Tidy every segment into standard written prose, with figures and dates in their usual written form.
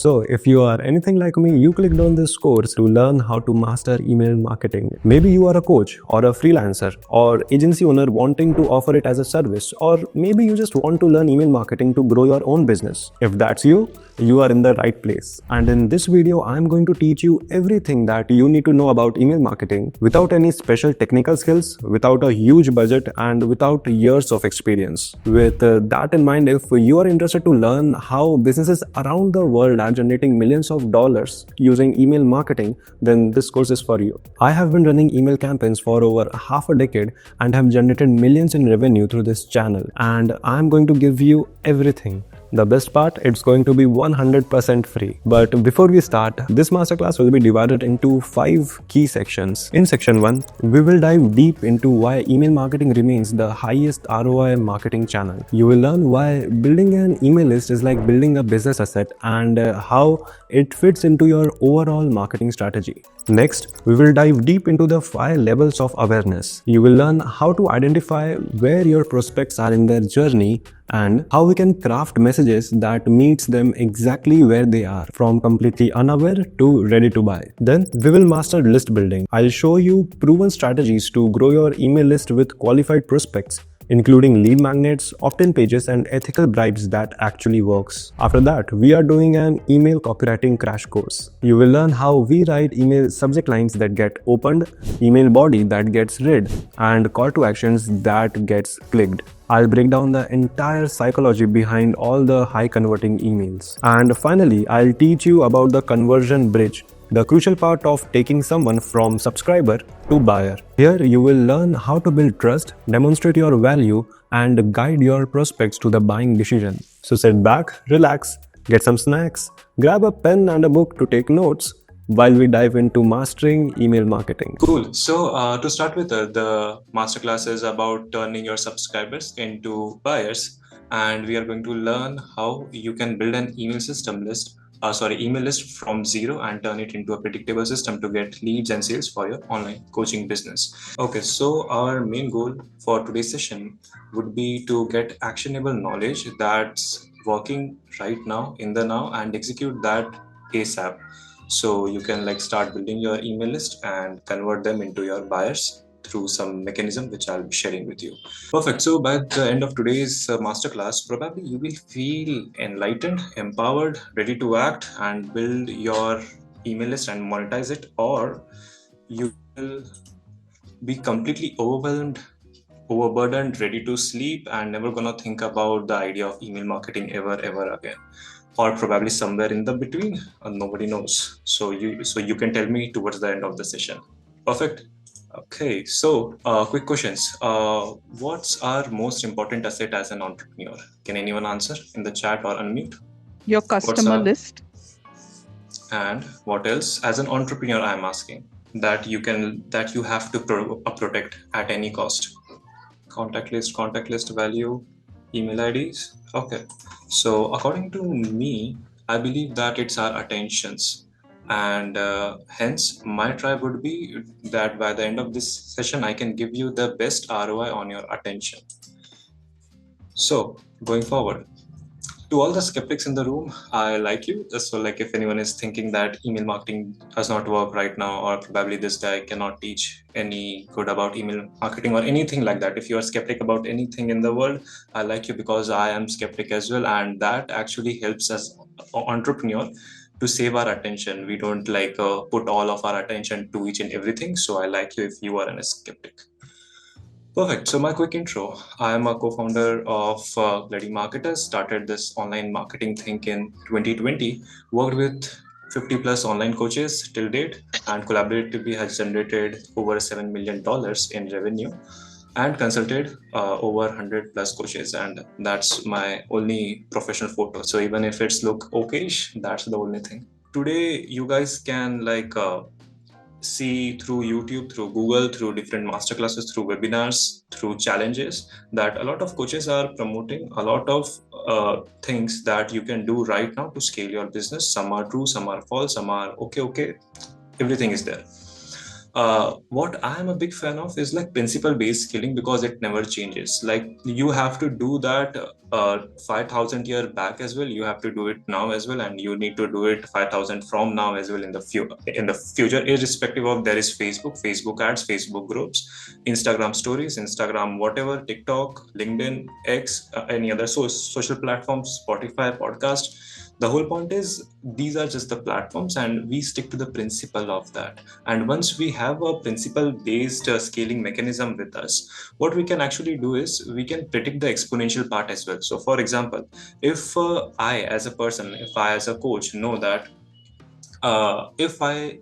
So if you are anything like me, you clicked on this course to learn how to master email marketing. Maybe you are a coach or a freelancer or agency owner wanting to offer it as a service, or maybe you just want to learn email marketing to grow your own business. If that's you are in the right place. And in this video, I'm going to teach you everything that you need to know about email marketing without any special technical skills, without a huge budget, and without years of experience. With that in mind, if you are interested to learn how businesses around the world are generating millions of dollars using email marketing, then this course is for you. I have been running email campaigns for over half a decade and have generated millions in revenue through this channel, and I'm going to give you everything. The best part, it's going to be 100% free. But before we start, this masterclass will be divided into 5 key sections. In section 1, we will dive deep into why email marketing remains the highest ROI marketing channel. You will learn why building an email list is like building a business asset and how it fits into your overall marketing strategy. Next, we will dive deep into the 5 levels of awareness. You will learn how to identify where your prospects are in their journey and how we can craft messages that meets them exactly where they are, from completely unaware to ready to buy. Then we will master list building. I'll show you proven strategies to grow your email list with qualified prospects, including lead magnets, opt-in pages, and ethical bribes that actually works. After that, we are doing an email copywriting crash course. You will learn how we write email subject lines that get opened, email body that gets read, and call to actions that gets clicked. I'll break down the entire psychology behind all the high converting emails. And finally, I'll teach you about the conversion bridge, the crucial part of taking someone from subscriber to buyer. Here you will learn how to build trust, demonstrate your value, and guide your prospects to the buying decision. So sit back, relax, get some snacks, grab a pen and a book to take notes while we dive into mastering email marketing. Cool. So to start with, the masterclass is about turning your subscribers into buyers, and we are going to learn how you can build an email list from zero and turn it into a predictable system to get leads and sales for your online coaching business. Okay, so our main goal for today's session would be to get actionable knowledge that's working right now in the now and execute that ASAP. So you can start building your email list and convert them into your buyers through some mechanism which I'll be sharing with you. Perfect. So by the end of today's masterclass, probably you will feel enlightened, empowered, ready to act and build your email list and monetize it, or you will be completely overburdened, ready to sleep, and never gonna think about the idea of email marketing ever again, or probably somewhere in the between, nobody knows. So you can tell me towards the end of the session. Perfect. Okay, so quick questions. What's our most important asset as an entrepreneur? Can anyone answer in the chat or unmute? Your customer list. And what else? As an entrepreneur, I'm asking that you have to protect at any cost. Contact list value, email IDs. Okay. So according to me, I believe that it's our attentions, and hence my try would be that by the end of this session, I can give you the best ROI on your attention. So going forward, to all the skeptics in the room, I like you. So if anyone is thinking that email marketing does not work right now, or probably this guy cannot teach any good about email marketing or anything like that, if you are skeptic about anything in the world, I like you because I am skeptic as well, and that actually helps us entrepreneur to save our attention. We don't put all of our attention to each and everything. So I like you if you are a skeptic. Perfect. So my quick intro. I am a co-founder of Bloody Marketers. Started this online marketing thing in 2020. Worked with 50 plus online coaches till date, and collaboratively has generated over $7 million in revenue, and consulted over 100 plus coaches, and that's my only professional photo. So even if it's look okayish, that's the only thing. Today you guys can see through YouTube, through Google, through different masterclasses, through webinars, through challenges, that a lot of coaches are promoting a lot of things that you can do right now to scale your business. Some are true, some are false, some are okay. Everything is there. What I am a big fan of is like principle based scaling because it never changes. Like you have to do that 5,000 year back as well. You have to do it now as well, and you need to do it 5,000 from now as well in the future, irrespective of there is Facebook ads, Facebook groups, Instagram stories, Instagram whatever, TikTok, LinkedIn, X, any other social platforms, Spotify, podcast. The whole point is these are just the platforms, and we stick to the principle of that. And once we have a principle based scaling mechanism with us, what we can actually do is we can predict the exponential part as well. So, for example, if I, as a person, if I, as a coach, know that if I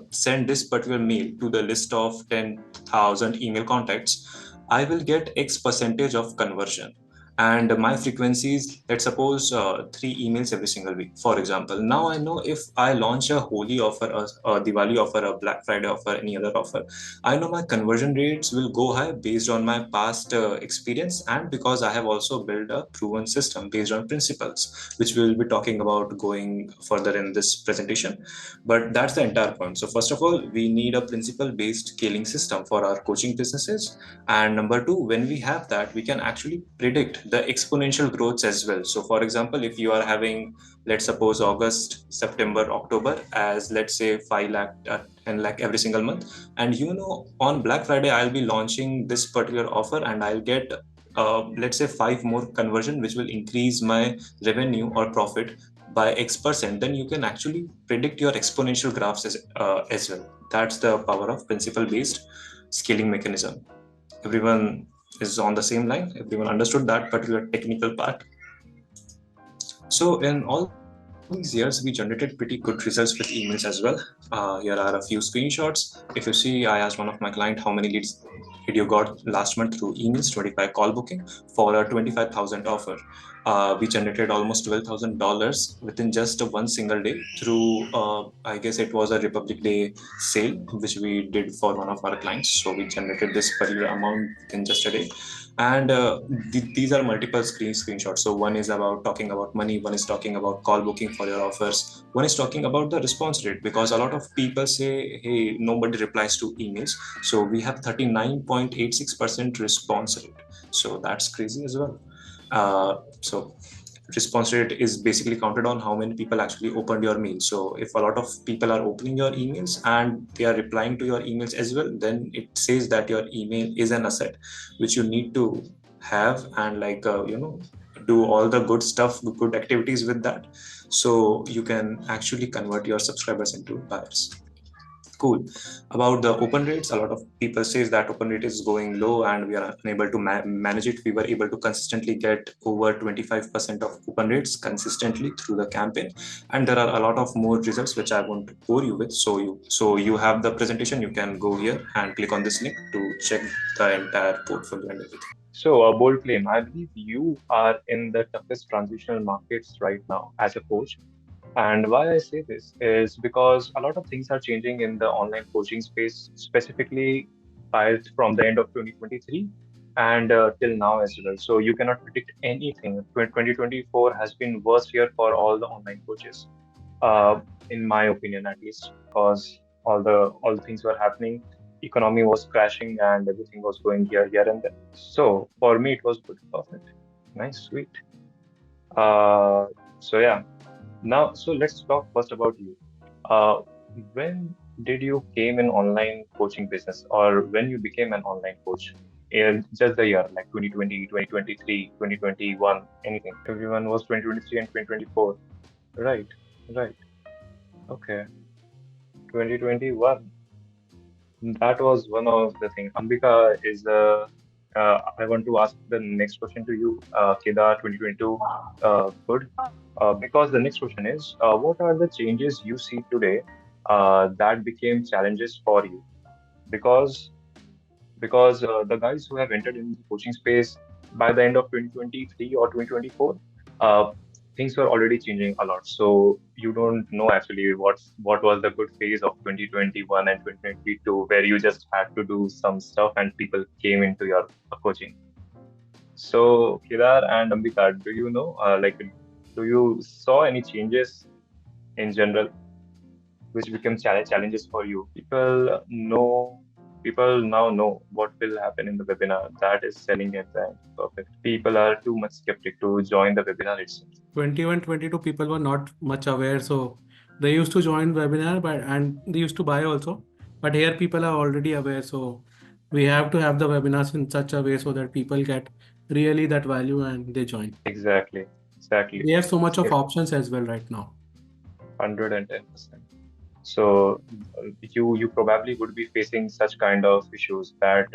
send this particular mail to the list of 10,000 email contacts, I will get X percentage of conversion. And my frequency is, let's suppose, 3 emails every single week, for example. Now I know if I launch a Holi offer, a Diwali offer, a Black Friday offer, any other offer, I know my conversion rates will go high based on my past experience, and because I have also built a proven system based on principles, which we will be talking about going further in this presentation. But that's the entire point. So first of all, we need a principle based scaling system for our coaching businesses. And number two, when we have that, we can actually predict the exponential growths as well. So for example, if you are having, let's suppose, August, September, October as, let's say, 5 lakh, 10 lakh every single month, and on Black Friday I'll be launching this particular offer, and I'll get let's say 5 more conversion, which will increase my revenue or profit by X%, then you can actually predict your exponential graphs as well. That's the power of principle based scaling mechanism. Everyone is on the same line? Everyone understood that particular technical part? So in all these years, we generated pretty good results with emails as well. Here are a few screenshots. If you see, I asked one of my client how many leads did you got last month through emails, 25 call booking for a 25,000 offer. We generated almost $12,000 within just one single day through, I guess it was a Republic Day sale, which we did for one of our clients. So we generated this particular amount within just a day. And these are multiple screenshots. So one is about talking about money, one is talking about call booking for your offers, one is talking about the response rate, because a lot of people say, hey, nobody replies to emails. So we have 39.86% response rate. So that's crazy as well. So response rate is basically counted on how many people actually opened your mail. So if a lot of people are opening your emails and they are replying to your emails as well, then it says that your email is an asset which you need to have, and like do all the good stuff, good activities with that, so you can actually convert your subscribers into buyers. Cool. About the open rates, a lot of people says that open rate is going low and we are unable to manage it. We were able to consistently get over 25% of open rates consistently through the campaign, and there are a lot of more results which I won't bore you with. So you have the presentation. You can go here and click on this link to check the entire portfolio and everything. So, a bold claim. I believe you are in the toughest transitional markets right now as a coach. And why I say this is because a lot of things are changing in the online coaching space, specifically from the end of 2023 and till now as well. So you cannot predict anything. 2024 has been worst year for all the online coaches, in my opinion at least, because all the things were happening. Economy was crashing and everything was going here and there. So for me, it was good, perfect, nice, sweet. Uh, so yeah. Now, so let's talk first about you. Uh, when did you came in online coaching business, or when you became an online coach? Just the year, like 2020, 2023, 2021, anything. Everyone was 2023 and 2024. Right, right. Okay. 2021. That was one of the things. Ambika is I want to ask the next question to you, Kedar, 2022. Good. Because the next question is, what are the changes you see today that became challenges for you? Because the guys who have entered in the coaching space by the end of 2023 or 2024, uh, things were already changing a lot. So you don't know actually what was the good phase of 2021 and 2022, where you just had to do some stuff and people came into your coaching. So Kedar and Ambika, do you know, do you saw any changes in general? which become challenges for you. People now know what will happen in the webinar. That is selling at the end. Perfect. People are too much skeptic to join the webinar itself. 21, 22 people were not much aware, so they used to join webinar, but and they used to buy also. But here people are already aware, so we have to have the webinars in such a way so that people get really that value and they join. Exactly. We have so much of If options as well right now. 110%. So you probably would be facing such kind of issues that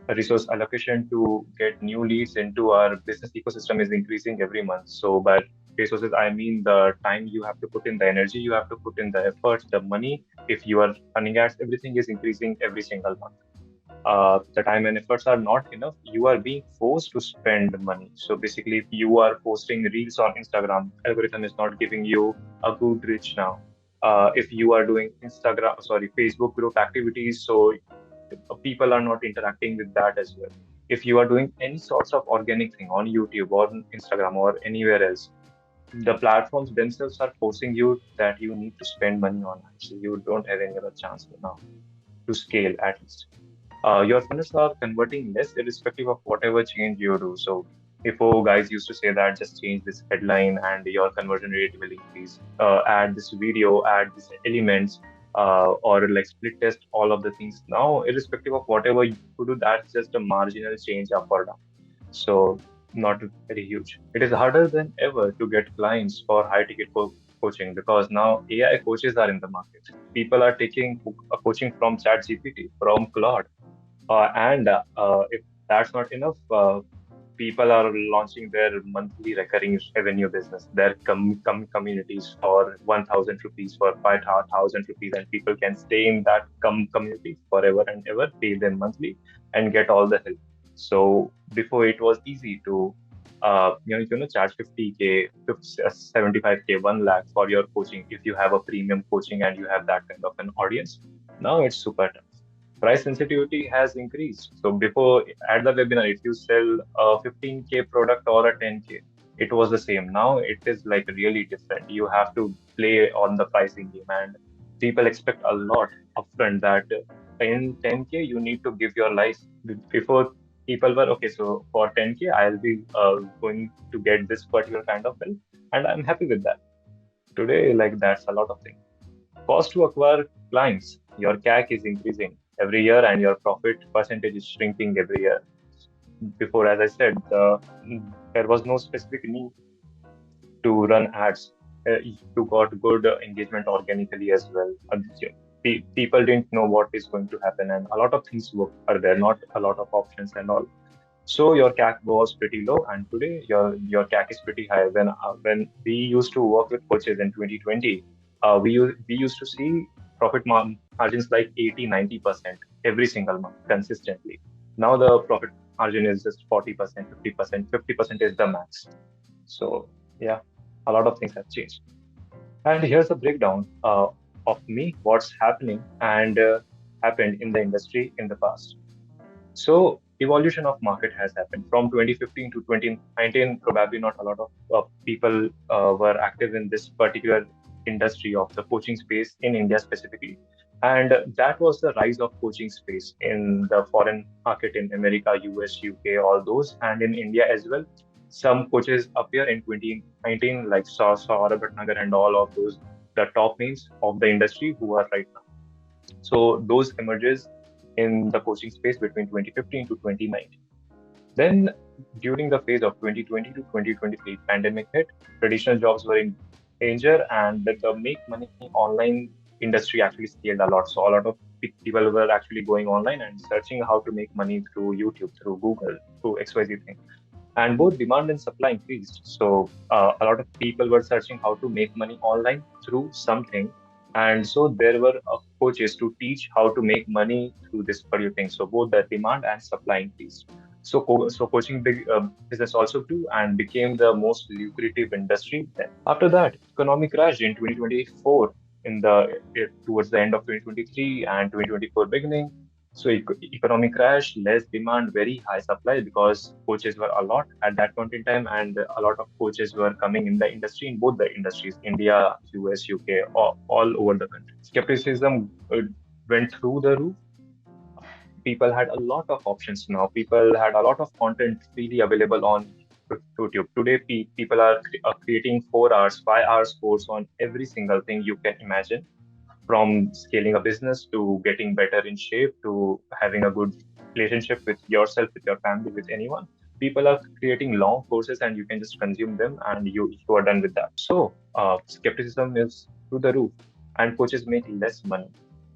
resource allocation to get new leads into our business ecosystem is increasing every month. So by resources, I mean the time you have to put in, the energy you have to put in, the effort, the money. If you are running ads, everything is increasing every single month. The time and efforts are not enough. You are being forced to spend money. So basically, if you are posting reels on Instagram, algorithm is not giving you a good reach now. If you are doing Facebook group activities, so people are not interacting with that as well. If you are doing any sorts of organic thing on YouTube or on Instagram or anywhere else, the platforms themselves are forcing you that you need to spend money on it. So you don't have any other chance now to scale at least. Your funnels are converting less irrespective of whatever change you do. So before guys used to say that just change this headline and your conversion rate will increase. Add this video, add these elements, or like split test all of the things. Now, irrespective of whatever you do, that's just a marginal change up or down. So not very huge. It is harder than ever to get clients for high ticket coaching because now AI coaches are in the market. People are taking coaching from ChatGPT, from Claude, and if that's not enough, people are launching their monthly recurring revenue business, their communities for 1,000 rupees, for 5,000 rupees, and people can stay in that community forever and ever, pay them monthly, and get all the help. So before it was easy to, charge 50K, 75K, 1 lakh for your coaching if you have a premium coaching and you have that kind of an audience. Now it's super tough. Price sensitivity has increased. So before at the webinar, if you sell a 15K product or a 10K, it was the same. Now it is like really different. You have to play on the pricing game, and people expect a lot upfront that in 10K you need to give your life. Before people were okay, so for 10K I'll be going to get this particular kind of help, and I'm happy with that. Today, like that's a lot of things. Cost to acquire clients, your CAC is increasing every year and your profit percentage is shrinking every year. Before, as I said, there was no specific need to run ads. You got good engagement organically as well. People didn't know what is going to happen, and a lot of things are there, not a lot of options and all. So your CAC was pretty low, and today your CAC is pretty high. When we used to work with coaches in 2020, we used to see profit margins like 80-90% every single month consistently. Now the profit margin is just 40%, 50%, 50% is the max. So yeah, a lot of things have changed. And here's a breakdown of me, what's happening and happened in the industry in the past. So evolution of market has happened from 2015 to 2019. Probably not a lot of people were active in this particular industry of the coaching space in India specifically. And that was the rise of coaching space in the foreign market in America, US, UK, all those, and in India as well. Some coaches appear in 2019, like Saurabh Bhatnagar and all of those, the top names of the industry who are right now. So those emerges in the coaching space between 2015 to 2019. Then during the phase of 2020 to 2023, pandemic hit, traditional jobs were in danger, and the make money online industry actually scaled a lot. So a lot of people were actually going online and searching how to make money through YouTube, through Google, through XYZ thing. And both demand and supply increased. So a lot of people were searching how to make money online through something. And so there were coaches to teach how to make money through this particular thing. So both the demand and supply increased. So coaching business also grew and became the most lucrative industry. Then after that, economy crashed in 2024 towards the end of 2023 and 2024 beginning. So economy crash, less demand, very high supply because coaches were a lot at that point in time, and a lot of coaches were coming in the industry, in both the industries, India, US, UK, all over the country. Skepticism went through the roof. People had a lot of options now. People had a lot of content freely available on YouTube. Today, people are creating 4 hours, 5 hours course on every single thing you can imagine, from scaling a business to getting better in shape to having a good relationship with yourself, with your family, with anyone. People are creating long courses and you can just consume them and you are done with that. So skepticism is through the roof and coaches make less money.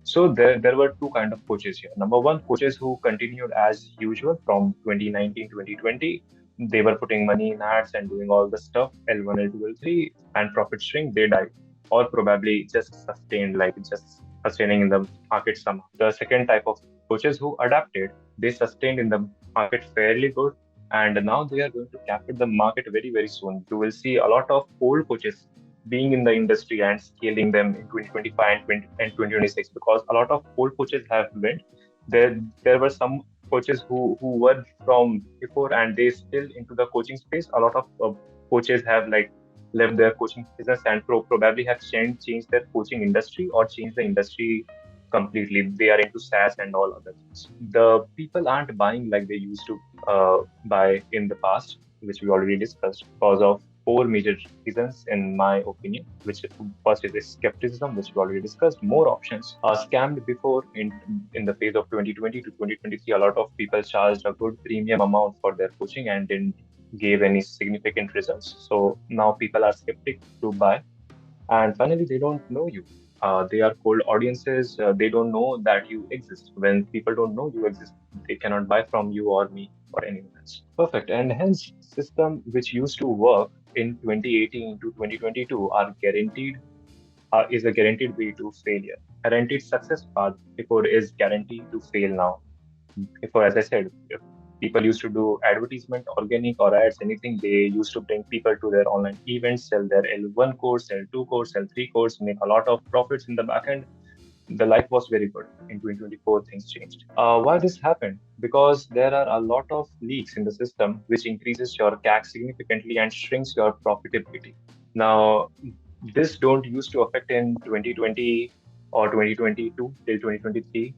So there were two kind of coaches here. Number one, coaches who continued as usual from 2019, 2020. They were putting money in ads and doing all the stuff, L1, L2, L3, and profit shrink, they died or probably just sustained, like just sustaining in the market somehow. The second type of coaches who adapted, they sustained in the market fairly good, and now they are going to capture the market very, very soon. You will see a lot of old coaches being in the industry and scaling them in 2025 and 2026 because a lot of old coaches have went. There were some coaches who were from before and they still into the coaching space. A lot of coaches have like left their coaching business and probably have changed their coaching industry or changed the industry completely. They are into SaaS and all other things. The people aren't buying like they used to buy in the past, which we already discussed, because of four major reasons, in my opinion. Which first is skepticism, which we already discussed. More options are scammed before in the phase of 2020 to 2023. A lot of people charged a good premium amount for their coaching and didn't gave any significant results. So now people are skeptic to buy. And finally, they don't know you. They are cold audiences. They don't know that you exist. When people don't know you exist, they cannot buy from you or me or anyone else. Perfect. And hence, system which used to work in 2018 to 2022 are guaranteed is a guaranteed way to failure. Guaranteed success path before is guaranteed to fail now. Before, as I said, if people used to do advertisement, organic or ads, anything, they used to bring people to their online events, sell their L1 course, L2 course, L3 course, make a lot of profits in the back end. The life was very good. In 2024, things changed. Why this happened? Because there are a lot of leaks in the system, which increases your CAC significantly and shrinks your profitability. Now, this don't used to affect in 2020 or 2022 till 2023,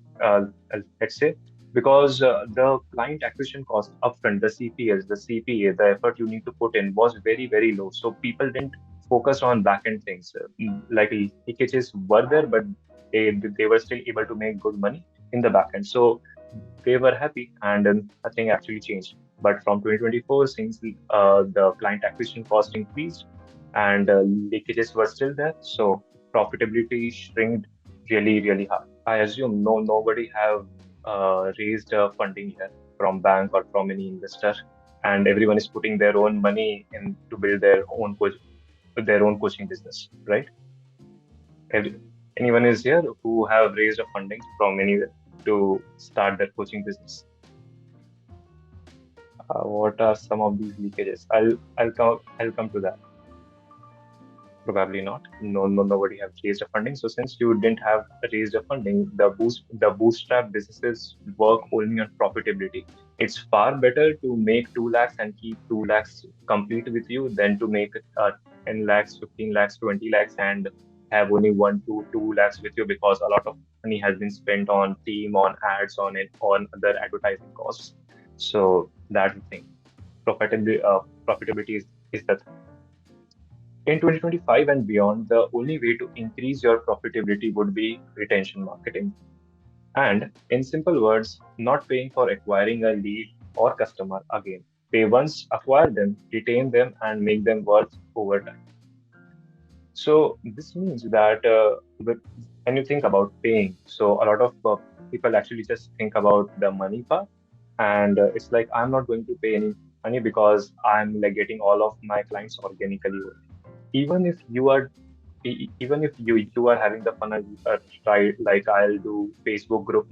let's say, because the client acquisition cost upfront, the CPS, the CPA, the effort you need to put in was very, very low. So people didn't focus on back-end things. Like leakages were there, but they were still able to make good money in the back end. So they were happy and nothing actually changed. But from 2024, since the client acquisition cost increased and leakages were still there, so profitability shrinked really, really hard. I assume nobody have raised funding here from bank or from any investor, and everyone is putting their own money in to build their own coaching business, right? Every, anyone is here who have raised a funding from anywhere to start their coaching business? What are some of these leakages? I'll come to that. Probably not. Nobody have raised a funding. So since you didn't have raised a funding, the bootstrap businesses work only on profitability. It's far better to make 2 lakhs and keep 2 lakhs complete with you than to make 10 lakhs, 15 lakhs, 20 lakhs and have only 1 to 2 lakhs with you because a lot of money has been spent on team, on ads, on it, on other advertising costs. So that's the thing. Profitability is the thing. In 2025 and beyond, the only way to increase your profitability would be retention marketing. And in simple words, not paying for acquiring a lead or customer again. Pay once, acquire them, retain them, and make them worth over time. So this means that when you think about paying, so a lot of people actually just think about the money part, and it's like I'm not going to pay any money because I'm like getting all of my clients organically. Even if you are even if you are having the fun try, like I'll do Facebook group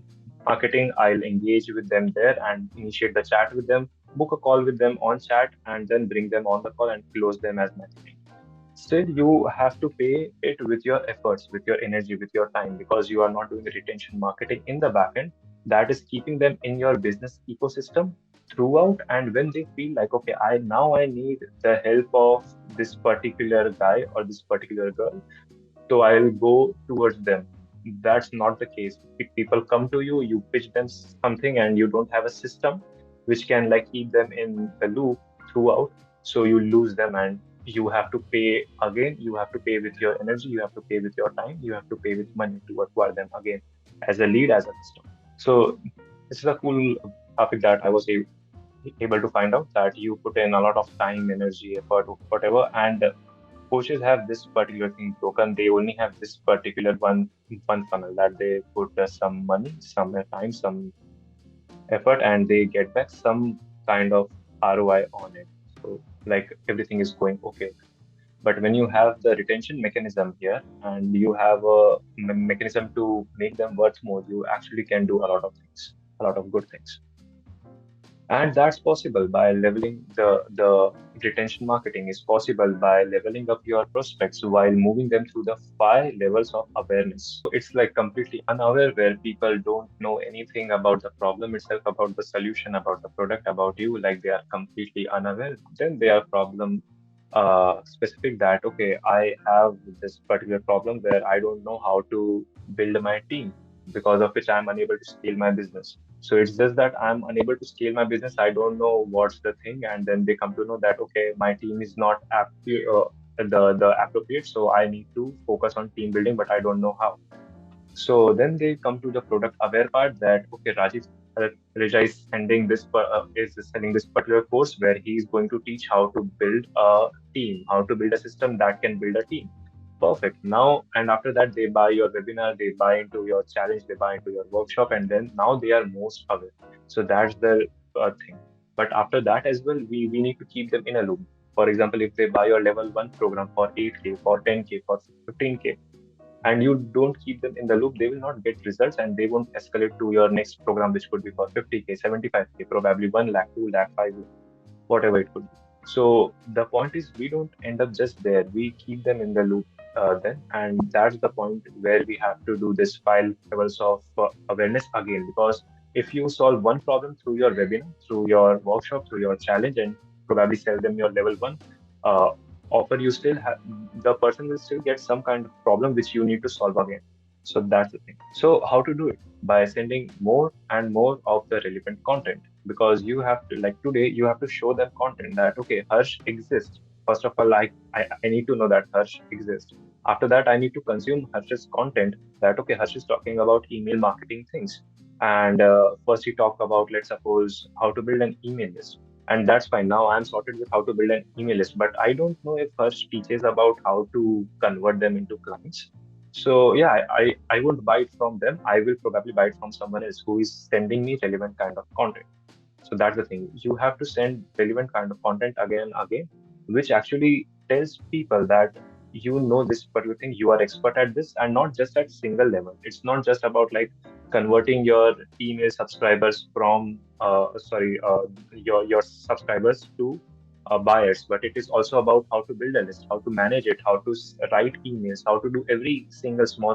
marketing, I'll engage with them there and initiate the chat with them, book a call with them on chat, and then bring them on the call and close them as my client. Still, you have to pay it with your efforts, with your energy, with your time, because you are not doing the retention marketing in the backend. that is keeping them in your business ecosystem throughout. And when they feel like, okay, I need the help of this particular guy or this particular girl, so I'll go towards them. That's not the case. If people come to you, you pitch them something, and you don't have a system which can like keep them in the loop throughout. So you lose them, and you have to pay again. You have to pay with your energy. You have to pay with your time. You have to pay with money to acquire them again as a lead, as a customer. So this is a cool topic that I was able to find out, that you put in a lot of time, energy, effort, whatever, and coaches have this particular thing broken. They only have this particular one funnel, that they put some money, some time, some effort, and they get back some kind of ROI on it. So like everything is going okay. But when you have the retention mechanism here, and you have a mechanism to make them worth more, you actually can do a lot of things, a lot of good things. And that's possible by leveling the retention. Marketing is possible by leveling up your prospects while moving them through the 5 levels of awareness. So it's like completely unaware, where people don't know anything about the problem itself, about the solution, about the product, about you. Like they are completely unaware. Then they are problem specific, that okay, I have this particular problem where I don't know how to build my team, because of which I'm unable to scale my business. So it's just that I'm unable to scale my business. I don't know what's the thing, and then they come to know that okay, my team is not the appropriate. So I need to focus on team building, but I don't know how. So then they come to the product aware part, that okay, Reja is sending this particular course where he's going to teach how to build a team, how to build a system that can build a team. Perfect. Now, and after that, they buy your webinar, they buy into your challenge, they buy into your workshop, and then now they are most aware. So that's the thing. But after that as well, we need to keep them in a loop. For example, if they buy your level 1 program for 8K, for 10K, for 15K, and you don't keep them in the loop, they will not get results, and they won't escalate to your next program, which could be for 50K, 75K, probably 1 lakh, 2 lakh, 5 lakh, whatever it could be. So the point is, we don't end up just there. We keep them in the loop then, and that's the point where we have to do this 5 levels of awareness again. Because if you solve one problem through your webinar, through your workshop, through your challenge, and probably sell them your level 1 uh, offer, you still have, the person will still get some kind of problem which you need to solve again. So that's the thing. So how to do it? By sending more and more of the relevant content, because you have to, like today, you have to show them content that okay, Harsh exists. First of all, I need to know that Harsh exists. After that, I need to consume Harsh's content, that okay, Harsh is talking about email marketing things. And first he talked about, let's suppose, how to build an email list. And that's fine. Now I'm sorted with how to build an email list, but I don't know if Harsh teaches about how to convert them into clients. So yeah, I won't buy it from them. I will probably buy it from someone else who is sending me relevant kind of content. So that's the thing. You have to send relevant kind of content again and again, which actually tells people that you know this particular thing, you are expert at this, and not just at single level. It's not just about like converting your email subscribers from your subscribers to buyers, but it is also about how to build a list, how to manage it, how to write emails, how to do every single small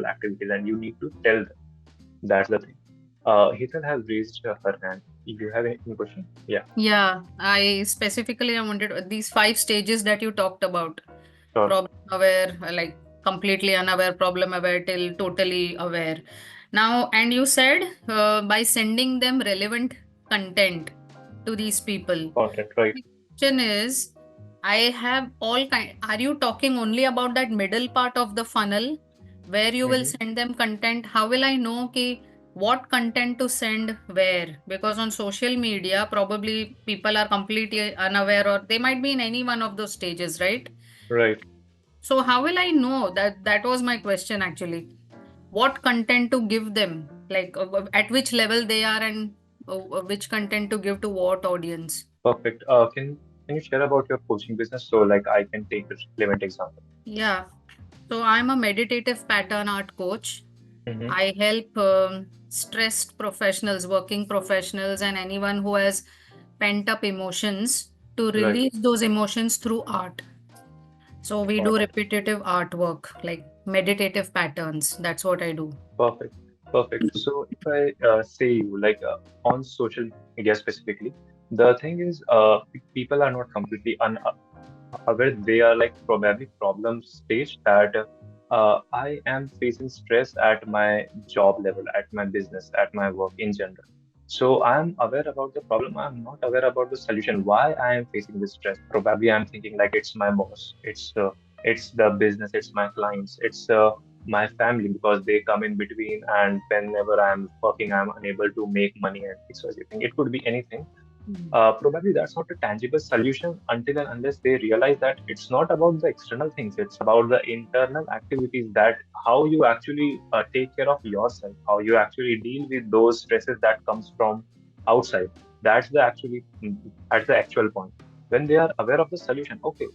activity, and you need to tell them. That's the thing. Hetal has raised her hand. If you have any question, yeah. Yeah, I specifically I wanted these 5 stages that you talked about. Sure. Problem aware, like completely unaware, problem aware, till totally aware. Now, and you said by sending them relevant content to these people. Content, right? The question is, I have all kind. Are you talking only about that middle part of the funnel where you will send them content? How will I know okay, what content to send where? Because on social media, probably people are completely unaware, or they might be in any one of those stages, right? Right. So how will I know that? That was my question actually. What content to give them? Like at which level they are, and which content to give to what audience? Perfect. Can you share about your coaching business, so like I can take a relevant example? Yeah. So I'm a meditative pattern art coach. Mm-hmm. I help stressed professionals, working professionals, and anyone who has pent up emotions to release those emotions through art. So we do repetitive artwork, like meditative patterns. That's what I do. Perfect. Perfect. So if I say you like on social media specifically, the thing is, people are not completely unaware. They are like probably problem stage that I am facing stress at my job level, at my business, at my work in general. So I'm aware about the problem. I'm not aware about the solution. Why I am facing this stress? Probably I'm thinking like it's my boss, it's the business, it's my clients, it's my family because they come in between, and whenever I'm working, I'm unable to make money and XYZ thing. It could be anything. Probably that's not a tangible solution until and unless they realize that it's not about the external things, it's about the internal activities, that how you actually take care of yourself, how you actually deal with those stresses that comes from outside. That's the actually that's the actual point. When they are aware of the solution, okay,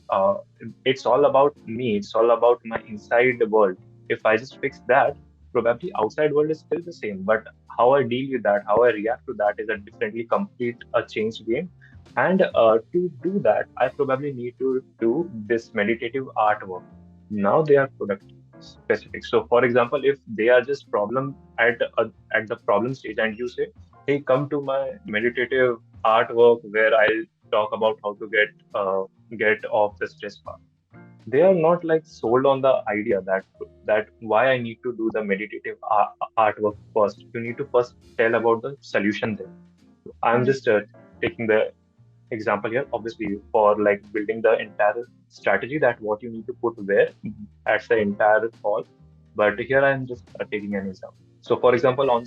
it's all about me, it's all about my inside world. If I just fix that, probably outside world is still the same, but how I deal with that, how I react to that is a differently complete a changed game. And to do that, I probably need to do this meditative artwork. Now they are product specific. So, for example, if they are just problem at the problem stage, and you say, "Hey, come to my meditative artwork where I'll talk about how to get off the stress part." They are not like sold on the idea that why I need to do the meditative artwork first. You need to first tell about the solution there. I'm just taking the example here, obviously, for like building the entire strategy that what you need to put where at the entire call. But here I'm just taking an example. So, for example, on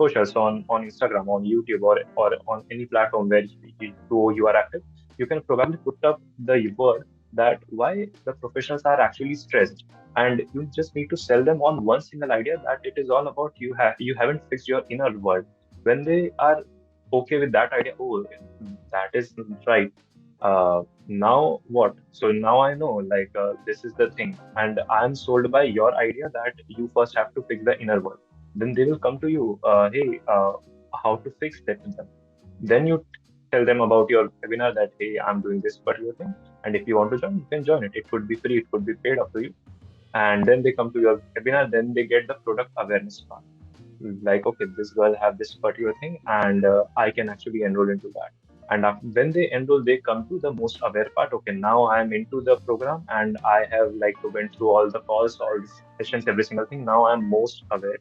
socials, on Instagram, on YouTube, or on any platform where you are active, you can probably put up the word that why the professionals are actually stressed, and you just need to sell them on one single idea that it is all about you haven't fixed your inner world. When they are okay with that idea, oh, that is right. Now what? So now I know, like, this is the thing, and I'm sold by your idea that you first have to fix the inner world. Then they will come to you, hey, how to fix that in them. Then you tell them about your webinar that, hey, I'm doing this particular thing, and if you want to join, you can join it. It could be free, it could be paid up to you. And then they come to your webinar, then they get the product awareness part, like, okay, this girl have this particular thing, and I can actually enroll into that. And when they enroll, they come to the most aware part. Okay, now I'm into the program, and I have like went through all the calls, all the sessions, every single thing. Now I'm most aware.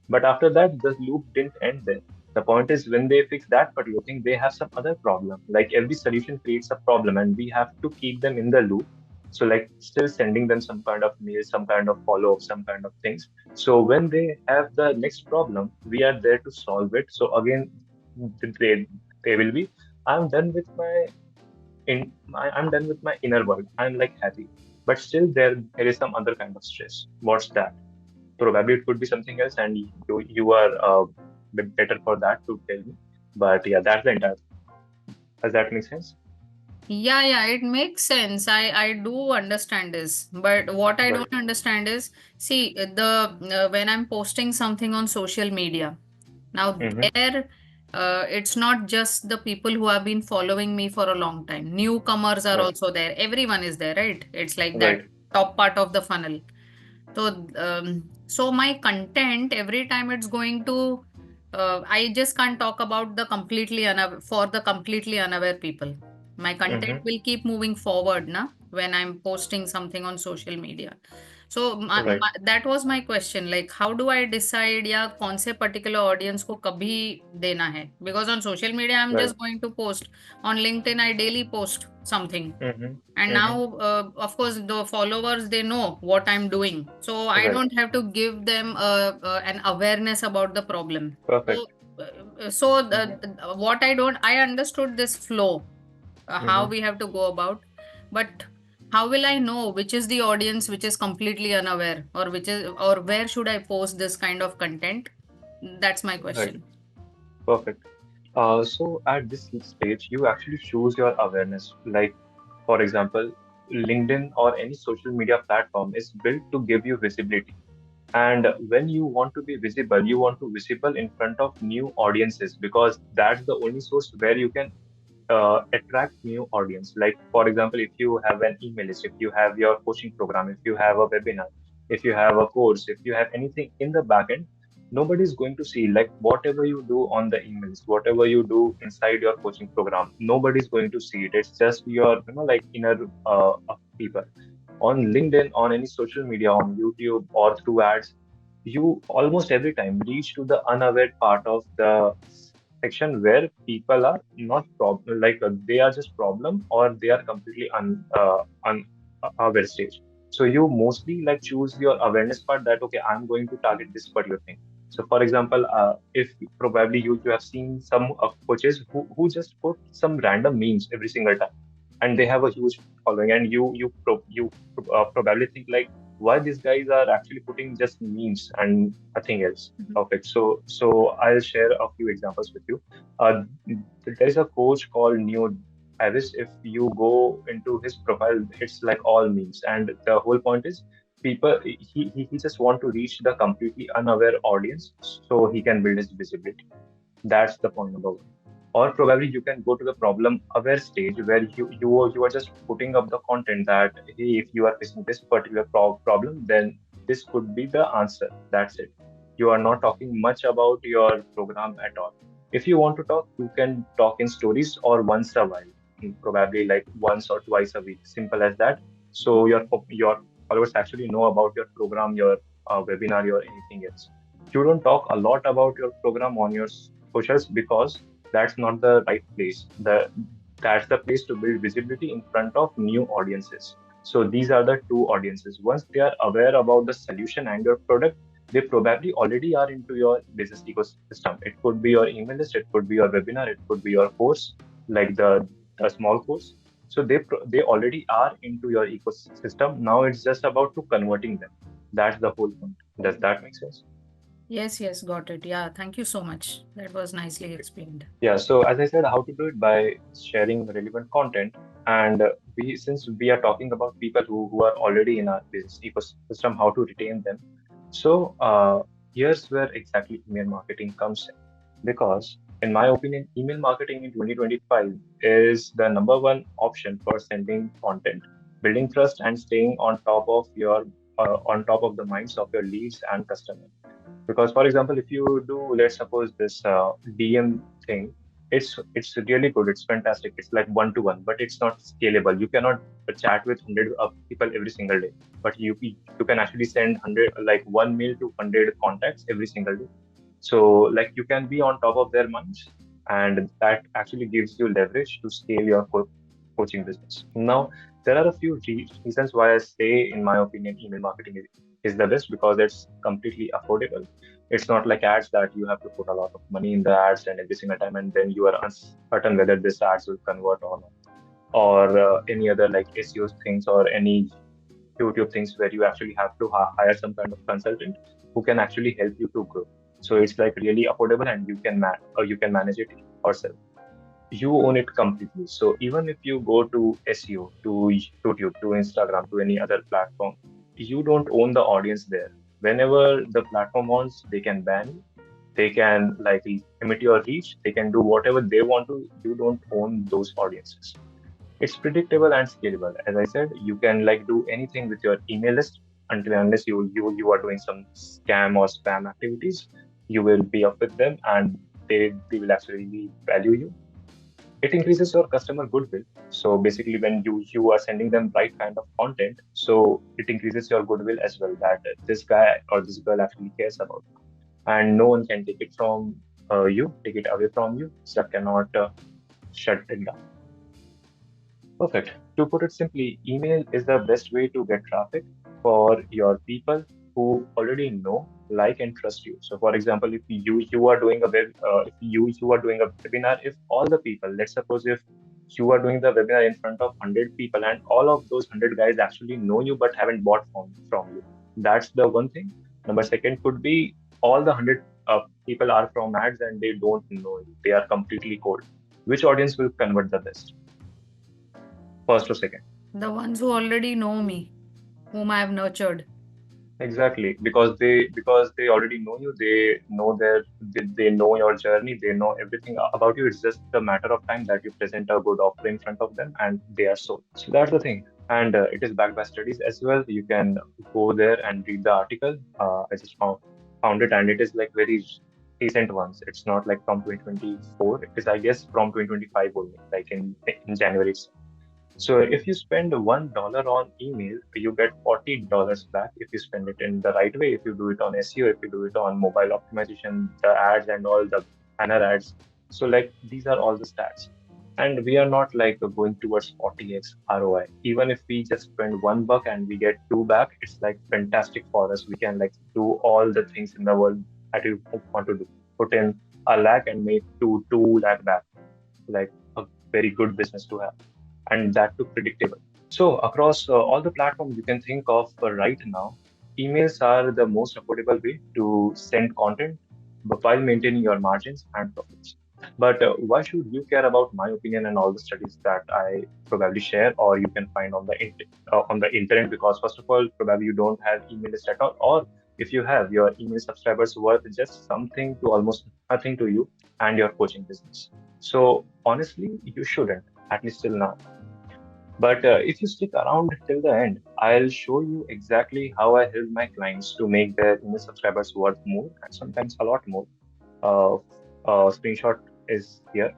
But after that, the loop didn't end there. The point is, when they fix that particular thing, they have some other problem. Like every solution creates a problem, and we have to keep them in the loop. So, like, still sending them some kind of mail, some kind of follow up, some kind of things. So, when they have the next problem, we are there to solve it. So, again, they, they will be, I'm done with I'm done with my inner world. I'm like happy. But still, there is some other kind of stress. What's that? Probably it could be something else, and you are bit better for that to tell me. But yeah, that's the entire. Does that make sense? Yeah, it makes sense. I do understand this, but what I Right. don't understand is, see, the when I'm posting something on social media, now Mm-hmm. there, it's not just the people who have been following me for a long time. Newcomers are Right. also there. Everyone is there, right? It's like that Right. top part of the funnel. So my content every time it's going to, I just can't talk about the for the completely unaware people. My content Mm-hmm. will keep moving forward, na, when I'm posting something on social media. So Right. that was my question. Like, how do I decide या कौन से particular audience को कभी देना है? Because on social media I'm Right. just going to post. On LinkedIn I daily post something. Mm-hmm. And Mm-hmm. now, of course, the followers, they know what I'm doing. So I Right. don't have to give them an awareness about the problem. So, Perfect. Mm-hmm. what I don't, I understood this flow, how Mm-hmm. we have to go about, but how will I know which is the audience which is completely unaware, or or where should I post this kind of content? That's my Right. question. Perfect. So at this stage, you actually choose your awareness. Like, for example, LinkedIn or any social media platform is built to give you visibility. And when you want to be visible, you want to visible in front of new audiences, because that's the only source where you can attract new audience. Like, for example, if you have an email list, if you have your coaching program, if you have a webinar, if you have a course, if you have anything in the backend, nobody's going to see, like, whatever you do on the emails, whatever you do inside your coaching program, nobody's going to see it. It's just your, like, inner people. On LinkedIn, on any social media, on YouTube, or through ads, you almost every time reach to the unaware part of the section where people are not problem, like they are just problem, or they are completely unaware stage. So you mostly like choose your awareness part, that okay, I'm going to target this particular thing. So for example, if probably you have seen some coaches who just put some random memes every single time, and they have a huge following, and you probably think like, why these guys are actually putting just memes and nothing else. Perfect. So I'll share a few examples with you. There is a coach called Neo Harris. If you go into his profile, it's like all memes, and the whole point is people, he just want to reach the completely unaware audience so he can build his visibility. That's the point number one. Or probably you can go to the problem aware stage, where you are just putting up the content that, hey, if you are facing this particular problem, then this could be the answer. That's it. You are not talking much about your program at all. If you want to talk, you can talk in stories or once a while, probably like once or twice a week. Simple as that. So your followers actually know about your program, your webinar, or anything else. You don't talk a lot about your program on your socials, because that's not the right place. That's the place to build visibility in front of new audiences. So these are the two audiences. Once they are aware about the solution and your product, they probably already are into your business ecosystem. It could be your email list, it could be your webinar, it could be your course, like the small course. So they already are into your ecosystem. Now it's just about to converting them. That's the whole point. Does that make sense? Yes, got it. Yeah, thank you so much. That was nicely explained. Yeah, so as I said, how to do it by sharing relevant content. And since we are talking about people who are already in our business ecosystem, how to retain them. So here's where exactly email marketing comes in. Because in my opinion, email marketing in 2025 is the number one option for sending content, building trust, and staying on top of the minds of your leads and customers. Because for example, if you do, let's suppose this DM thing, it's really good, it's fantastic, it's like one to one, but it's not scalable. You cannot chat with 100 of people every single day, but you can actually send 100, like one mail to 100 contacts every single day. So like you can be on top of their minds, and that actually gives you leverage to scale your coaching business. Now, there are a few reasons why I say, in my opinion, email marketing is the best, because it's completely affordable. It's not like ads that you have to put a lot of money in the ads and every single time, and then you are uncertain whether this ads will convert or not, or any other like SEO things, or any YouTube things where you actually have to hire some kind of consultant who can actually help you to grow. So it's like really affordable, and you can manage it yourself. You own it completely. So even if you go to SEO, to YouTube, to Instagram, to any other platform, you don't own the audience there. Whenever the platform wants, they can ban you. They can like limit your reach. They can do whatever they want to. You don't own those audiences. It's predictable and scalable. As I said, you can like do anything with your email list, until unless you are doing some scam or spam activities. You will be up with them, and they will actually value you. It increases your customer goodwill. So basically, when you are sending them right kind of content, so it increases your goodwill as well, that this guy or this girl actually cares about you. And no one can take it from take it away from you. So cannot shut it down. Perfect. To put it simply, email is the best way to get traffic for your people who already know, like, and trust you. So, for example, if you are doing a if you are doing a webinar, if all the people, let's suppose, if you are doing the webinar in front of 100 people, and all of those 100 guys actually know you but haven't bought from you, that's the one thing. Number second could be, all the 100 people are from ads and they don't know you. They are completely cold. Which audience will convert the best? First or second? The ones who already know me, whom I have nurtured. Exactly, because they already know you. They know your journey. They know everything about you. It's just a matter of time that you present a good offer in front of them, and they are sold. So that's the thing, and it is backed by studies as well. You can go there and read the article. I just found found it, and it is like very recent ones. It's not like from 2024. It is, I guess, from 2025 only, like in January itself. So if you spend $1 on email, you get $40 back if you spend it in the right way. If you do it on SEO, if you do it on mobile optimization, the ads and all the banner ads. So like these are all the stats. And we are not like going towards 40x ROI. Even if we just spend $1 and we get two back, it's like fantastic for us. We can like do all the things in the world that you want to do. Put in a lakh and make two lakh back. Like a very good business to have, and that too predictable. So across all the platforms you can think of right now, emails are the most affordable way to send content, but while maintaining your margins and profits. But why should you care about my opinion and all the studies that I probably share, or you can find on the internet? Because first of all, probably you don't have email list at all, or if you have, your email subscribers worth just something to almost nothing to you and your coaching business. So honestly, you shouldn't, at least till now. But if you stick around till the end, I'll show you exactly how I help my clients to make their email subscribers worth more and sometimes a lot more. Uh, Screenshot is here.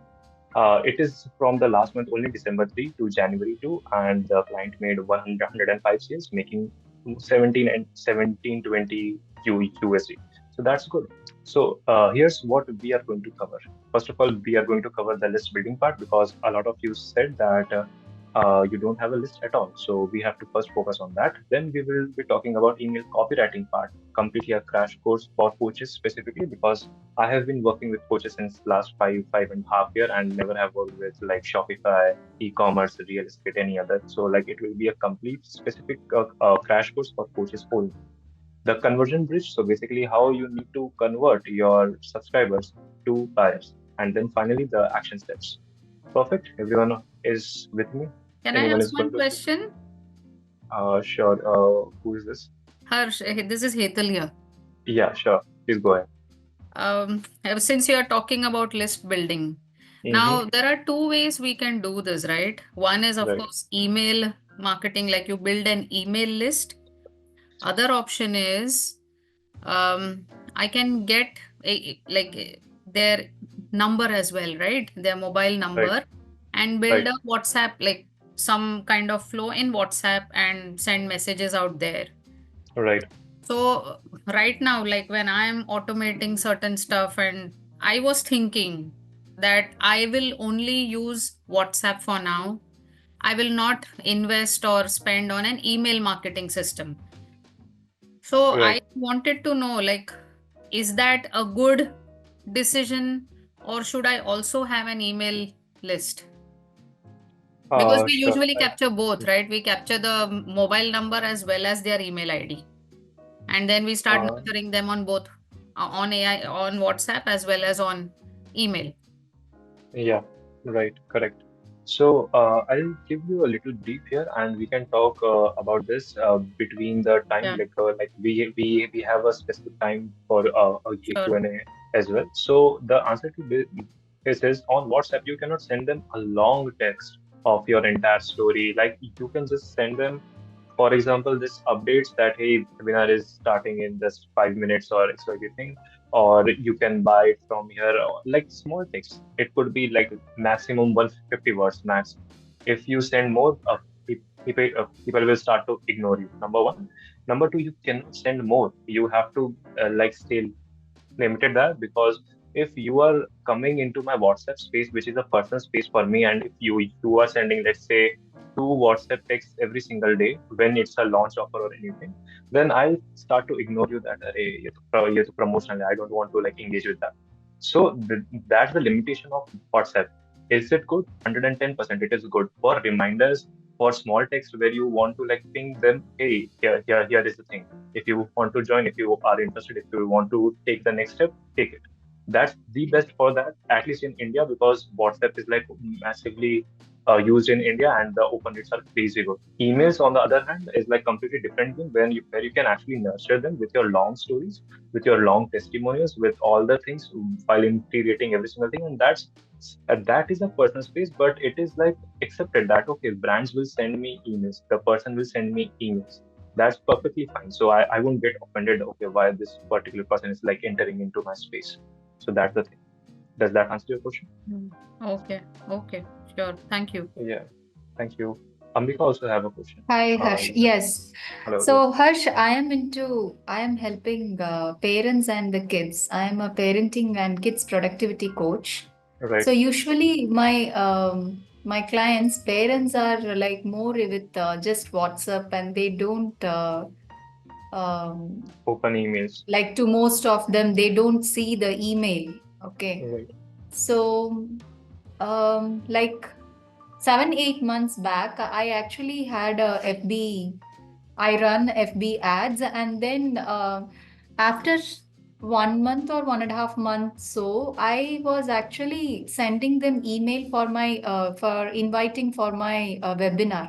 It is from the last month only, December 3 to January 2, and the client made 105 sales, making 17 and 1720 USD. So that's good. So here's what we are going to cover. First of all, we are going to cover the list building part because a lot of you said that you don't have a list at all. So we have to first focus on that. Then we will be talking about email copywriting part, completely a crash course for coaches specifically, because I have been working with coaches since last five and a half year and never have worked with like Shopify, e-commerce, real estate, any other. So like it will be a complete specific crash course for coaches only. The conversion bridge, so basically how you need to convert your subscribers to buyers. And then finally the action steps. Perfect. Everyone is with me? Can I Anyone ask is going one to? question? Sure. Who is this? Harsh, this is Hetal here. Yeah, sure. Please go ahead. Since you are talking about list building, now there are two ways we can do this, right? One is, of Right. course, email marketing, like you build an email list. Other option is I can get their number as well, right? Their mobile number, and build Right. a WhatsApp, like some kind of flow in WhatsApp and send messages out there. Right. So right now, like when I'm automating certain stuff, and I was thinking that I will only use WhatsApp for now. I will not invest or spend on an email marketing system. So I Right. wanted to know, like, is that a good decision, or should I also have an email list? Because we Sure. usually capture both, right? We capture the mobile number as well as their email ID. And then we start Uh, nurturing them on both, on AI, on WhatsApp as well as on email. yeah. Right. Correct. So I'll give you a little brief here, and we can talk about this between the time, Yeah, like we have a specific time for a sure. Q&A as well. So the answer to this is on WhatsApp, you cannot send them a long text of your entire story. Like you can just send them, for example, this updates that hey, webinar is starting in just 5 minutes or it's everything, or you can buy it from here, or like small text. It could be like maximum 150 words max. If you send more, people will start to ignore you. Number one. Number two, you cannot send more. You have to like stay limited that, because if you are coming into my WhatsApp space, which is a personal space for me, and if you are sending, let's say, two WhatsApp texts every single day when it's a launch offer or anything, then I start to ignore you that ये तो promotional है, I don't want to like engage with that. So that's the limitation of WhatsApp. Is it good? 110% it is good for reminders, for small text where you want to like ping them, hey, here is the thing. If you want to join, if you are interested, if you want to take the next step, take it. That's the best for that, at least in India, because WhatsApp is like massively used in India and the open rates are crazy good. Emails, on the other hand, is like completely different thing where you can actually nurture them with your long stories, with your long testimonials, with all the things while integrating every single thing, and that is a personal space, but it is like accepted that okay, brands will send me emails, the person will send me emails. that's perfectly fine. So I won't get offended, okay, why this particular person is like entering into my space. So that's the thing. Does that answer your question? Okay, sure. Thank you. Yeah, thank you. Ambika also have a question. Hi, Harsh. Yes. Hello. So, Harsh, I am helping parents and the kids. I am a parenting and kids productivity coach. Right. So, usually my clients, parents are like more with just WhatsApp and they don't Open emails. like to most of them, they don't see the email. Okay. Right. So, like 7-8 months back, I actually had a FB. I run FB ads, and then after 1 month or 1.5 months, so I was actually sending them email for my for inviting for my webinar.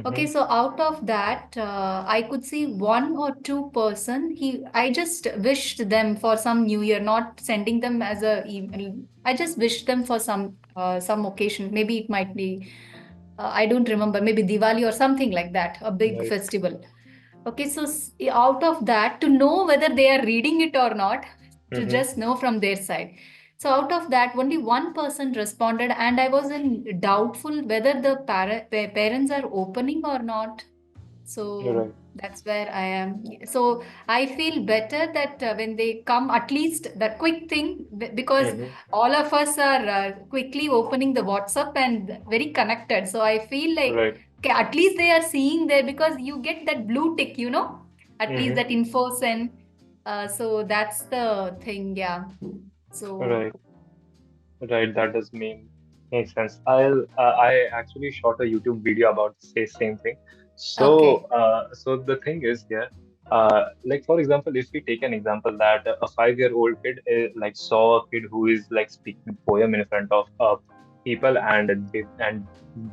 Okay, so out of that, I could see 1 or 2 person. I just wished them for some New Year, not sending them as a email. I just wished them for some occasion. Maybe it might be, I don't remember, maybe Diwali or something like that, a big Right. festival. Okay, so out of that, to know whether they are reading it or not, to just know from their side. So out of that, only one person responded, and I was in doubtful whether the parents are opening or not. So Right. that's where I am. So I feel better that when they come, at least the quick thing, because all of us are quickly opening the WhatsApp and very connected. So I feel like, Right. okay, at least they are seeing there, because you get that blue tick, at least that info send. So that's the thing, yeah. So Right. Right, that does make sense. I actually shot a YouTube video about the same thing. okay. So the thing is here, like for example, if we take an example that a 5-year-old kid like saw a kid who is like speaking poem in front of people, and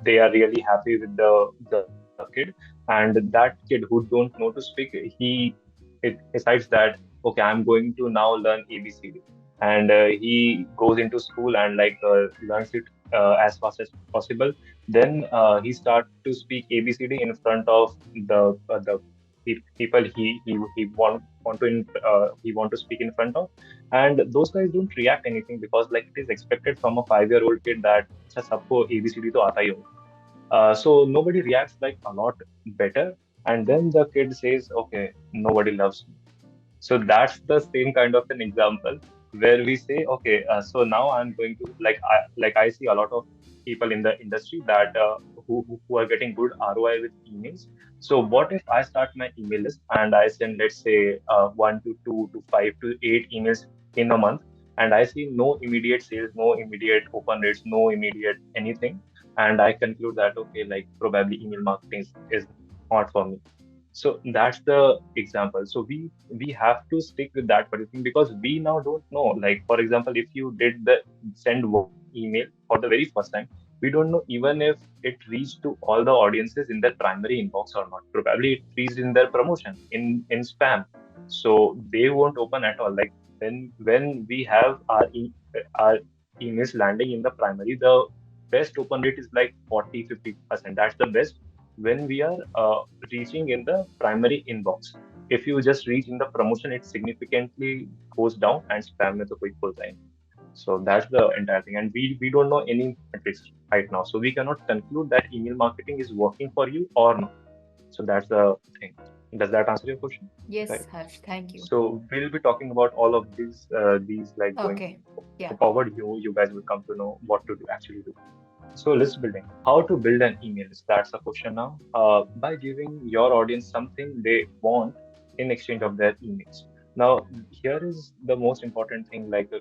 they are really happy with the kid, and that kid who don't know to speak, it decides that, okay, I'm going to now learn ABCD, and he goes into school and like learns it as fast as possible. Then he starts to speak ABCD in front of the people he want to speak in front of, and those guys don't react anything, because like it is expected from a 5-year-old kid that अच्छा सबको ABCD तो आता ही होगा. So nobody reacts like a lot better, and then the kid says, okay, nobody loves me. So that's the same kind of an example where we say, okay, so now I'm going to I see a lot of people in the industry that who are getting good ROI with emails. So what if I start my email list and I send, let's say, 1 to 2 to 5 to 8 emails in a month, and I see no immediate sales, no immediate open rates, no immediate anything, and I conclude that, okay, like probably email marketing is not for me. So that's the example. So we have to stick with that particular thing, because we now don't know. Like for example, if you did the send one email for the very first time, we don't know even if it reached to all the audiences in their primary inbox or not. Probably it reached in their promotion, in spam. So they won't open at all. Like when we have our emails landing in the primary, the best open rate is like 40-50%. That's the best when we are reaching in the primary inbox. If you just reach in the promotion, it significantly goes down, and spam में तो कोई खोलता ही नहीं. So that's the entire thing, and we don't know any metrics right now, so we cannot conclude that email marketing is working for you or not. So that's the thing. Does that answer your question? Yes, Right. Harsh, thank you. So we'll be talking about all of these like going Okay, yeah. forward. You guys will come to know what to actually do. So list building. How to build an email list? That's a question now. By giving your audience something they want in exchange of their emails. Now, here is the most important thing. Like,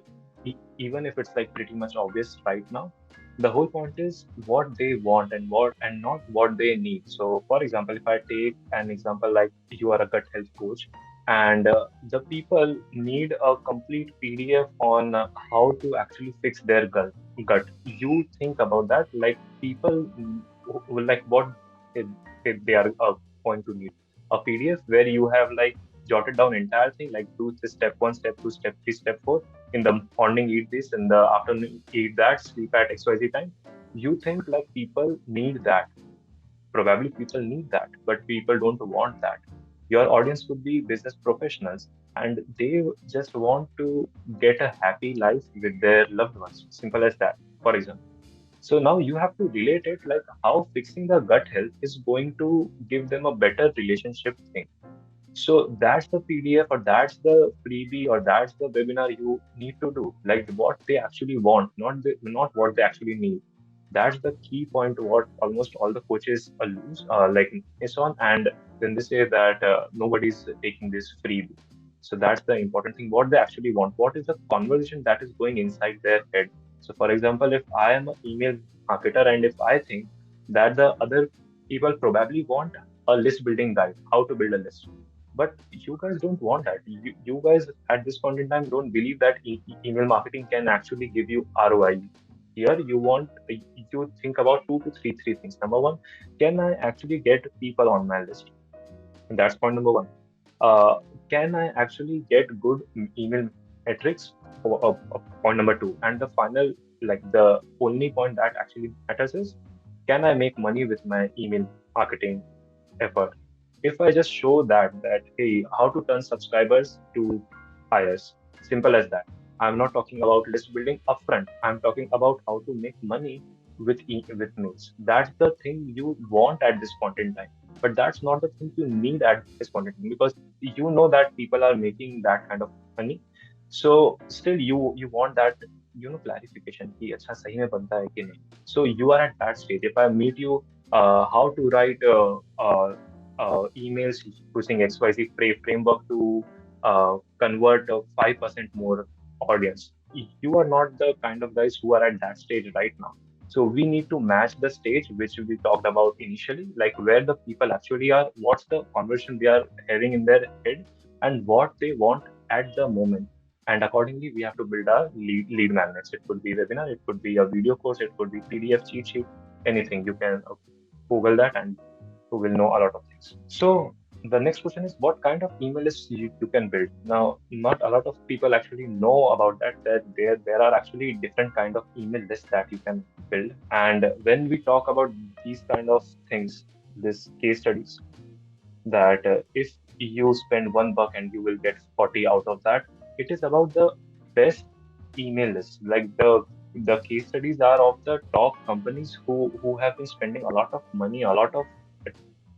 even if it's like pretty much obvious right now, the whole point is what they want and not what they need. So, for example, if I take an example like you are a gut health coach, and the people need a complete PDF on how to actually fix their gut. You think about that, like people like what they are going to need a PDF where you have like jotted down entire thing, like do this step 1, step 2, step 3, step 4. In the morning eat this, in the afternoon eat that, sleep at XYZ time. You think like people need that. Probably people need that, but people don't want that. Your audience could be business professionals, and they just want to get a happy life with their loved ones. Simple as that, for example. So now you have to relate it like how fixing the gut health is going to give them a better relationship thing. So that's the PDF or that's the freebie or that's the webinar you need to do. Like what they actually want, not what they actually need. That's the key point. What almost all the coaches lose, like miss on, and then they say that nobody's taking this freebie. So that's the important thing. What they actually want. What is the conversation that is going inside their head? So, for example, if I am an email marketer and if I think that the other people probably want a list building guide, how to build a list, but you guys don't want that. You guys at this point in time don't believe that email marketing can actually give you ROI. Here you want you think about three things. Number one, can I actually get people on my list? And that's point number one. Uh, can I actually get good email metrics? Point number two. And the final, like the only point that actually matters is, can I make money with my email marketing effort? If I just show that hey, how to turn subscribers to buyers, simple as that. I'm not talking about list building upfront. I'm talking about how to make money with mails. That's the thing you want at this point in time, but that's not the thing you need at this point in time, because you know that people are making that kind of money. So still you want that clarification कि अच्छा सही में बनता है कि नहीं. So you are at that stage. If I meet you, how to write emails using XYZ framework to convert 5% more audience. You are not the kind of guys who are at that stage right now. So we need to match the stage which we talked about initially, like where the people actually are, what's the conversation they are having in their head, and what they want at the moment. And accordingly, we have to build our lead magnets. It could be webinar, it could be a video course, it could be PDF cheat sheet, anything. You can Google that and you will know a lot of things. So the next question is, what kind of email list you can build? Now, not a lot of people actually know about that there are actually different kind of email lists that you can build. And when we talk about these kind of things, this case studies, that if you spend $1 and you will get 40 out of that, it is about the best email list. Like the case studies are of the top companies who have been spending a lot of money, a lot of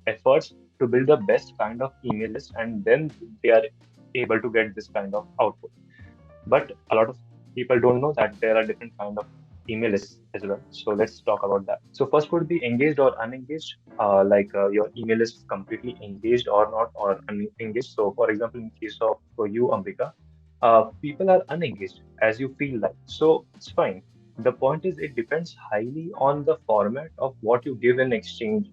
efforts to build the best kind of email list, and then they are able to get this kind of output. But a lot of people don't know that there are different kind of email lists as well. So let's talk about that. So first would be engaged or unengaged. Your email is completely engaged or not, or unengaged. So for example, in case of for you, Ambika, people are unengaged as you feel like. So it's fine. The point is, it depends highly on the format of what you give in exchange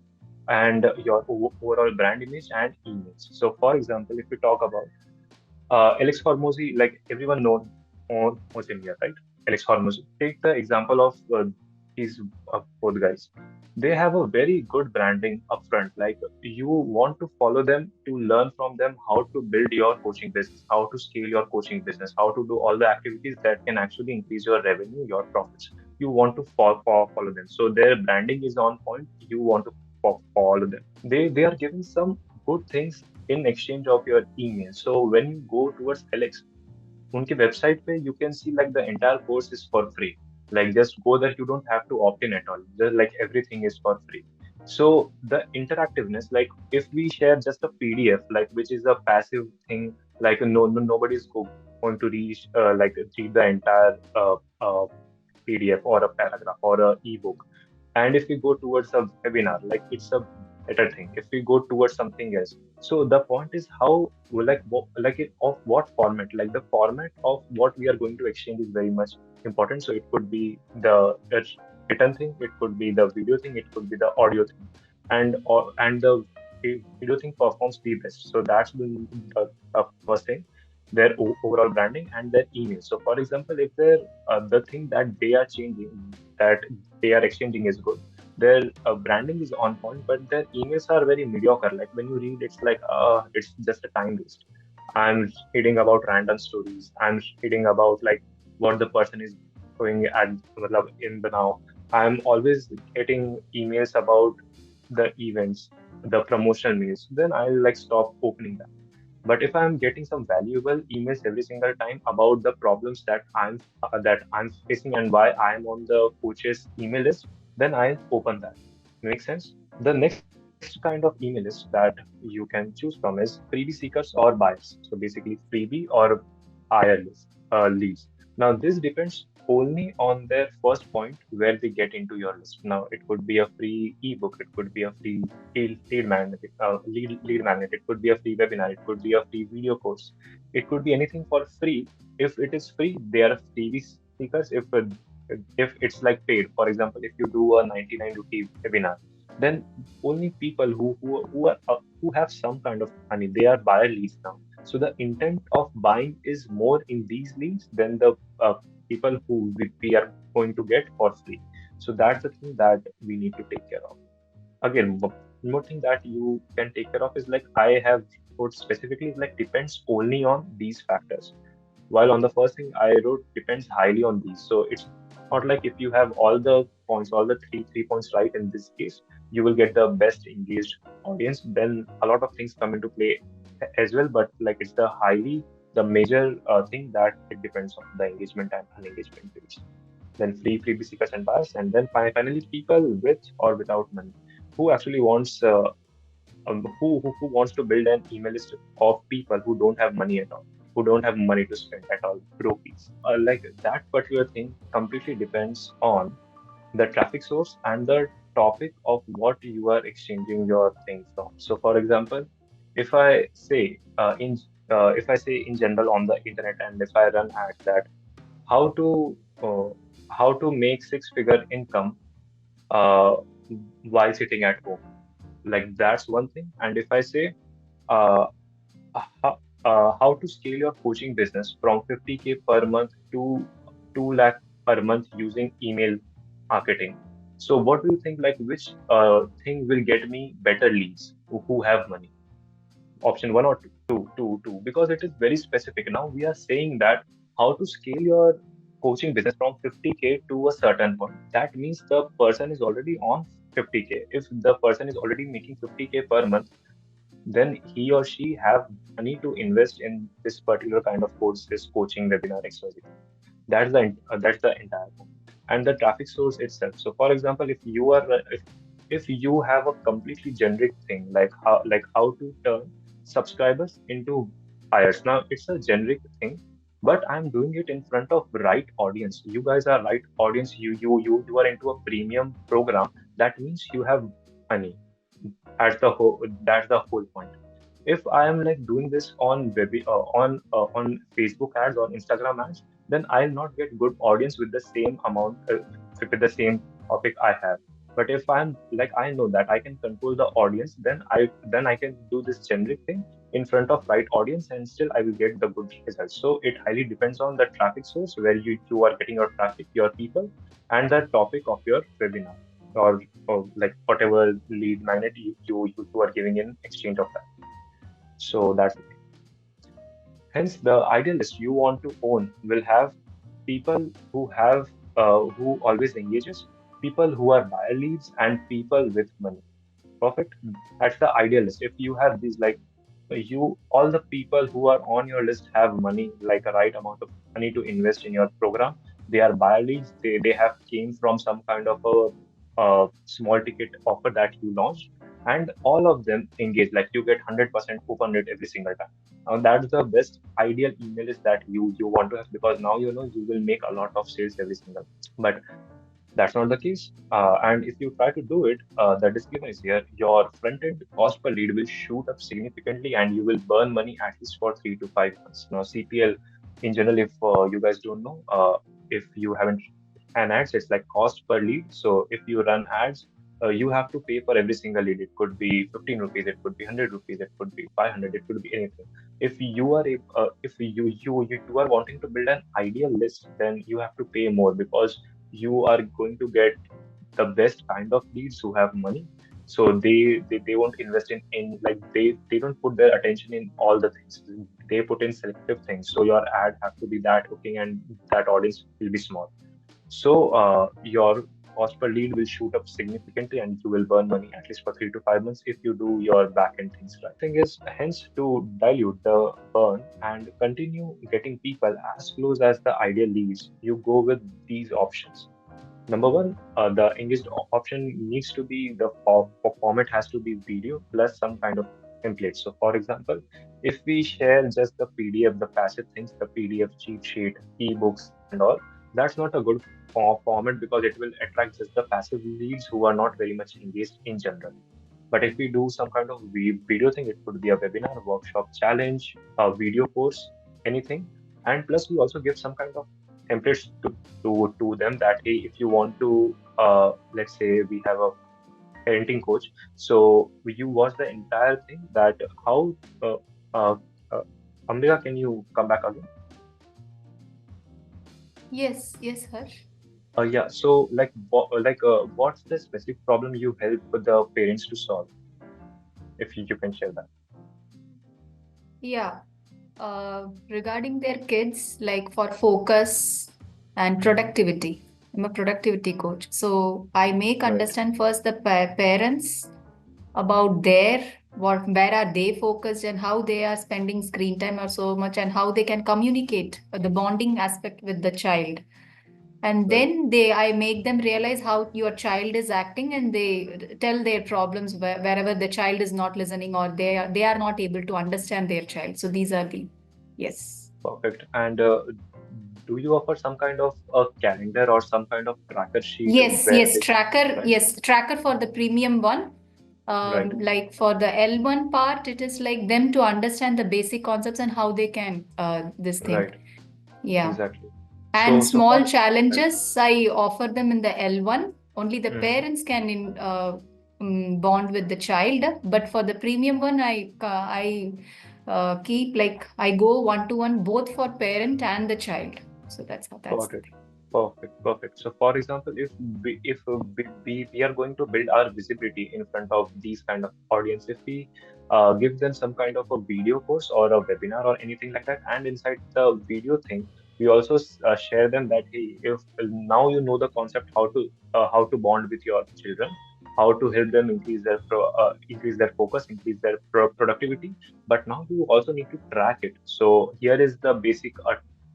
and your overall brand image and emails. So for example, if we talk about Alex Hormozy, like everyone knows him here, right? Alex Hormozy. Take the example of these both guys. They have a very good branding upfront. Like you want to follow them to learn from them how to build your coaching business, how to scale your coaching business, how to do all the activities that can actually increase your revenue, your profits. You want to follow them. So their branding is on point. You want to follow them. They are giving some good things in exchange of your email. So when you go towards Alex, उनके website पे you can see like the entire course is for free. Like just go there, you don't have to opt in at all. Just like everything is for free. So the interactiveness, like if we share just a PDF, like which is a passive thing, like nobody's going to read the entire PDF or a paragraph or a ebook. And if we go towards a webinar, like it's a better thing. If we go towards something else, so the point is how of what format, like the format of what we are going to exchange is very much important. So it could be the written thing, it could be the video thing, it could be the audio thing, and the video thing performs the best. So that's the first thing, their overall branding and their email. So for example, if the thing that they are changing, that they are exchanging is good, their branding is on point, but their emails are very mediocre. Like when you read, it's like it's just a time waste. I'm reading about random stories. I'm reading about like what the person is doing at in the now. I'm always getting emails about the events, the promotional mails, then I'll like stop opening them. But if I'm getting some valuable emails every single time about the problems that I'm facing and why I'm on the coach's email list, then I'll open that. Make sense? The next kind of email list that you can choose from is freebie seekers or buyers. So basically freebie or buyer leads. Now this depends only on their first point where they get into your list. Now it could be a free ebook, it could be a free lead magnet, it could be a free webinar, it could be a free video course, it could be anything for free. If it is free, they are freebie seekers. If it's like paid, for example, if you do a 99 rupee webinar, then only people who have some kind of money, they are buyer leads now. So the intent of buying is more in these leads than the people who we are going to get for free. So that's the thing that we need to take care of. Again, one more thing that you can take care of is like I have put specifically is like depends only on these factors. While on the first thing I wrote depends highly on these. So it's not like if you have all the points, all the three points right in this case, you will get the best engaged audience. Then a lot of things come into play as well. But like it's the major thing that it depends on the engagement and unengagement rates. Then freebie seekers and buyers, and then finally people with or without money who actually who wants to build an email list of people who don't have money at all, who don't have money to spend at all, rupees. Like that particular thing completely depends on the traffic source and the topic of what you are exchanging your thing from. So, for example, if I say if I say in general on the internet, and if I run ads that how to uh, how to make six-figure income uh, while sitting at home, like that's one thing. And if I say uh, how to scale your coaching business from 50K per month to 2 lakh per month using email marketing. So what do you think, like which thing will get me better leads who have money? Option one or two, because it is very specific. Now we are saying that how to scale your coaching business from 50K to a certain point. That means the person is already on 50K. If the person is already making 50K per month, then he or she have money to invest in this particular kind of course, this coaching webinar XYZ. That's the entire point. And the traffic source itself. So for example, if you have a completely generic thing like how to turn subscribers into buyers. Now it's a generic thing, but I'm doing it in front of right audience. You guys are right audience. You are into a premium program. That means you have money. That's the whole point. If I am like doing this on on Facebook ads, on Instagram ads, then I'll not get good audience with the same amount with the same topic I have. But if I'm like I know that I can control the audience, then I can do this generic thing in front of right audience, and still I will get the good results. So it highly depends on the traffic source where you are getting your traffic, your people, and the topic of your webinar, or like whatever lead magnet you are giving in exchange of that. So that's the thing. Hence, the ideal list you want to own will have people who always engages, people who are buyer leads, and people with money. Perfect. That's the ideal list. If you have these, like you, all the people who are on your list have money, like a right amount of money to invest in your program. They are buyer leads. They have came from some kind of a small ticket offer that you launched, and all of them engage. Like you get 100% open rate every single time. Now that's the best ideal email list that you want to have, because now you know you will make a lot of sales every single. But that's not the case. And if you try to do it, the disclaimer is here. Your front-end cost per lead will shoot up significantly, and you will burn money at least for 3 to 5 months. Now, CPL in general, if you guys don't know, if you haven't an ads, it's like cost per lead. So if you run ads, you have to pay for every single lead. It could be 15 rupees, it could be 100 rupees, it could be 500, it could be anything. If you are wanting to build an ideal list, then you have to pay more, because you are going to get the best kind of leads who have money. So they won't invest in like they don't put their attention in all the things. They put in selective things. So your ad have to be that hooking, and that audience will be small. So your cost per lead will shoot up significantly and you will burn money at least for 3 to 5 months if you do your back-end things right. Thing is, hence to dilute the burn and continue getting people as close as the ideal leads, you go with these options. Number one, the engaged option needs to be format has to be video plus some kind of template. So, for example, if we share just the PDF, the passive things, the PDF cheat sheet, ebooks, and all, that's not a good format because it will attract just the passive leads who are not very much engaged in general. But if we do some kind of video thing, it could be a webinar, workshop, challenge, a video course, anything. And plus, we also give some kind of templates to them that, hey, if you want to, let's say we have a parenting coach, so you watch the entire thing that how, uh, uh, Amrita, can you come back again? Yes, Harsh. Yeah, so what's the specific problem you help the parents to solve? If you can share that. Yeah. Regarding their kids, like for focus and productivity. I'm a productivity coach. So I make Right. understand first the parents about where are they focused and how they are spending screen time or so much and how they can communicate the bonding aspect with the child. And Right. then I make them realize how your child is acting and they tell their problems wherever the child is not listening or they are not able to understand their child. So these are the yes. Perfect. And do you offer some kind of a calendar or some kind of tracker sheet Yes, where yes, they, tracker. right? Yes, tracker for the premium one. Right. Like for the L1 part, it is like them to understand the basic concepts and how they can this thing. Right. Yeah. Exactly. And So small for challenges, I offer them in the L1. Only the Mhm. parents can bond with the child. But for the premium one, I keep like I go one to one both for parent and the child. So that's Got the it. thing. Perfect. So, for example, if we are going to build our visibility in front of these kind of audience, if we give them some kind of a video course or a webinar or anything like that, and inside the video thing, we also share them that, hey, if now you know the concept how to bond with your children, how to help them increase their focus, increase their productivity, but now you also need to track it. So here is the basic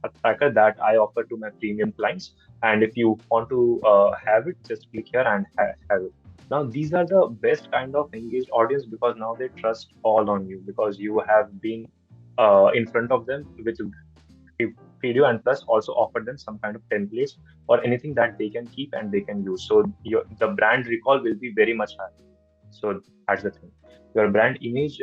a tracker that I offer to my premium clients. And if you want to have it, just click here and have it. Now, these are the best kind of engaged audience because now they trust all on you because you have been in front of them with a video and plus also offer them some kind of templates or anything that they can keep and they can use. So the brand recall will be very much high. So that's the thing. Your brand image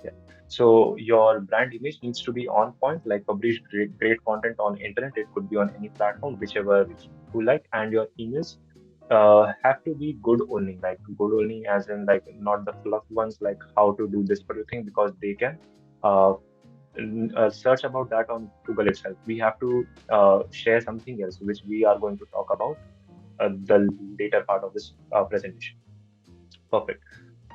yeah. So your brand image needs to be on point, like publish great content on internet. It could be on any platform, whichever you like, and your emails have to be good only, like good only as in like not the fluff ones, like how to do this particular thing because they can uh, search about that on Google itself. We have to share something else, which we are going to talk about the later part of this presentation. Perfect.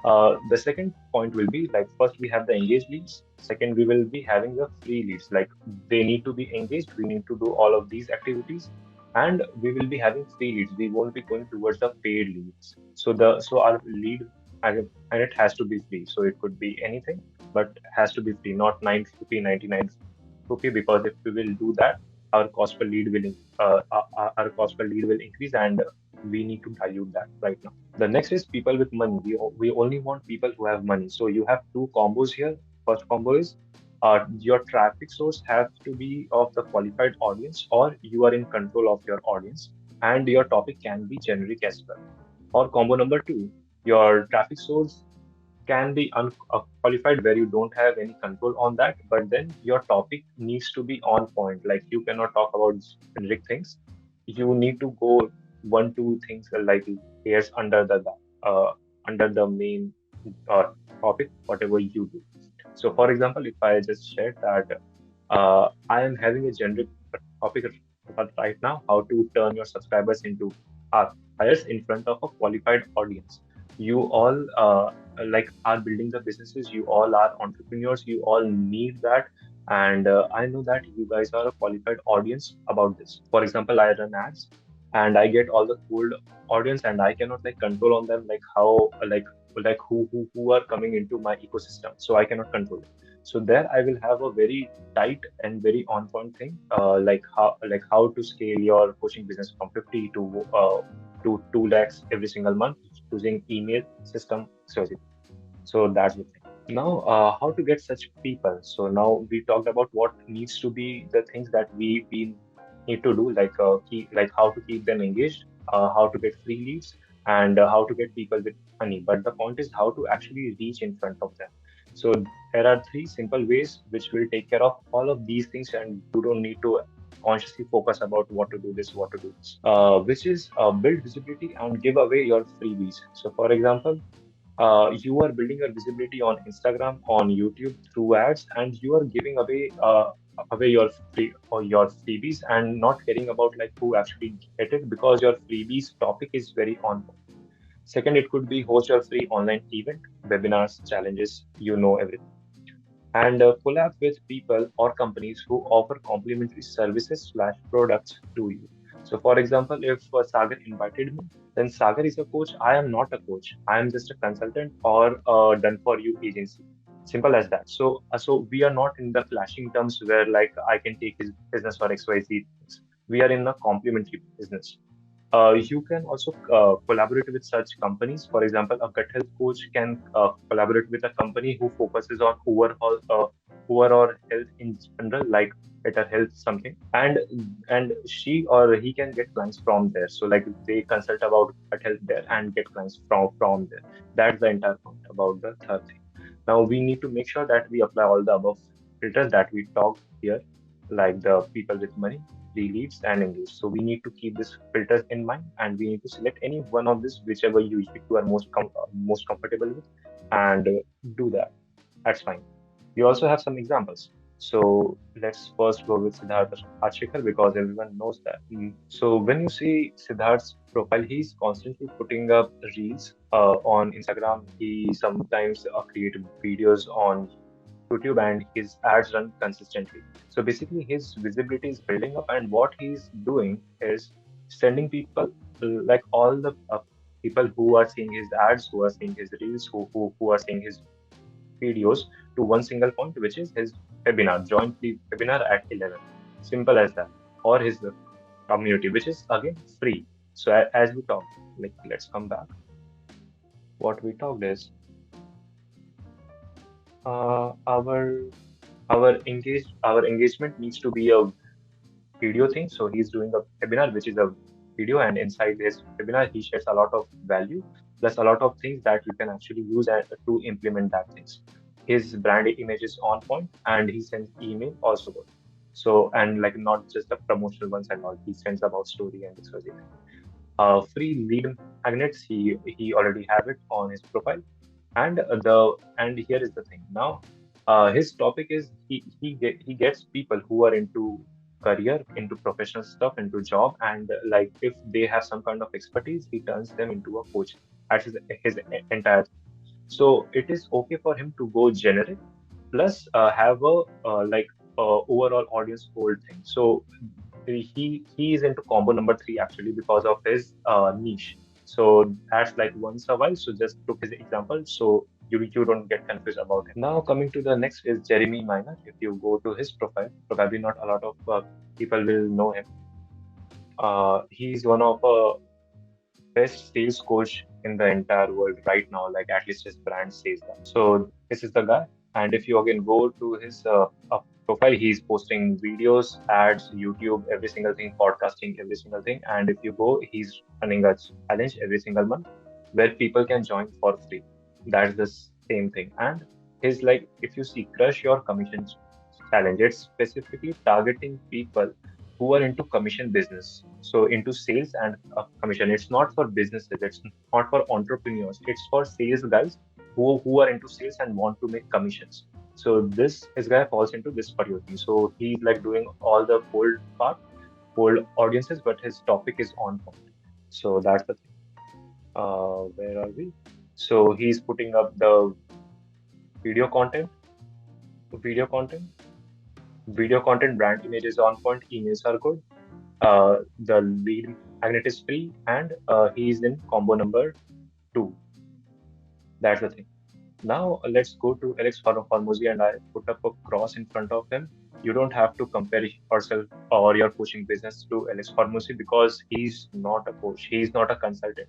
The second point will be like first we have the engaged leads. Second, we will be having the free leads. Like they need to be engaged. We need to do all of these activities, and we will be having free leads. We won't be going towards the paid leads. So our lead and it has to be free. So it could be anything, but has to be free, not 9 rupee, 99 rupee. Because if we will do that, our cost per lead will our cost per lead will increase, and we need to dilute that right now. The next is people with money. We only want people who have money. So you have two combos here. First combo is your traffic source has to be of the qualified audience, or you are in control of your audience, and your topic can be generic as well. Or combo number two, your traffic source can be unqualified where you don't have any control on that, but then your topic needs to be on point. Like you cannot talk about generic things. You need to go one, two things like hairs under the main uh, topic, whatever you do. So, for example, if I just shared that I am having a generic topic right now, how to turn your subscribers into buyers in front of a qualified audience. You all like are building the businesses. You all are entrepreneurs. You all need that. And I know that you guys are a qualified audience about this. For example, I run ads and I get all the cold audience, and I cannot like control on them, like how like who are coming into my ecosystem. So I cannot control it. So there I will have a very tight and very on point thing, like how to scale your coaching business from 50 to 2 lakhs every single month using email system strategy. So that's the thing. Now, how to get such people? So now we talked about what needs to be the things that we need to do, like how to keep them engaged, how to get free leads, and how to get people with money. But the point is how to actually reach in front of them. So there are three simple ways which will take care of all of these things, and you don't need to consciously focus about what to do this, what to do this. Which is build visibility and give away your freebies. So for example, you are building your visibility on Instagram, on YouTube through ads, and you are giving away your freebies and not caring about like who actually get it, because your freebies topic is very on point. Second, it could be host your free online event, webinars, challenges, everything, and collab with people or companies who offer complimentary services slash products to you. So, for example, if Sagar invited me, then Sagar is a coach. I am not a coach. I am just a consultant or a done for you agency. Simple as that. So we are not in the clashing terms where like I can take his business or XYZ things. We are in a complementary business. You can also collaborate with such companies. For example, a gut health coach can collaborate with a company who focuses on overall health in general, like better health something, and she or he can get clients from there. So like they consult about gut health there and get clients from there. That's the entire point about the third thing. Now we need to make sure that we apply all the above filters that we talked here, like the people with money, free leads, and engage. So we need to keep these filters in mind, and we need to select any one of this, whichever you are most comfortable with, and do that. That's fine. We also have some examples. So let's first go with Siddharth Achikar because everyone knows that. So when you see Siddharth's profile, he's constantly putting up reels on Instagram. He sometimes create videos on YouTube, and his ads run consistently. So basically, his visibility is building up, and what he's doing is sending people, like all the people who are seeing his ads, who are seeing his reels, who are seeing his videos, to one single point, which is his webinar. Join the webinar at 11. Simple as that. Or his community, which is again free. So as we talked, like let's come back. What we talked is our engagement needs to be a video thing. So he's doing a webinar, which is a video, and inside his webinar, he shares a lot of value plus a lot of things that you can actually use to implement that things. His brand image is on point, and he sends email also good. So and like not just the promotional ones and all, he sends about story and this was it. Free lead magnets, he already have it on his profile, and here is the thing now. His topic is he gets people who are into career, into professional stuff, into job, and like if they have some kind of expertise, he turns them into a coach. That's his entire. So it is okay for him to go generic, plus have a overall audience hold thing. So he is into combo number three actually because of his niche. So that's like once a while. So just took his example. So you don't get confused about him. Now coming to the next is Jeremy Minor. If you go to his profile, probably not a lot of people will know him. He's one of best sales coach in the entire world right now. Like at least his brand says that. So this is the guy. And if you again go to his profile, he's posting videos, ads, YouTube, every single thing, podcasting, every single thing. And if you go, he's running a challenge every single month where people can join for free. That's the same thing. And his like, if you see Crush Your Commission challenge, it's specifically targeting people who are into commission business, so into sales and commission. It's not for businesses, it's not for entrepreneurs, it's for sales guys who are into sales and want to make commissions. So this guy falls into this particular thing. So he's like doing all the cold audiences, but his topic is on point. So that's the thing. Where are we? So he's putting up the video content video content video content, brand image is on point, emails are good. The lead Magnet is free, and he is in combo number 2. That's the thing. Now let's go to Alex Hormozy, and I put up a cross in front of him. You don't have to compare yourself or your coaching business to Alex Hormozy because he's not a coach. He's not a consultant.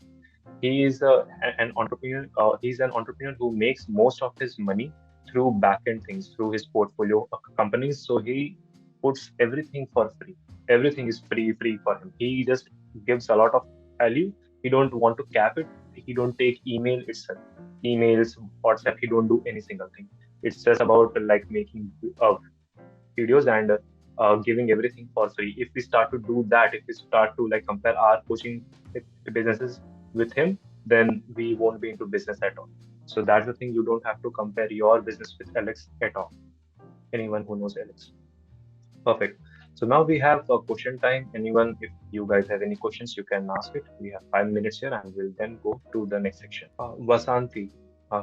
He is an entrepreneur. He's an entrepreneur who makes most of his money through back-end things, through his portfolio of companies. So he puts everything for free. Everything is free for him. He just gives a lot of value. He don't want to cap it. He don't take email itself, emails, WhatsApp. He don't do any single thing. It's just about like making videos and giving everything for free. If we start to do that, if we start to like compare our coaching businesses with him, then we won't be into business at all. So that's the thing. You don't have to compare your business with Alex at all. Anyone who knows Alex. Perfect. So now we have a question time. Anyone, if you guys have any questions, you can ask it. We have 5 minutes here, and we'll then go to the next section. Vasanti,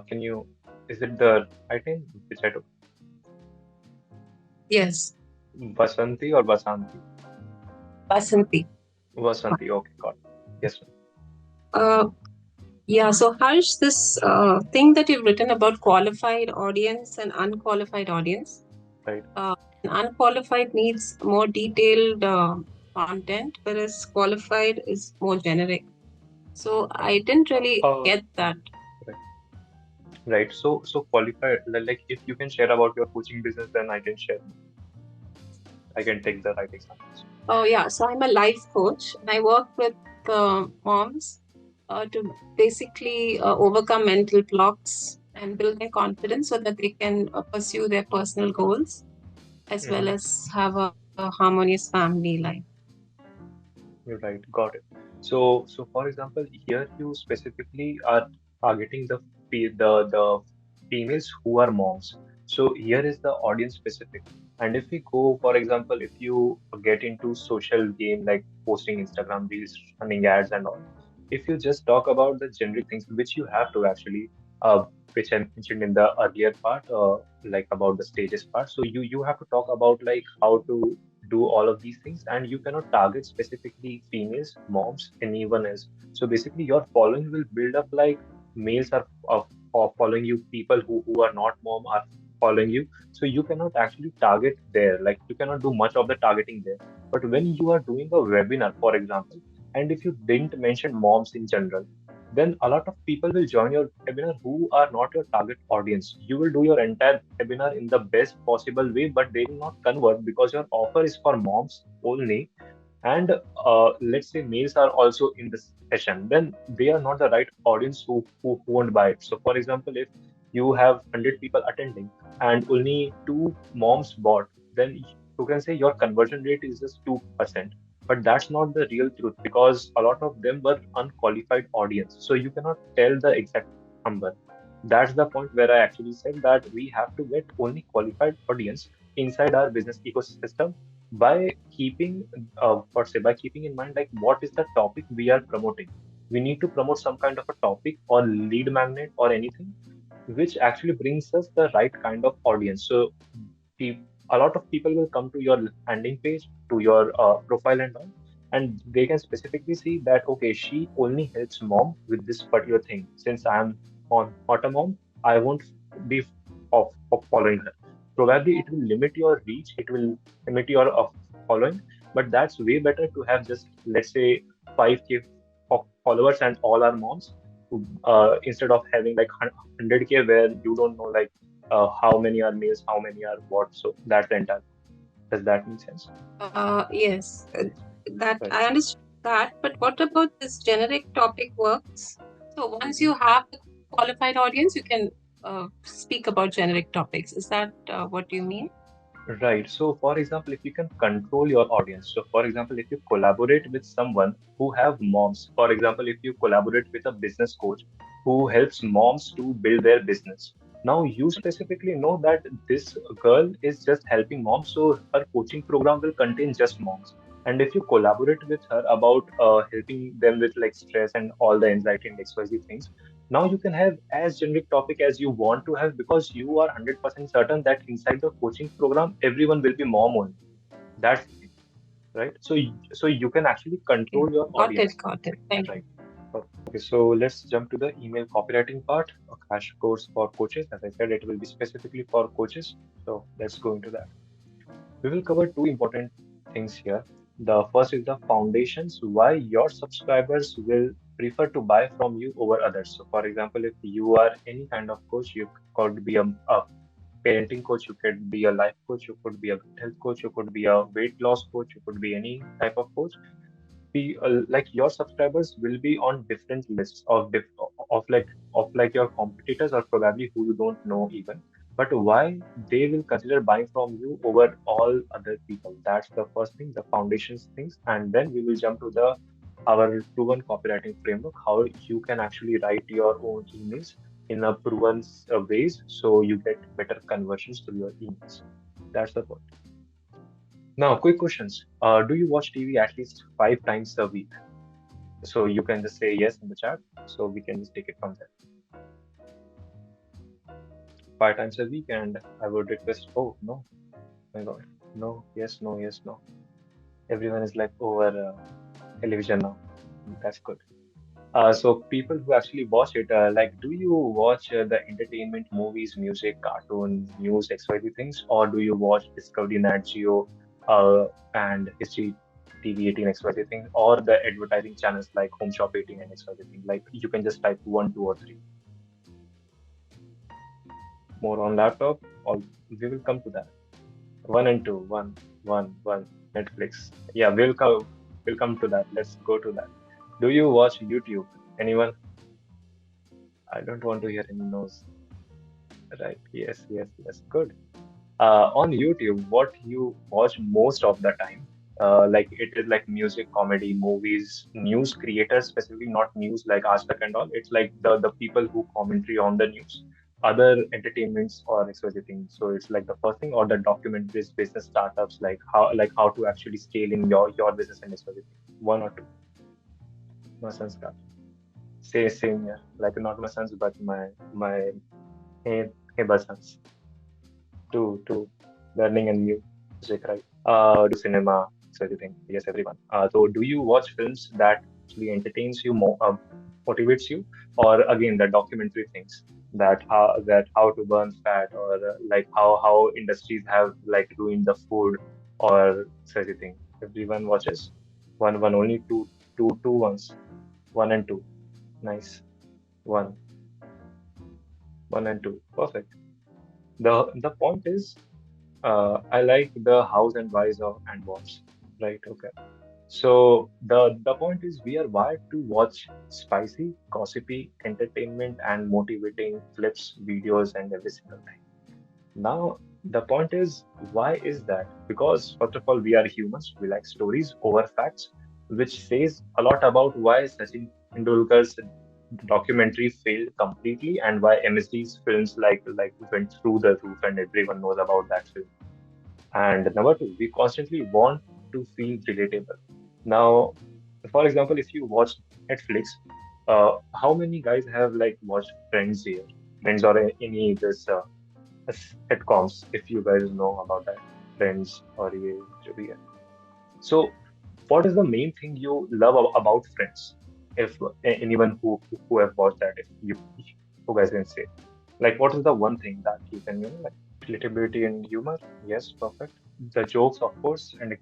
can you? Is it the right name? Which I took? Yes, Vasanti or Vasanti? Basanti. Vasanti. Okay, got it. Yes, ma'am. Yeah, so Harsh, this thing that you've written about qualified audience and unqualified audience. Right. An unqualified needs more detailed content, whereas qualified is more generic. So I didn't really get that. Right. So qualified, like if you can share about your coaching business, then I can share. I can take the right examples. Oh yeah, so I'm a life coach and I work with moms to basically overcome mental blocks and build their confidence so that they can pursue their personal goals as well as have a harmonious family life. You're right. Got it. So for example, here you specifically are targeting the females who are moms. So here is the audience specific. And if we go, for example, if you get into social game like posting Instagram reels, running ads and all, if you just talk about the generic things, which you have to actually, which I mentioned in the earlier part, like about the stages part. So you have to talk about like how to do all of these things, and you cannot target specifically females, moms, anyone else. So basically your following will build up like males are following you, people who are not mom are following you. So you cannot actually target there, like you cannot do much of the targeting there. But when you are doing a webinar, for example, and if you didn't mention moms in general, then a lot of people will join your webinar who are not your target audience. You will do your entire webinar in the best possible way, but they will not convert because your offer is for moms only. And let's say males are also in this session, then they are not the right audience who won't buy it. So, for example, if you have 100 people attending and only 2 moms bought, then you can say your conversion rate is just 2%. But that's not the real truth because a lot of them were unqualified audience. So you cannot tell the exact number. That's the point where I actually said that we have to get only qualified audience inside our business ecosystem by keeping, by keeping in mind like what is the topic we are promoting. We need to promote some kind of a topic or lead magnet or anything which actually brings us the right kind of audience. So a lot of people will come to your landing page, to your profile and all, and they can specifically see that okay, she only helps mom with this particular thing. Since I am not a mom, I won't be of following her. Probably it will limit your reach, it will limit your following, but that's way better to have just let's say 5K of followers and all are moms, instead of having like 100K where you don't know like how many are males, how many are what. So that's the entire. Does that make sense? Yes, that Right. I understand that. But what about this generic topic works? So once you have a qualified audience, you can speak about generic topics. Is that what you mean? Right. So, for example, if you can control your audience, so for example, if you collaborate with someone who have moms, for example, if you collaborate with a business coach who helps moms to build their business, now you specifically know that this girl is just helping moms, so her coaching program will contain just moms. And if you collaborate with her about helping them with like stress and all the anxiety and XYZ things, now you can have as generic topic as you want to have because you are 100% certain that inside the coaching program, everyone will be mom only. That's the thing. right? So you can actually control your Got audience, it. Got it. Thank you. right? Okay, so let's jump to the email copywriting part, a crash course for coaches. As I said, it will be specifically for coaches. So let's go into that. We will cover two important things here. The first is the foundations, why your subscribers will prefer to buy from you over others. So, for example, if you are any kind of coach, you could be a parenting coach, you could be a life coach, you could be a good health coach, you could be a weight loss coach, you could be any type of coach. Be like your subscribers will be on different lists of like your competitors or probably who you don't know even, but why they will consider buying from you over all other people. That's the first thing, the foundations things, and then we will jump to the our proven copywriting framework, how you can actually write your own emails in a proven ways so you get better conversions through your emails. That's the point. Now, quick questions. Do you watch TV at least 5 times a week? So you can just say yes in the chat. So we can just take it from there. 5 times a week, and I would request. Oh no, my God, no, yes, no, yes, no. Everyone is like over television now. That's good. So people who actually watch it, like, do you watch the entertainment, movies, music, cartoon, news, XYZ things, or do you watch Discovery, Nat Geo, and History TV 18 XYZ things, or the advertising channels like Home Shop 18 and XYZ thing? Like you can just type one, two, or three. More on laptop, or we will come to that. One and two, one. Netflix. Yeah, we'll come to that. Let's go to that. Do you watch YouTube? Anyone? I don't want to hear any no's. Right. Yes, yes, yes. Good. On YouTube, what you watch most of the time, like it is like music, comedy, movies, news creators, specifically not news like Aaj Tak and all. It's like the people who commentary on the news, other entertainments or XYZ things. So it's like the first thing, or the documentaries, business startups, like how to actually scale in your business and XYZ thing. One or two. My son's got. Same here. Like not my sons, but my hey, sons. To learning and music, right? Do cinema, so everything. Yes, everyone. So do you watch films that actually entertains you, more, motivates you, or again the documentary things that how to burn fat, or like how industries have like ruined the food or such a thing. Everyone watches. One only two ones. One and two. Nice. One. One and two. Perfect. The point is, I like the hows and whys of and whats, right? Okay. So the point is, we are wired to watch spicy, gossipy, entertainment, and motivating clips, videos, and every single time. Now the point is, why is that? Because first of all, we are humans. We like stories over facts, which says a lot about why Sachin Tendulkar's documentary failed completely and why MSD's films like went through the roof and everyone knows about that film. And number two, we constantly want to feel relatable. Now, for example, if you watch Netflix, how many guys have like watched Friends here? Friends or any this sitcoms, if you guys know about that, Friends or ये जो भी है. So, what is the main thing you love about Friends? If anyone who have watched that, if you guys can say, like, what is the one thing that you can, like, relatability and humor? Yes, perfect. The jokes, of course, and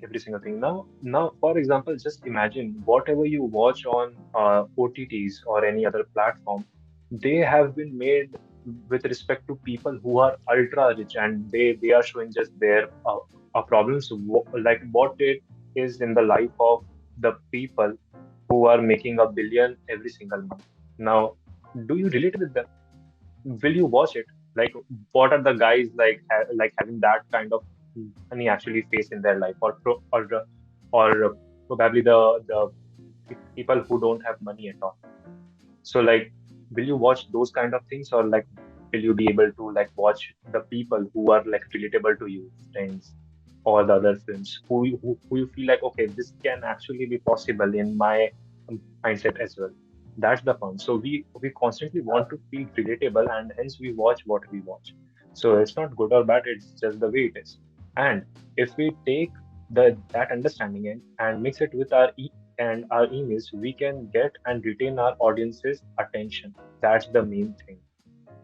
every single thing. Now, for example, just imagine whatever you watch on OTTs or any other platform, they have been made with respect to people who are ultra rich, and they are showing just their problems, like what it is in the life of the people who are making a billion every single month. Now, do you relate with them? Will you watch it? Like, what are the guys like like having that kind of money actually face in their life, or probably the people who don't have money at all? So, like, will you watch those kind of things, or like, will you be able to like watch the people who are like relatable to you, Friends, or the other films, who you feel like, okay, this can actually be possible in my mindset as well. That's the fun. So we constantly want to feel relatable, and hence we watch what we watch. So it's not good or bad, it's just the way it is. And if we take that understanding and mix it with our emails, we can get and retain our audience's attention. That's the main thing,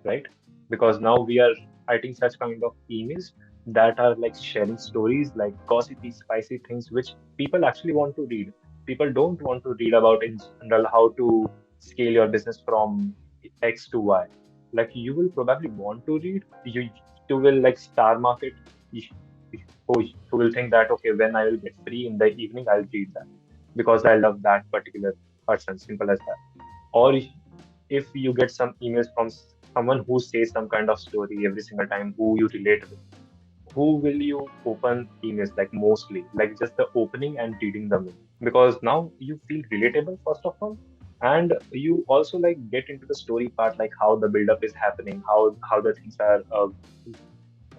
right? Because now we are writing such kind of emails that are like sharing stories, like gossipy, spicy things, which people actually want to read. People don't want to read about in general how to scale your business from X to Y. Like you will probably want to read, you will like star market. You, who will think that okay, when I will get free in the evening, I'll read that because I love that particular person. Simple as that. Or if you get some emails from someone who says some kind of story every single time who you relate with, who will you open emails like mostly? Like just the opening and reading them, because now you feel relatable first of all, and you also like get into the story part, like how the build-up is happening, how the things are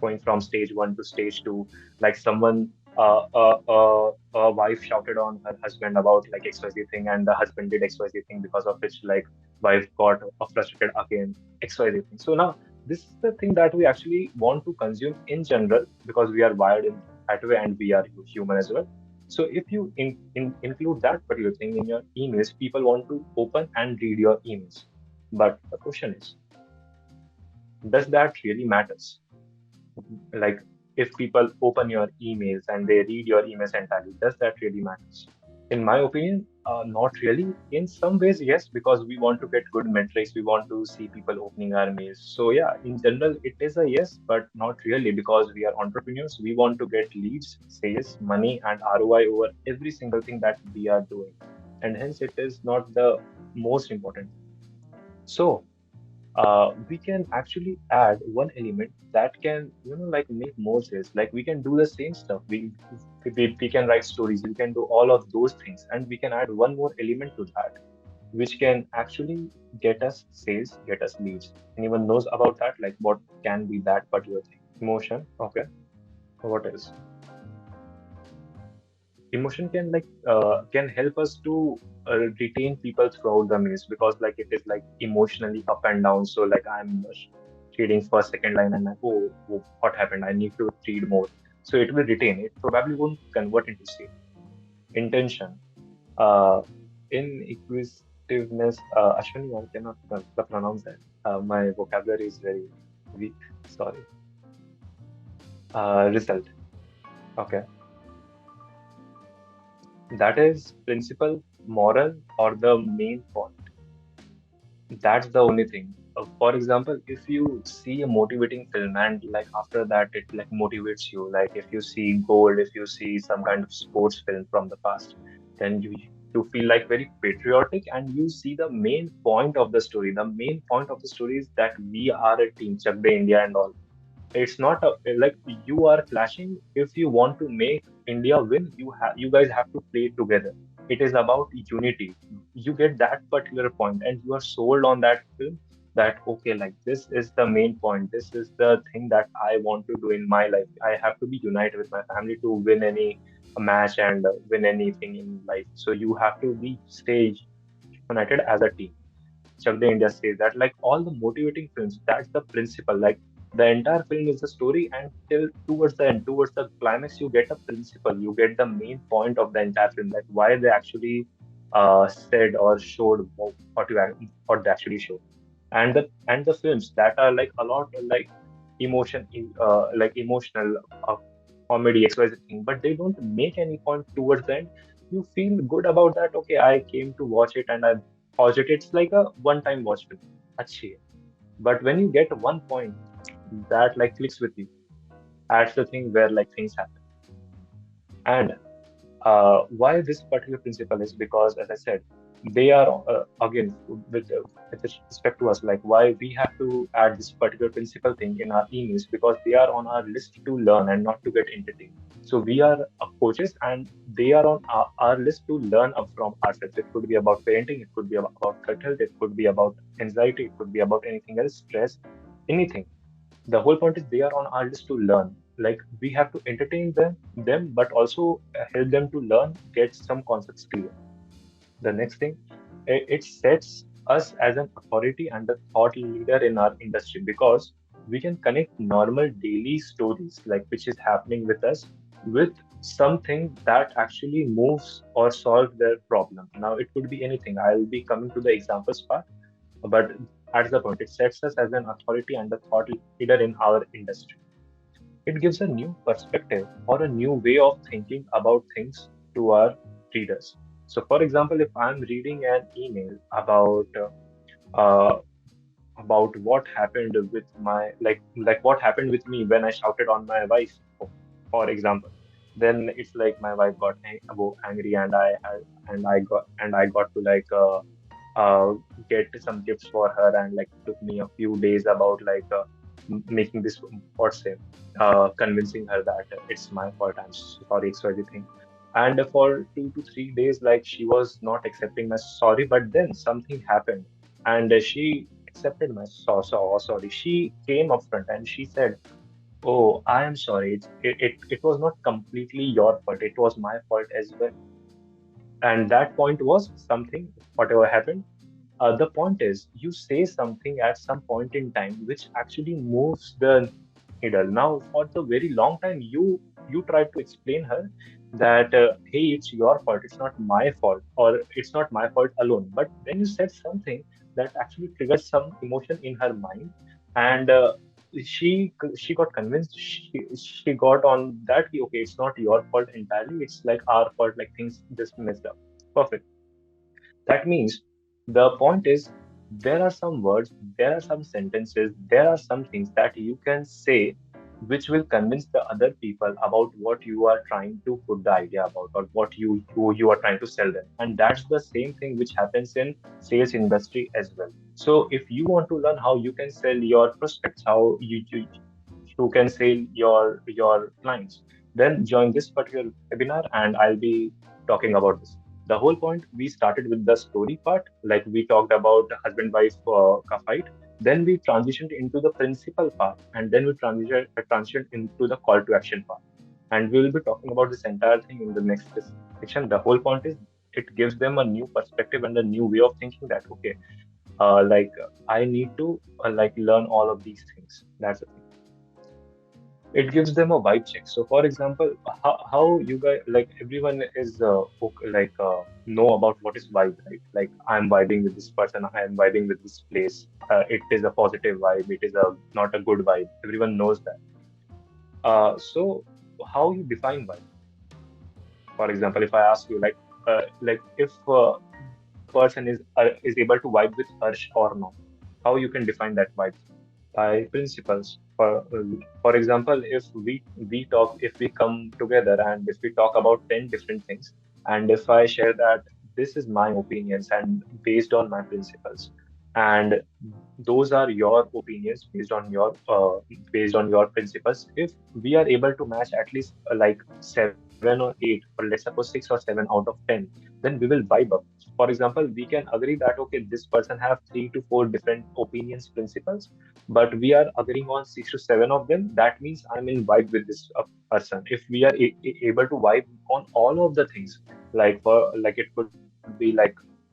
going from stage one to stage two. Like someone, a wife shouted on her husband about like XYZ thing, and the husband did XYZ thing, because of which like wife got frustrated again, XYZ thing. So now this is the thing that we actually want to consume in general, because we are wired in that way and we are human as well. So if you include that particular thing in your emails, people want to open and read your emails. But the question is, does that really matters? Like if people open your emails and they read your emails entirely, does that really matters? In my opinion, not really. In some ways, yes, because we want to get good metrics, we want to see people opening our mails. So yeah, in general, it is a yes, but not really, because we are entrepreneurs. We want to get leads, sales, money, and ROI over every single thing that we are doing, and hence it is not the most important. So we can actually add one element that can, like make more sales. Like we can do the same stuff. We can write stories. We can do all of those things, and we can add one more element to that, which can actually get us sales, get us leads. Anyone knows about that? Like what can be that particular thing? Emotion. Okay. What else? Emotion can help us to retain people throughout the meals, because like it is like emotionally up and down. So like I'm reading first second line and like, oh, what happened, I need to read more. So it will retain, it probably won't convert into sale. Intention, uh inquisitiveness, Ashwini, I cannot pronounce that. My vocabulary is very weak, sorry. Result. Okay, that is principle, moral, or the main point. That's the only thing. For example, if you see a motivating film and like after that it like motivates you, like if you see Gold, if you see some kind of sports film from the past, then you feel like very patriotic, and you see the main point of the story. The main point of the story is that we are a team, Chak De India and all. It's not like you are clashing. If you want to make India win, you guys have to play together. It is about unity. You get that particular point and you are sold on that film, that okay, like this is the main point, this is the thing that I want to do in my life. I have to be united with my family to win any match and win anything in life. So you have to be stay united as a team. Chak De India says that, like all the motivating films, that's the principle. Like the entire film is the story, and till towards the end, towards the climax, you get a principle. You get the main point of the entire film, like why they actually said or showed what they actually showed. And the films that are like a lot like like emotional comedy XYZ thing, but they don't make any point towards the end. You feel good about that. Okay, I came to watch it and I watched it. It's like a one-time watch film. Achhi hai. But when you get one point that like clicks with you, that's the thing where like things happen. And why this particular principle is because, as I said, they are again with respect to us, like why we have to add this particular principle thing in our emails, because they are on our list to learn and not to get entertained. So we are coaches, and they are on our list to learn up from ourselves. It could be about parenting, it could be about gut health, it could be about anxiety, it could be about anything else, stress, anything. The whole point is they are on our list to learn. Like we have to entertain them, but also help them to learn, get some concepts clear. The next thing, it sets us as an authority and a thought leader in our industry, because we can connect normal daily stories like which is happening with us with something that actually moves or solves their problem. Now, it could be anything. I'll be coming to the examples part, but at the point, it sets us as an authority and a thought leader in our industry. It gives a new perspective or a new way of thinking about things to our readers. So, for example, if I'm reading an email uh, about what happened with my like what happened with me when I shouted on my wife, for example, then it's like my wife got angry, and I got to uh, get some gifts for her, and like took me a few days about making this what's say convincing her that it's my fault, I'm sorry, XYZ thing. And for 2 to 3 days, like she was not accepting my sorry, but then something happened, and she accepted my sorry. She came up front and she said, "Oh, I am sorry. It was not completely your fault. It was my fault as well." And that point was something, whatever happened. The point is, you say something at some point in time which actually moves the needle. Now, for the very long time, you tried to explain her that hey, it's your fault, it's not my fault, or it's not my fault alone. But then you said something that actually triggered some emotion in her mind, and she got convinced. She got on that. Okay, it's not your fault entirely. It's like our fault. Like things just messed up. Perfect. That means the point is, there are some words, there are some sentences, there are some things that you can say which will convince the other people about what you are trying to put the idea about, or what you are trying to sell them. And that's the same thing which happens in sales industry as well. So if you want to learn how you can sell your prospects, how you can sell your clients, then join this particular webinar and I'll be talking about this. The whole point, we started with the story part, like we talked about husband-wife fight. Then we transitioned into the principal part, and then we transitioned into the call to action part. And we will be talking about this entire thing in the next section. The whole point is, it gives them a new perspective and a new way of thinking that okay, I need to learn all of these things. That's the thing. It gives them a vibe check. So, for example, how you guys, like everyone is know about what is vibe, right? Like I'm vibing with this person, I am vibing with this place. It is a positive vibe. It is a not a good vibe. Everyone knows that. So how you define vibe? For example, if I ask you if the person is able to vibe with Harsh or not, how you can define that vibe? By principles. For example, if we come together and if we talk about 10 different things, and if I share that this is my opinions and based on my principles, and those are your opinions based on your principles. If we are able to match at least 7 or 8, or let's suppose 6 or 7 out of 10, then we will vibe up. For example, we can agree that okay, this person have 3 to 4 different opinions, principles, but we are agreeing on 6 to 7 of them. That means I'm in vibe with this person. If we are able to vibe on all of the things, it could be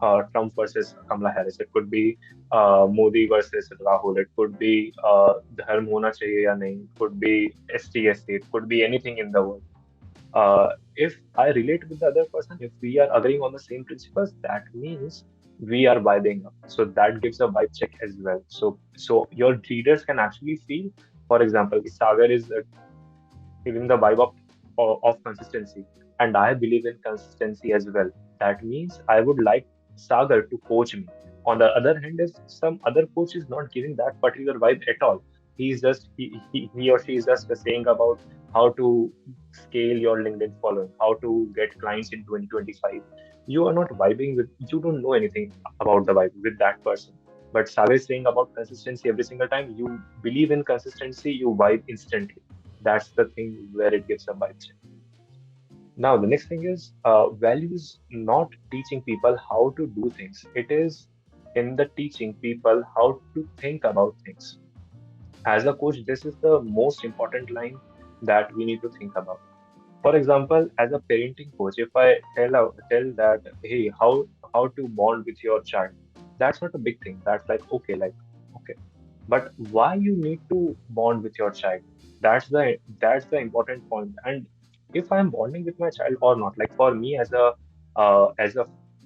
Trump versus Kamala Harris, it could be Modi versus Rahul, it could be dharm hona chahiye ya nahi, it could be STSC, it could be anything in the world. If I relate with the other person, if we are agreeing on the same principles, that means we are vibing up. So that gives a vibe check as well. So your readers can actually feel, for example, Sagar is giving the vibe of consistency, and I believe in consistency as well. That means I would like Sagar to coach me. On the other hand, if some other coach is not giving that particular vibe at all, he or she is just saying about how to scale your LinkedIn following, how to get clients in 2025. You are not vibing with, you don't know anything about the vibe with that person. But Sagar is saying about consistency every single time. You believe in consistency, you vibe instantly. That's the thing where it gives a vibe check. Now, the next thing is value is not teaching people how to do things. It is in the teaching people how to think about things. As a coach, this is the most important line that we need to think about. For example, as a parenting coach, if I tell that, hey, how to bond with your child, that's not a big thing. That's okay. But why you need to bond with your child? That's the important point. And if I'm bonding with my child or not. Like for me as a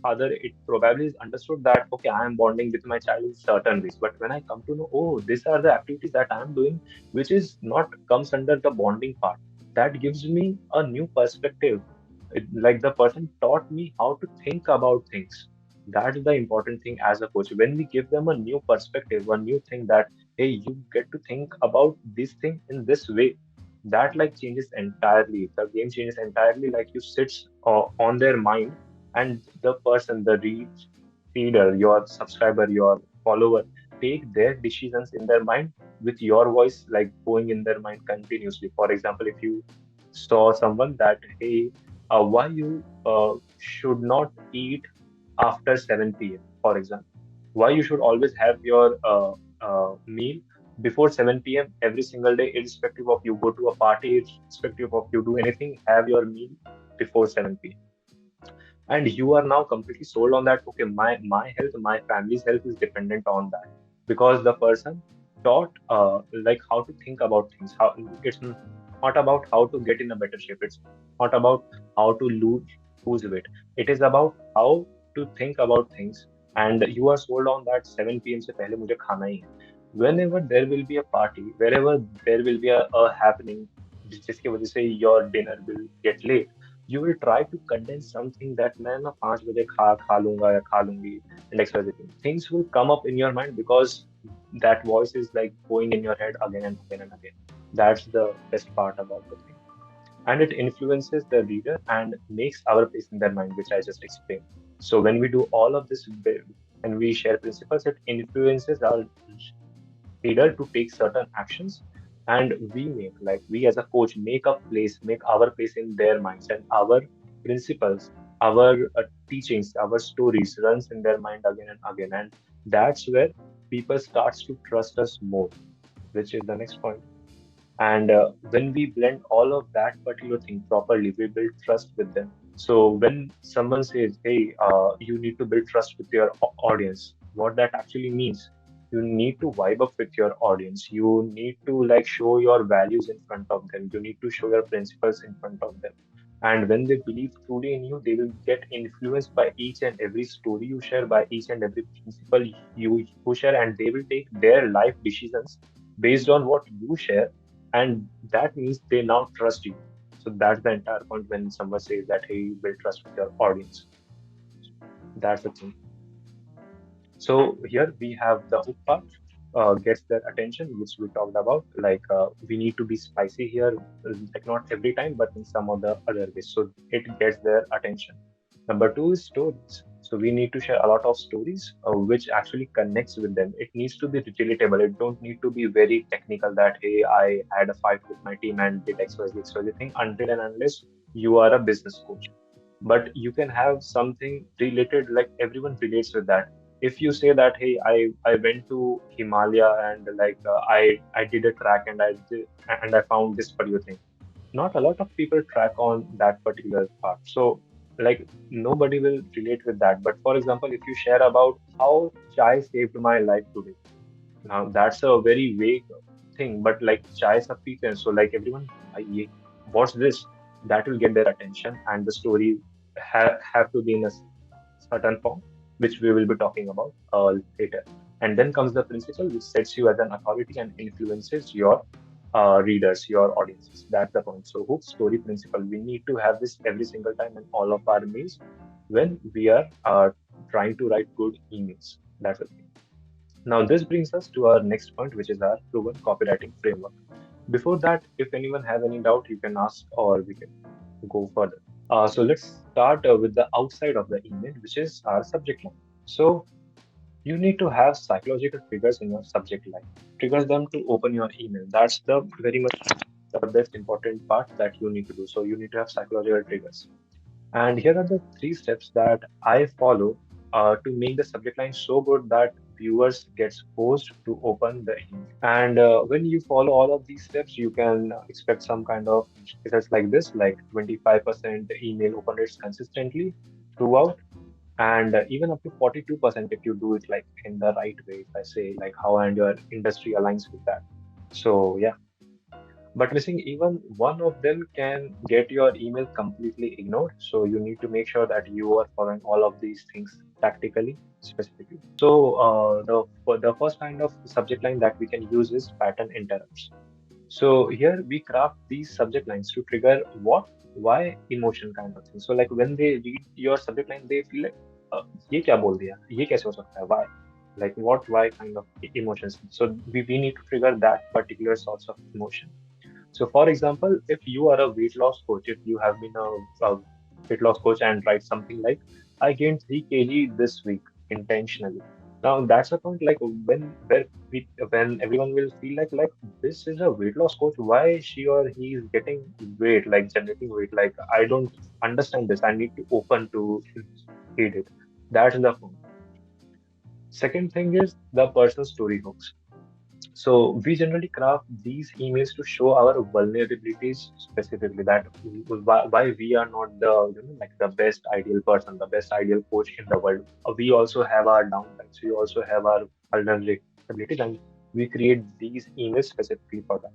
father, it probably is understood that okay, I am bonding with my child in certain ways. But when I come to know, oh, these are the activities that I am doing, which is not comes under the bonding part, that gives me a new perspective. Like the person taught me how to think about things. That's the important thing as a coach. When we give them a new perspective, a new thing that, hey, you get to think about this thing in this way, that like changes entirely. The game changes entirely. Like you sits on their mind, and the person, the reader, your subscriber, your follower, take their decisions in their mind with your voice, like going in their mind continuously. For example, if you saw someone that, hey, why you should not eat after 7 p.m., for example, why you should always have your meal before 7 p.m. every single day, irrespective of you go to a party, irrespective of you do anything, have your meal before 7 p.m. And you are now completely sold on that. Okay, my health, my family's health is dependent on that, because the person taught like how to think about things. How it's not about how to get in a better shape. It's not about how to lose weight. It is about how to think about things. And you are sold on that 7 p.m. से पहले मुझे खाना ही है. Whenever there will be a party, wherever there will be a happening, जिसकी वजह से your dinner will get late, you will try to condense something that मैं ना 5 बजे खा लूंगा या खा लूंगी, and X Y Z thing. Things will come up in your mind because that voice is like going in your head again and again and again. That's the best part about the thing. And it influences the reader and makes our place in their mind, which I just explained. So when we do all of this and we share principles, it influences our reader to take certain actions, and we as a coach make our place in their minds, and our principles, our teachings, our stories runs in their mind again and again, and that's where people starts to trust us more, which is the next point. And when we blend all of that particular thing properly, we build trust with them. So when someone says, hey, you need to build trust with your audience, what that actually means, you need to vibe up with your audience. You need to like show your values in front of them. You need to show your principles in front of them. And when they believe truly in you, they will get influenced by each and every story you share, by each and every principle you share, and they will take their life decisions based on what you share, and that means they now trust you. So that's the entire point when someone says that, hey, you build trust with your audience. That's the thing. So here we have the hook part, gets their attention, which we talked about. Like we need to be spicy here, like not every time, but in some of the other ways. So it gets their attention. Number two is stories. So we need to share a lot of stories which actually connects with them. It needs to be relatable. It don't need to be very technical that, hey, I had a fight with my team and did XYZ thing, until and unless you are a business coach. But you can have something related, like everyone relates with that. If you say that, hey, I went to Himalaya and like I did a track and I found this particular thing. Not a lot of people track on that particular part. So like nobody will relate with that. But for example, if you share about how chai saved my life today, now that's a very vague thing, but like chai substitution. So like everyone, what's this? That will get their attention, and the story have to be in a certain form, which we will be talking about later. And then comes the principle, which sets you as an authority and influences your readers, your audiences. That's the point. So hook, story, principle. We need to have this every single time in all of our mails when we are trying to write good emails. That's the thing. Now, this brings us to our next point, which is our proven copywriting framework. Before that, if anyone has any doubt, you can ask or we can go further. So let's start with the outside of the email, which is our subject line. So you need to have psychological triggers in your subject line, triggers them to open your email. That's the very much the best important part that you need to do. So you need to have psychological triggers. And here are the 3 steps that I follow to make the subject line so good that viewers gets forced to open the email. And when you follow all of these steps, you can expect some kind of results like this, like 25% email open rates consistently throughout, and even up to 42% if you do it like in the right way. If I say like how and your industry aligns with that. So yeah. but missing even one of them can get your email completely ignored. So you need to make sure that you are following all of these things tactically, specifically. So the first kind of subject line that we can use is pattern interrupts. So here we craft these subject lines to trigger what, why, emotion kind of thing. So like when they read your subject line, they feel like, ये क्या बोल दिया? ये कैसे हो सकता है? Why? Like what, why kind of emotions. So we need to trigger that particular sorts of emotion. So, for example, if you are a weight loss coach, if you have been a weight loss coach and write something like, I gained 3 kg this week intentionally. Now, that's a point like when everyone will feel like this is a weight loss coach, why she or he is getting weight, like generating weight, like I don't understand this. I need to open to read it. That's the point. Second thing is the personal story hooks. So we generally craft these emails to show our vulnerabilities specifically, that why we are not the like the best ideal person, the best ideal coach in the world. We also have our downtimes. We also have our vulnerabilities, and we create these emails specifically for that.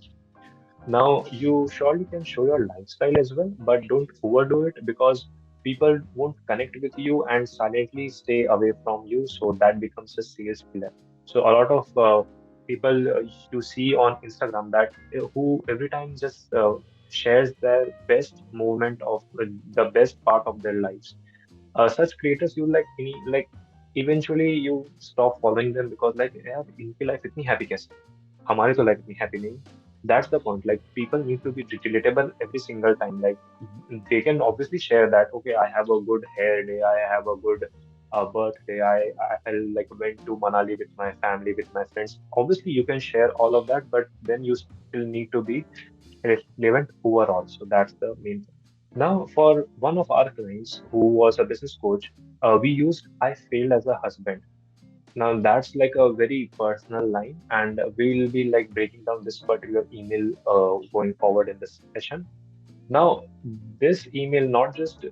Now, you surely can show your lifestyle as well, but don't overdo it because people won't connect with you and silently stay away from you. So that becomes a sales killer. So a lot of people you see on Instagram that who every time just shares their best moment of the best part of their lives. Such creators you like eventually you stop following them because like यार इनकी life इतनी happy कैसे हमारी तो life इतनी happy नहीं. That's the point. Like people need to be relatable every single time. Like they can obviously share that. Okay, I have a good hair day. I have a good birthday. I like went to Manali with my family, with my friends. Obviously, you can share all of that, but then you still need to be relevant overall. So that's the main thing. Now, for one of our clients who was a business coach, we used I failed as a husband. Now that's like a very personal line, and we'll be like breaking down this particular email going forward in this session. Now, this email not just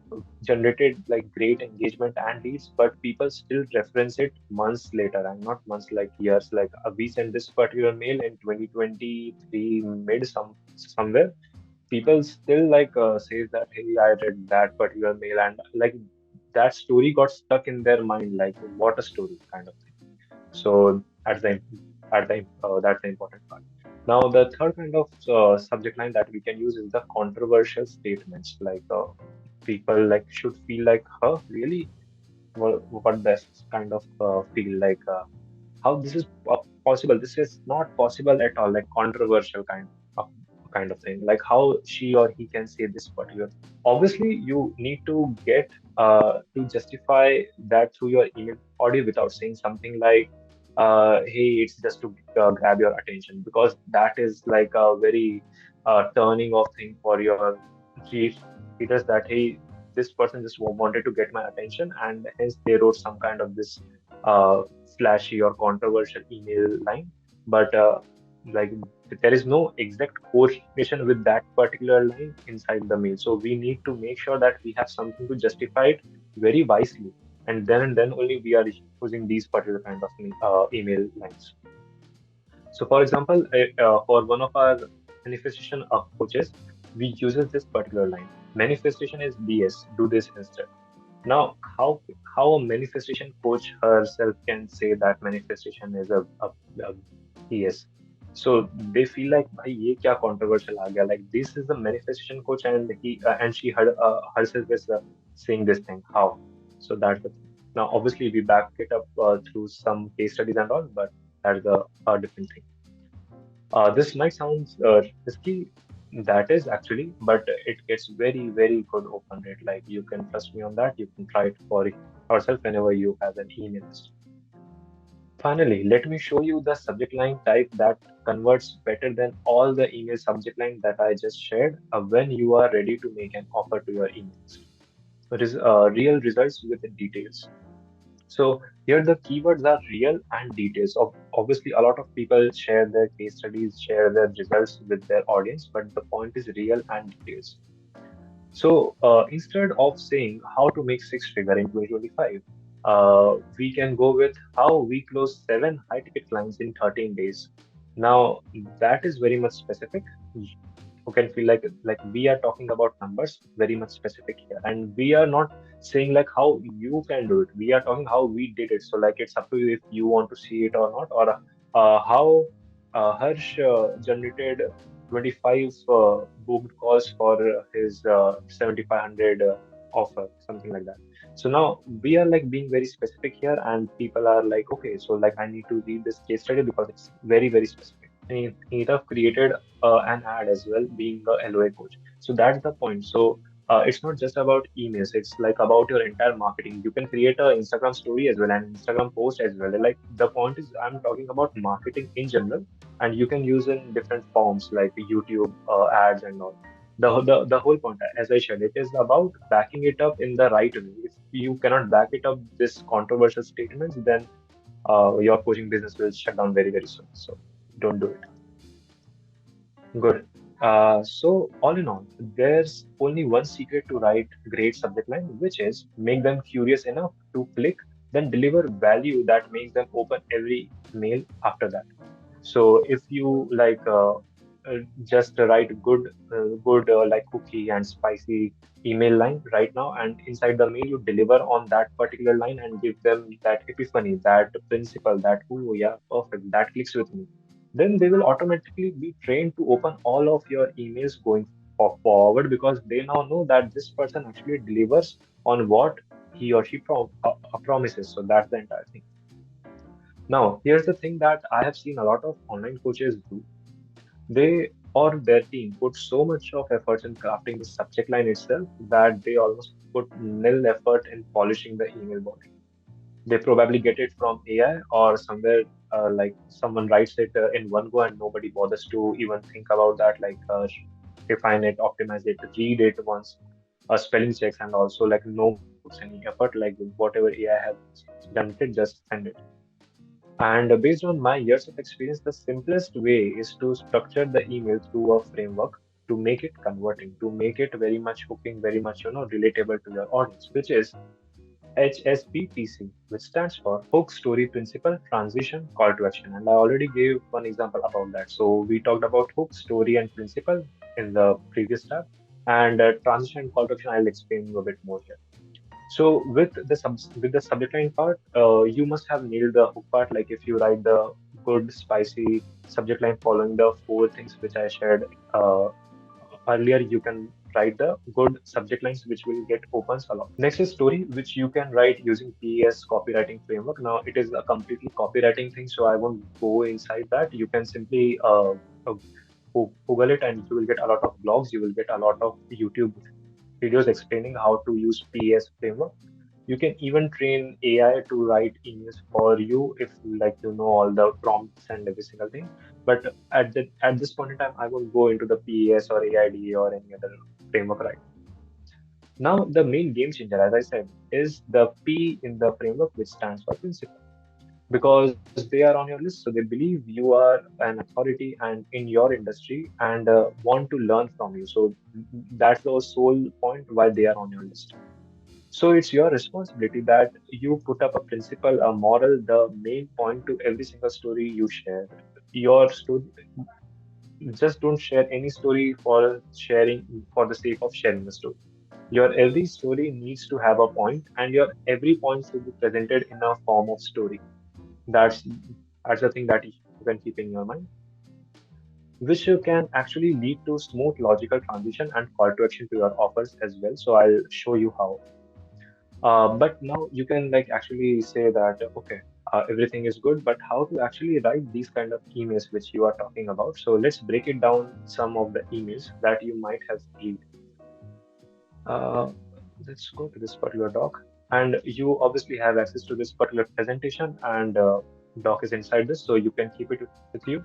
generated like great engagement and leads, but people still reference it months later, and not months like years. Like we sent this particular mail in 2023 mid somewhere. People still like says that hey, I read that particular mail, and like that story got stuck in their mind. Like what a story kind of thing. So that's the important part. Now, the third kind of subject line that we can use is the controversial statements. Like people like should feel like, huh, really? What this kind of feel like? How this is possible? This is not possible at all. Like controversial of kind of thing. Like how she or he can say this particular. Obviously, you need to get to justify that through your email audio without saying something like, "Hey, it's just to grab your attention," because that is like a very turning off thing for your readers. That hey, this person just wanted to get my attention, and hence they wrote some kind of this uh, flashy or controversial email line. But like there is no exact correlation with that particular line inside the mail. So we need to make sure that we have something to justify it very wisely, and then only we are using these particular kind of email lines. So, for example, for one of our manifestation coaches, we uses this particular line. Manifestation is BS. Do this instead. Now, how a manifestation coach herself can say that manifestation is a BS? So they feel like, भाई ये क्या controversial आ गया? Like this is the manifestation coach, and he and she herself is saying this thing. How? So that's the thing. Now, obviously, we back it up through some case studies and all, but that's the different thing. This might sound risky, that is actually, but it gets very, very good open rate. Like you can trust me on that. You can try it for yourself whenever you have an email list. Finally, let me show you the subject line type that converts better than all the email subject line that I just shared when you are ready to make an offer to your emails. It is real results with the details. So here the keywords are real and details. Obviously, a lot of people share their case studies, share their results with their audience, but the point is real and details. So instead of saying how to make six figure in 2025, we can go with how we close 7 high ticket clients in 13 days. Now that is very much specific. who can feel like we are talking about numbers very much specific here, and we are not saying like how you can do it. We are talking how we did it. So like it's up to you if you want to see it or not, or how Harsh generated 25 booked calls for his 7500 offer, something like that. So now we are like being very specific here, and people are like, okay, so like I need to read this case study because it's very, very specific. And he have created an ad as well, being a LOA coach. So that's the point. So it's not just about emails, it's like about your entire marketing. You can create a Instagram story as well and Instagram post as well. Like the point is, I'm talking about marketing in general, and you can use in different forms like YouTube ads and all. The whole point, as I said, it is about backing it up in the right way. If you cannot back it up this controversial statements, then your coaching business will shut down very, very soon. So don't do it. Good. So all in all, there's only one secret to write great subject line, which is make them curious enough to click, then deliver value that makes them open every mail after that. So if you just write good like cookie and spicy email line right now, and inside the mail you deliver on that particular line and give them that epiphany, that principle, that oh yeah, perfect, that clicks with me, then they will automatically be trained to open all of your emails going forward, because they now know that this person actually delivers on what he or she promises. So that's the entire thing. Now, here's the thing that I have seen a lot of online coaches do. They or their team put so much of effort in crafting the subject line itself that they almost put nil effort in polishing the email body. They probably get it from AI or somewhere, like someone writes it in one go and nobody bothers to even think about that, like refine it, optimize it, read it once, spelling checks, and also like no puts any effort, like whatever AI has generated, just send it. And based on my years of experience, the simplest way is to structure the email through a framework to make it converting, to make it very much hooking, very much, relatable to your audience, which is HSPPC, which stands for Hook, Story, Principle, Transition, Call to Action. And I already gave one example about that. So we talked about hook, story, and principle in the previous tab. And transition and call to action, I'll explain you a bit more here. So with the subject line part, you must have nailed the hook part. Like if you write the good spicy subject line following the four things which I shared earlier, you can write the good subject lines which will get opens a lot. Next is story, which you can write using PES copywriting framework. Now it is a completely copywriting thing, so I won't go inside that. You can simply uh, Google it and you will get a lot of blogs. You will get a lot of YouTube videos explaining how to use PES framework. You can even train AI to write emails for you if like you know all the prompts and every single thing. But at this point in time, I won't go into the PES or AIDA or any other framework right now. The main game changer, as I said, is the P in the framework, which stands for principle, because they are on your list, so they believe you are an authority and in your industry and want to learn from you. So that's the sole point why they are on your list. So it's your responsibility that you put up a principle, a moral, the main point to every single story you share. Your story, just don't share any story for sharing for the sake of sharing the story. Your every story needs to have a point, and your every point should be presented in a form of story. That's that's the thing that you can keep in your mind, which you can actually lead to smooth logical transition and call to action to your offers as well. So I'll show you how. But now you can like actually say that okay, everything is good, but how to actually write these kind of emails which you are talking about? So let's break it down some of the emails that you might have read. Uh, let's go to this particular doc, and you obviously have access to this particular presentation, and doc is inside this, so you can keep it with you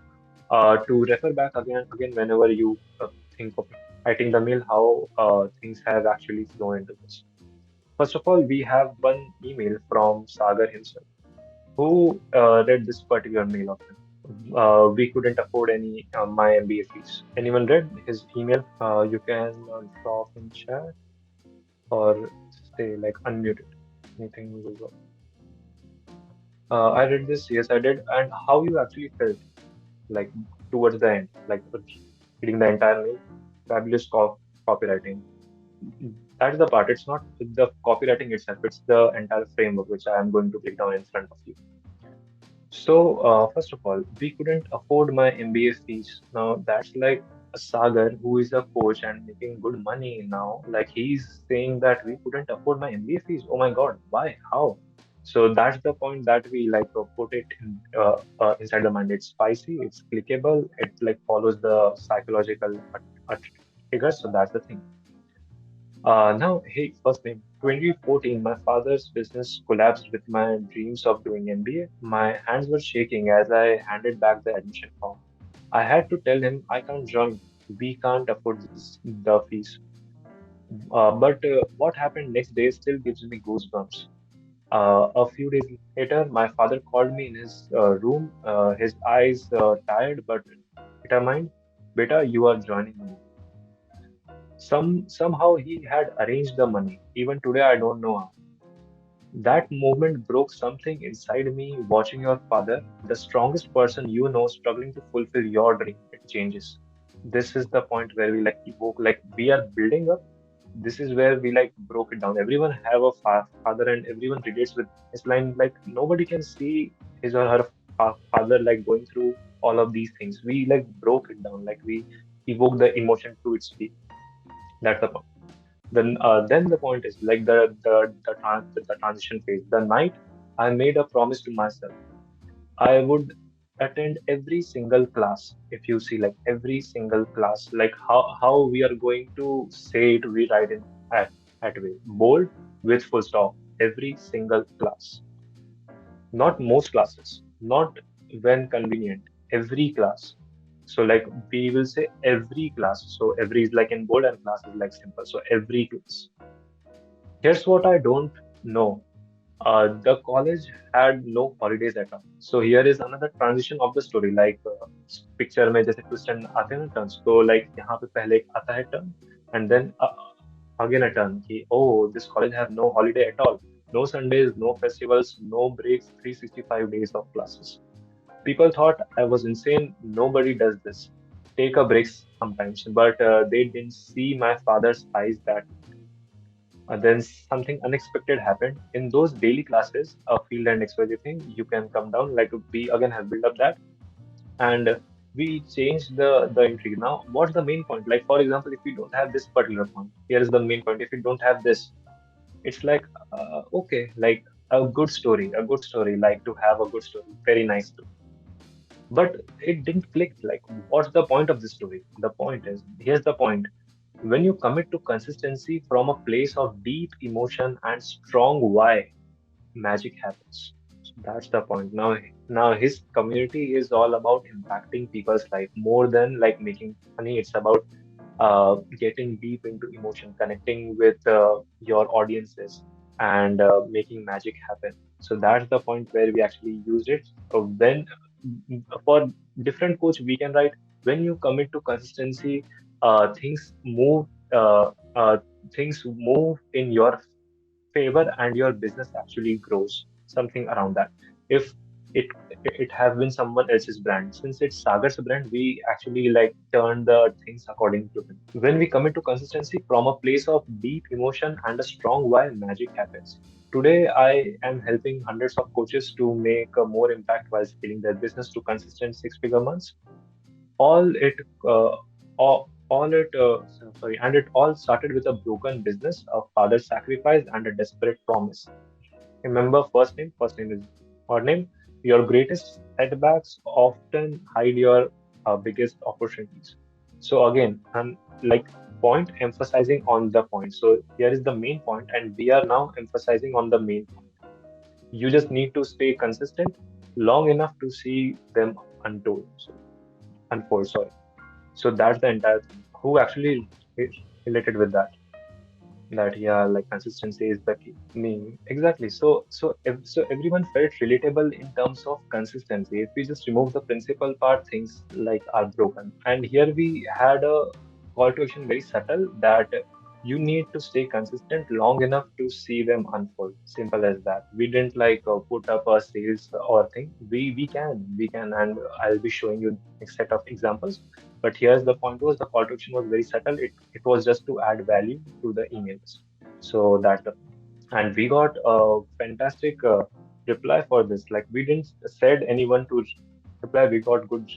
to refer back again whenever you think of writing the mail, how things have actually flown into this. First of all, we have one email from Sagar himself, who read this particular mail of him. We couldn't afford any my MBA fees. Anyone read his email? You can drop in chat or stay like unmuted. Anything will go. I read this. Yes, I did. And how you actually felt like towards the end, like reading the entire mail. fabulous copywriting. That's the part. It's not the copywriting itself, it's the entire framework which I am going to break down in front of you. So, first of all, we couldn't afford my MBA fees. Now, that's like a Sagar who is a coach and making good money now. Like, he's saying that we couldn't afford my MBA fees. Oh my God, why? How? So that's the point that we like put it in, inside the mind. It's spicy, it's clickable, it like follows the psychological trigger. So that's the thing. Now, hey, first name. 2014, my father's business collapsed with my dreams of doing MBA. My hands were shaking as I handed back the admission form. I had to tell him I can't join. We can't afford the fees. But what happened next day still gives me goosebumps. A few days later, my father called me in his room, his eyes tired but determined. Beta, you are joining me. Somehow he had arranged the money. Even today, I don't know how. That moment broke something inside me. Watching your father, the strongest person you know, struggling to fulfill your dream, it changes. This is the point where we like evoke, like we are building up. This is where we like broke it down. Everyone have a father, and everyone relates with his line. Like nobody can see his or her father like going through all of these things. We like broke it down. Like we evoke the emotion to its peak. That's the point. Then the point is like the transition phase. The night I made a promise to myself, I would attend every single class. If you see like every single class, like how we are going to say it, we write in at way bold with full stop. Every single class, not most classes, not when convenient. Every class. So like we will say every class. So every is like in bold and class is like simple. So every class. Here's what I don't know. The college had no holidays at all. So here is another transition of the story. Like picture में जैसे twist and आते हैं ना turns. So like यहाँ पे पहले एक आता है turn and then again a turn कि oh this college have no holiday at all. No Sundays, no festivals, no breaks, 365 days of classes. People thought I was insane. Nobody does this. Take a break sometimes, but they didn't see my father's eyes that then something unexpected happened in those daily classes, a field and XYZ thing. You can come down, like we again have built up that, and we changed the entry. Now, what's the main point? Like, for example, if you don't have this particular point, here is the main point. If you don't have this, it's like, okay, like a good story, like to have a good story, very nice story. But it didn't click. Like, what's the point of this story? The point is, here's the point when you commit to consistency from a place of deep emotion and strong why, magic happens. So that's the point. Now his community is all about impacting people's life more than like making money. It's about getting deep into emotion, connecting with your audiences, and making magic happen. So that's the point where we actually use it. When for different coach, we can write when you commit to consistency, things move. Things move in your favor, and your business actually grows. Something around that. If it it have been someone else's brand, since it's Sagar's brand, we actually like turn the things according to him. When we commit to consistency from a place of deep emotion and a strong why, magic happens. Today, I am helping hundreds of coaches to make a more impact while scaling their business to consistent six-figure months. All it, all it, sorry, and it all started with a broken business, a father's sacrifice, and a desperate promise. Remember, first name is or name. Your greatest setbacks often hide your biggest opportunities. So again, I'm like point emphasizing on the point. So here is the main point, and we are now emphasizing on the main point. You just need to stay consistent long enough to see them untold. So, unfold. Sorry. So that's the entire thing. Who actually related with that? That yeah, like consistency is the key. Me exactly. So everyone felt relatable in terms of consistency. If we just remove the principal part, things like are broken. And here we had a call to action very subtle that you need to stay consistent long enough to see them unfold. Simple as that. We didn't like put up a sales or thing. We can, and I'll be showing you next set of examples. But here's the point: was the call to action was very subtle. It was just to add value to the emails. So that, and we got a fantastic reply for this. Like we didn't said anyone to reply. We got good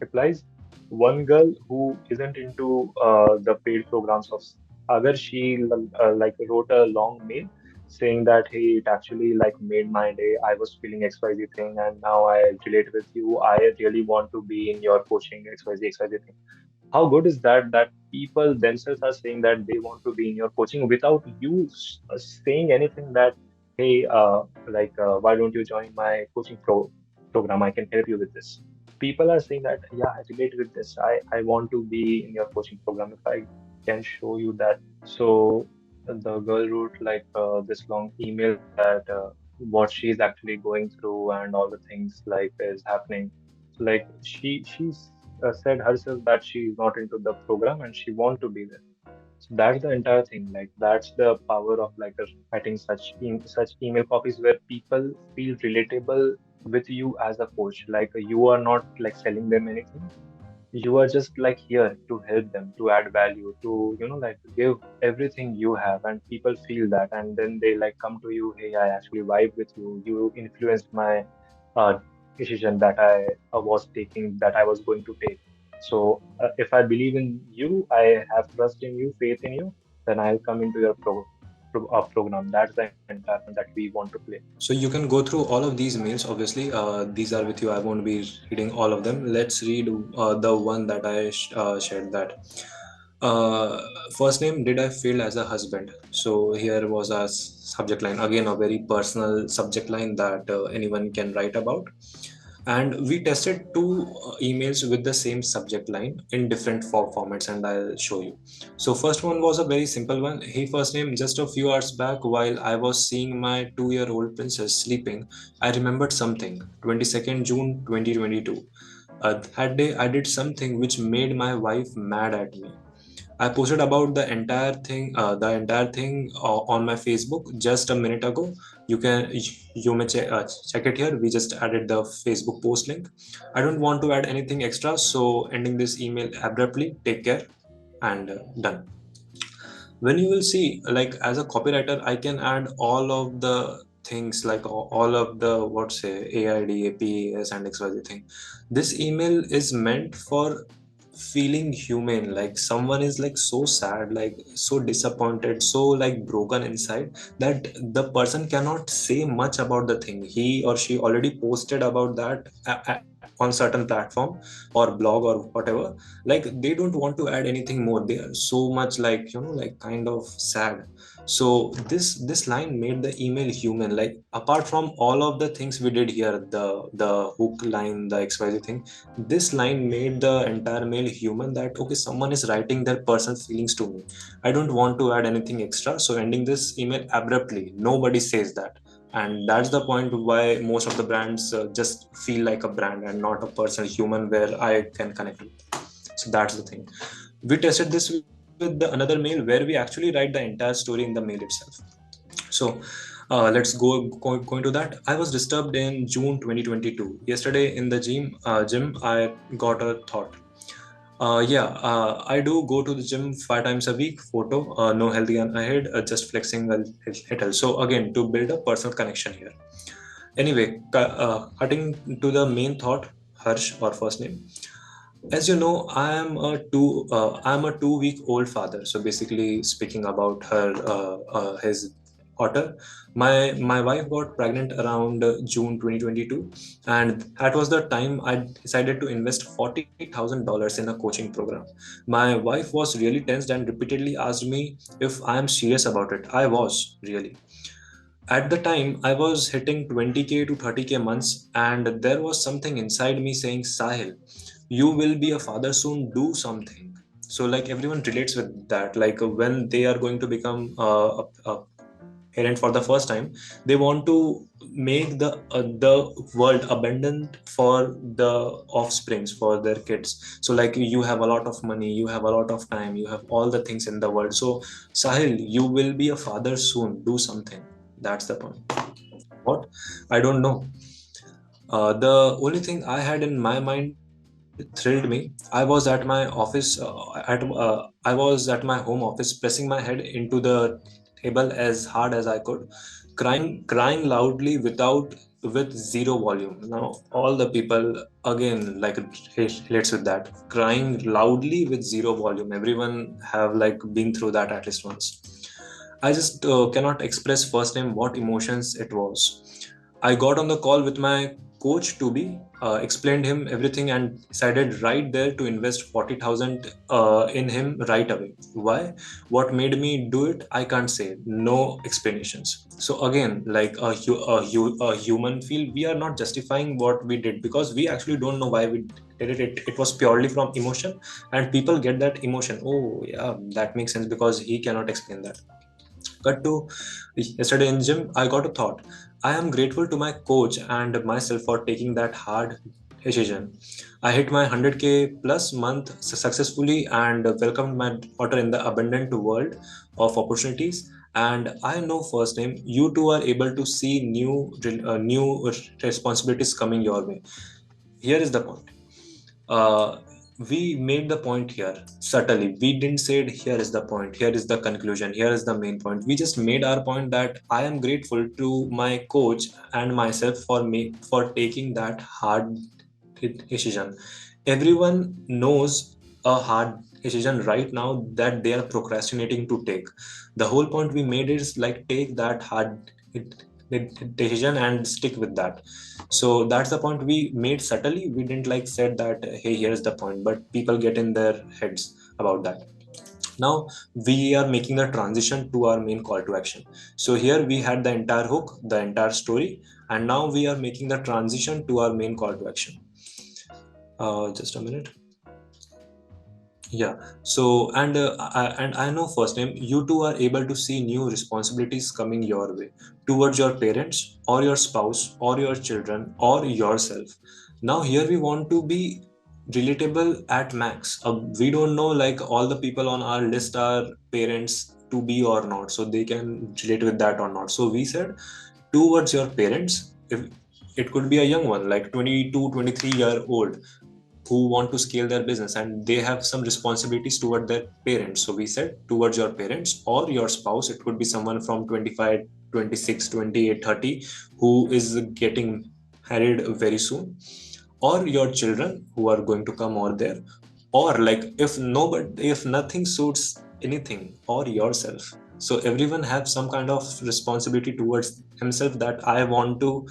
replies. One girl who isn't into the paid programs of Agar, she like wrote a long mail saying that, hey, it actually like made my day. I was feeling XYZ thing, and now I relate with you. I really want to be in your coaching XYZ thing. How good is that, that people themselves are saying that they want to be in your coaching without you saying anything that, hey, why don't you join my coaching program? I can help you with this. People are saying that, yeah, I relate with this. I want to be in your coaching program if I can show you that. So the girl wrote like this long email that what she's actually going through and all the things like is happening. So like she's said herself that she is not into the program and she want to be there. So that's the entire thing. Like that's the power of like writing such email copies where people feel relatable with you as a coach. Like you are not like selling them anything. You are just like here to help them, to add value, to like give everything you have, and people feel that, and then they like come to you. Hey, I actually vibe with you. You influenced my uh, decision that I was taking, that I was going to take. So if I believe in you, I have trust in you, faith in you, then I'll come into your program. That's the entire point that we want to play. So you can go through all of these mails. Obviously, these are with you. I won't be reading all of them. Let's read the one that I shared. That uh, first name, did I fail as a husband? So here was a subject line. Again, a very personal subject line that anyone can write about. And we tested two emails with the same subject line in different formats, and I'll show you. So first one was a very simple one. Hey, first name, just a few hours back while I was seeing my 2-year-old princess sleeping, I remembered something. 22nd June 2022. That day I did something which made my wife mad at me. I posted about the entire thing on my Facebook just a minute ago. You may check it here. We just added the Facebook post link. I don't want to add anything extra, so ending this email abruptly. Take care, and done. When you will see, like as a copywriter, I can add all of the things, like all of the what say AID, APAS, and XYZ thing. This email is meant for feeling human, like someone is like so sad, like so disappointed, so like broken inside, that the person cannot say much about the thing. He or she already posted about that on certain platform or blog or whatever. Like they don't want to add anything more. They are so much like like kind of sad. So this line made the email human. Like apart from all of the things we did here, the hook line, the XYZ thing, this line made the entire mail human, that okay, someone is writing their personal feelings to me. I don't want to add anything extra, so ending this email abruptly. Nobody says that. And that's the point why most of the brands just feel like a brand and not a personal human where I can connect with. So that's the thing. We tested this with the another mail where we actually write the entire story in the mail itself. So let's go into that. I was disturbed in June 2022. Yesterday in the gym, I got a thought. I do go to the gym 5 times a week. Photo, no healthy ahead, just flexing a little. So again, to build a personal connection here. Anyway, cutting to the main thought, Harsh, or first name. As you know, I'm a 2 week old father. So basically speaking about his daughter. My wife got pregnant around June 2022, and that was the time I decided to invest $40,000 in a coaching program. My wife was really tensed and repeatedly asked me if I am serious about it. I was really. At the time, I was hitting 20K to 30K months, and there was something inside me saying, Sahil, you will be a father soon, do something. So, like, everyone relates with that. Like, when they are going to become parent for the first time, they want to make the world abundant for the offsprings, for their kids. So like, you have a lot of money, you have a lot of time, you have all the things in the world, so Sahil, you will be a father soon, do something. That's the point. What? I don't know. The only thing I had in my mind thrilled me. I was at my office, I was at my home office, pressing my head into the table as hard as I could, crying loudly with zero volume. Now all the people again like relates with that, crying loudly with zero volume. Everyone have like been through that at least once. I just cannot express first name what emotions it was. I got on the call with my coach to be, explained him everything, and decided right there to invest 40,000 in him right away. Why? What made me do it? I can't say. No explanations. So again, like a human feel, we are not justifying what we did because we actually don't know why we did it. It was purely from emotion, and people get that emotion. Oh yeah, that makes sense because he cannot explain that. Cut to yesterday in gym, I got a thought. I am grateful to my coach and myself for taking that hard decision. I hit my 100k plus month successfully and welcomed my daughter in the abundant world of opportunities. And I know first name, you two are able to see new responsibilities coming your way. Here is the point. uh, we made the point here subtly. We didn't say it, here is the point, here is the conclusion, here is the main point. We just made our point that I am grateful to my coach and myself for taking that hard decision. Everyone knows a hard decision right now that they are procrastinating to take. The whole point we made is like, take that hard decision and stick with that. So that's the point we made subtly. We didn't like said that, hey, here's the point, but people get in their heads about that. Now we are making the transition to our main call to action. So here we had the entire hook, the entire story, and now we are making the transition to our main call to action. Just a minute. Yeah. So I know first name, you two are able to see new responsibilities coming your way towards your parents or your spouse or your children or yourself. Now here we want to be relatable at max. We don't know like all the people on our list are parents to be or not, so they can relate with that or not. So we said towards your parents, if it could be a young one like 22, 23-year old who want to scale their business and they have some responsibilities toward their parents. So we said towards your parents or your spouse. It could be someone from 25, 26, 28, 30 who is getting married very soon, or your children who are going to come over there, or like if nothing suits anything, or yourself. So everyone have some kind of responsibility towards himself that I want to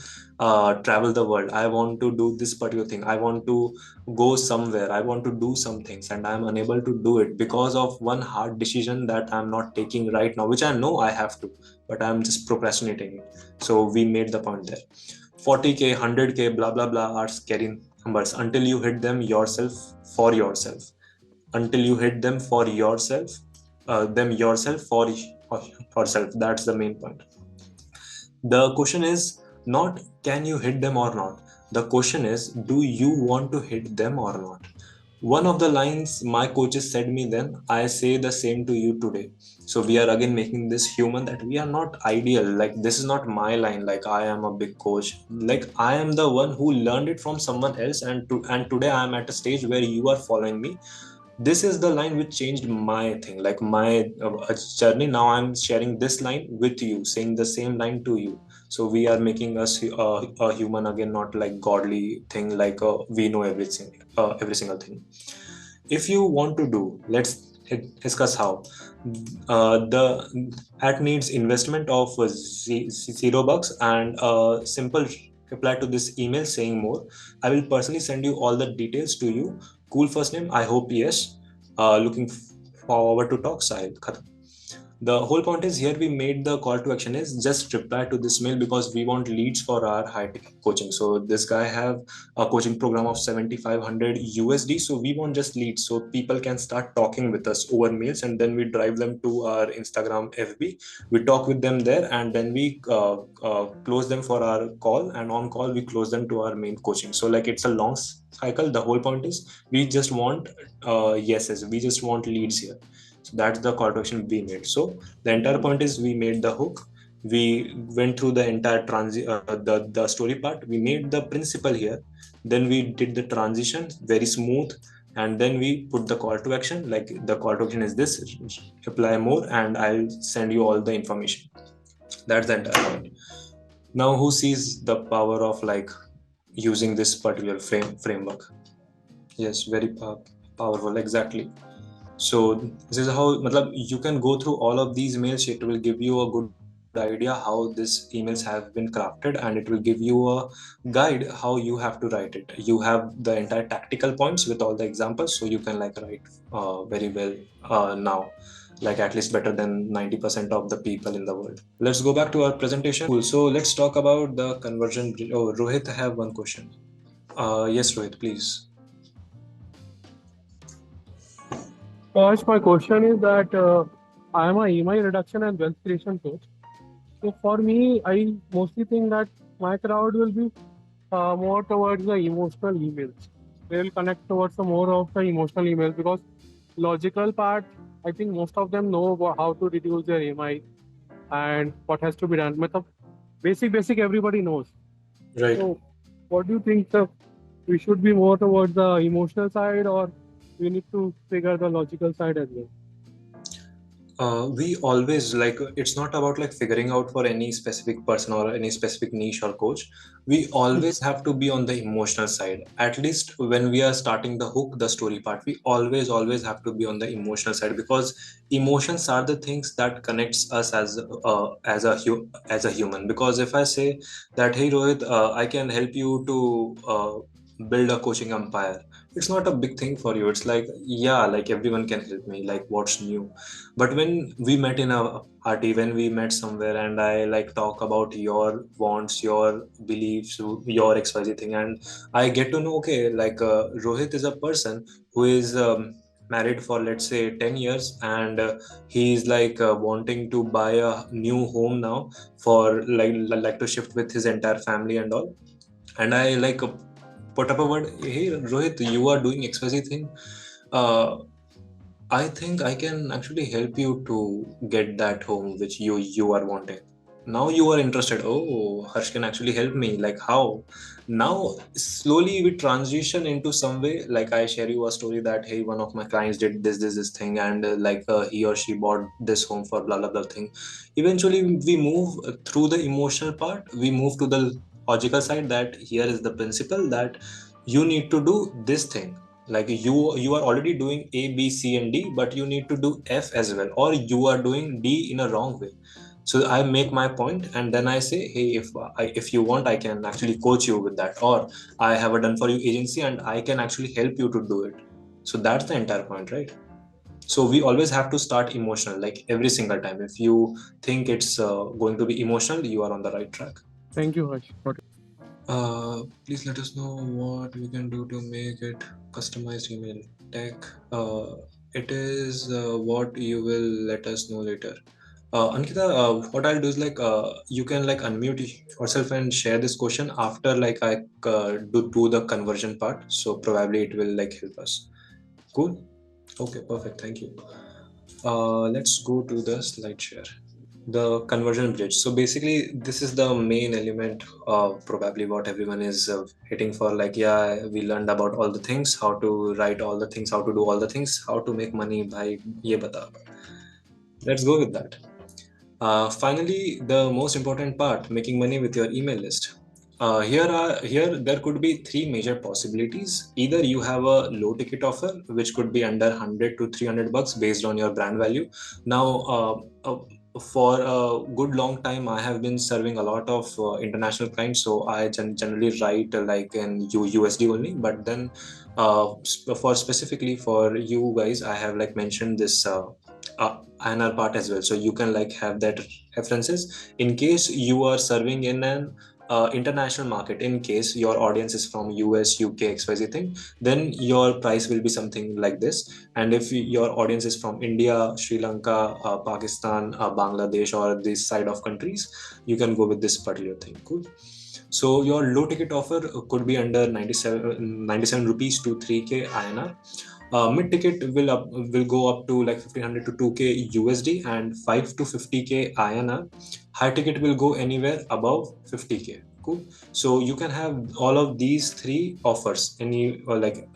travel the world, I want to do this particular thing, I want to go somewhere, I want to do some things, and I'm unable to do it because of one hard decision that I'm not taking right now, which I know I have to, but I'm just procrastinating it. So we made the point there. 40k, 100k, blah blah blah are scary numbers until you hit them yourself, for yourself. Until you hit them for yourself, them yourself for yourself. That's the main point. The question is not can you hit them or not. The question is, do you want to hit them or not? One of the lines my coaches said me then, I say the same to you today. So we are again making this human, that we are not ideal. Like, this is not my line, like I am a big coach. Like, I am the one who learned it from someone else, and today I am at a stage where you are following me. This is the line which changed my thing, like my journey. Now I'm sharing this line with you, saying the same line to you. So we are making us a human again, not like godly thing, like we know everything, every single thing. If you want to do, let's discuss how. The that needs investment of $0 and a simple reply to this email saying more. I will personally send you all the details to you. Cool first name, I hope yes. Looking forward to talk. Sahil. Khatam. The whole point is here we made the call to action is just reply to this mail because we want leads for our high tech coaching. So this guy have a coaching program of 7,500 USD. So we want just leads so people can start talking with us over mails, and then we drive them to our Instagram FB. We talk with them there, and then we close them for our call, and on call we close them to our main coaching. So like it's a long cycle. The whole point is we just want yeses, we just want leads here. So that's the call to action we made. So the entire point is we made the hook, we went through the entire the story part, we made the principle here, then we did the transition very smooth, and then we put the call to action. Like the call to action is this: apply more and I'll send you all the information. That's the entire point. Now who sees the power of like using this particular framework? Yes, very powerful, exactly. So this is how you can go through all of these mails. It will give you a good idea how these emails have been crafted, and it will give you a guide how you have to write it. You have the entire tactical points with all the examples, so you can like write very well now, like at least better than 90% of the people in the world. Let's go back to our presentation. Cool. So let's talk about the conversion. Oh, Rohit, I have one question. Yes, Rohit, please. First, my question is that I am a EMI reduction and wealth creation coach. So for me, I mostly think that my crowd will be more towards the emotional emails. They will connect towards the more of the emotional emails, because logical part, I think most of them know how to reduce their EMI and what has to be done. Matlab, basic everybody knows. Right. So what do you think, sir? We should be more towards the emotional side, or we need to figure the logical side as well? We always like, it's not about like figuring out for any specific person or any specific niche or coach. We always have to be on the emotional side. At least when we are starting the hook, the story part, we always have to be on the emotional side, because emotions are the things that connects us as a human. Because if I say that, hey Rohit, I can help you to build a coaching empire, it's not a big thing for you. It's like, yeah, like everyone can help me, like what's new. But when we met in a party, when we met somewhere, and I like talk about your wants, your beliefs, your XYZ thing, and I get to know, okay, like Rohit is a person who is married for let's say 10 years, and he's like wanting to buy a new home now for like to shift with his entire family and all. And I like put up a word, hey Rohit, you are doing XYZ thing. I think I can actually help you to get that home which you are wanting. Now you are interested. Oh, Harsh can actually help me. Like how? Now slowly we transition into some way. Like I share you a story that, hey, one of my clients did this thing, and he or she bought this home for blah blah blah thing. Eventually we move through the emotional part. We move to the logical side, that here is the principle that you need to do this thing. Like you are already doing A, B, C and D, but you need to do F as well, or you are doing D in a wrong way. So I make my point, and then I say, hey, if you want, I can actually coach you with that, or I have a done for you agency and I can actually help you to do it. So that's the entire point, right? So we always have to start emotional, like every single time. If you think it's going to be emotional, you are on the right track. Thank you, Harsh. Please let us know what we can do to make it customized email tech. It is what you will let us know later. Ankita, what I'll do is like you can like unmute yourself and share this question after like I do the conversion part. So probably it will like help us. Cool. Okay, perfect. Thank you. Let's go to the slide share. The conversion bridge. So basically this is the main element of probably what everyone is hitting for. Like, yeah, we learned about all the things, how to write all the things, how to do all the things, how to make money by ye bata. Let's go with that. Finally, the most important part, making money with your email list. Here there could be three major possibilities. Either you have a low ticket offer, which could be under 100 to 300 bucks based on your brand value. Now, for a good long time, I have been serving a lot of international clients, so I generally write like in USD only. But then, for specifically for you guys, I have like mentioned this INR part as well. So you can like have that references in case you are serving in an international market. In case your audience is from US, UK, XYZ thing, then your price will be something like this. And if your audience is from India, Sri Lanka, Pakistan, Bangladesh, or this side of countries, you can go with this particular thing. Cool. So your low ticket offer could be under 97 rupees to 3k INR. Mid ticket will go up to like 1500 to 2k USD and 5 to 50k INR. High ticket will go anywhere above 50k. Cool. So you can have all of these three offers, any like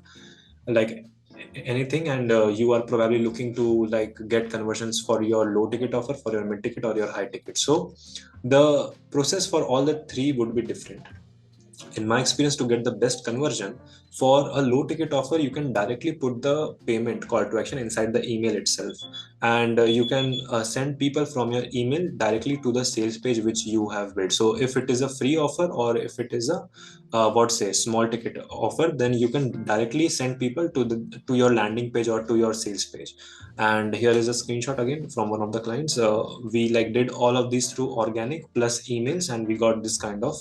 anything, and you are probably looking to like get conversions for your low ticket offer, for your mid ticket, or your high ticket. So the process for all the three would be different. In my experience, to get the best conversion for a low ticket offer, you can directly put the payment call to action inside the email itself, and you can send people from your email directly to the sales page which you have built. So if it is a free offer, or if it is a what say small ticket offer, then you can directly send people to your landing page or to your sales page. And here is a screenshot again from one of the clients. We like did all of these through organic plus emails, and we got this kind of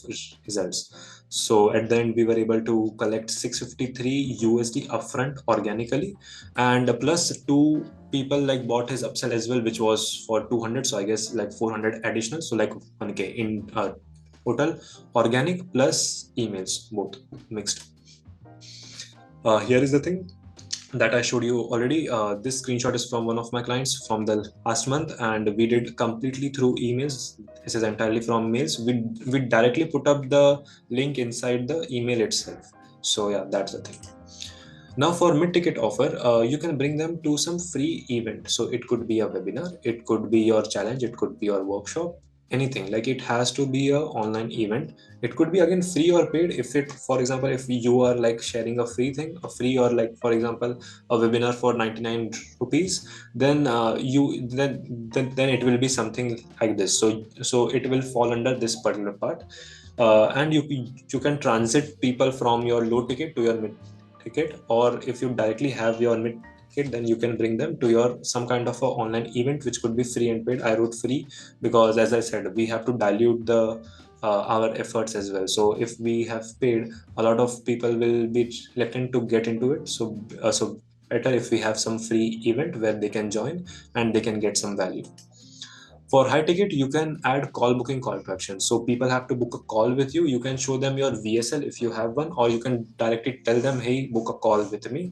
results. So at the end, we were able to collect 653 USD upfront organically, and plus two people like bought his upsell as well, which was for 200. So I guess like 400 additional. So like 1k in total, organic plus emails, both mixed. Here is the thing that I showed you already. This screenshot is from one of my clients from the last month, and we did completely through emails. This is entirely from mails. We directly put up the link inside the email itself. So yeah, that's the thing. Now for mid-ticket offer, you can bring them to some free event. So it could be a webinar, it could be your challenge, it could be your workshop, anything. Like it has to be a online event. It could be again free or paid. If it, for example, if you are like sharing a free thing, a free, or like for example a webinar for 99 rupees, then then it will be something like this. So it will fall under this particular part. And you can transit people from your low ticket to your mid ticket, or if you directly have your mid ticket, then you can bring them to your some kind of a online event, which could be free and paid. I wrote free because, as I said, we have to dilute the our efforts as well. So if we have paid, a lot of people will be reluctant to get into it. So better if we have some free event where they can join and they can get some value. For high ticket, you can add call booking call to action. So people have to book a call with you. You can show them your VSL if you have one, or you can directly tell them, hey, book a call with me.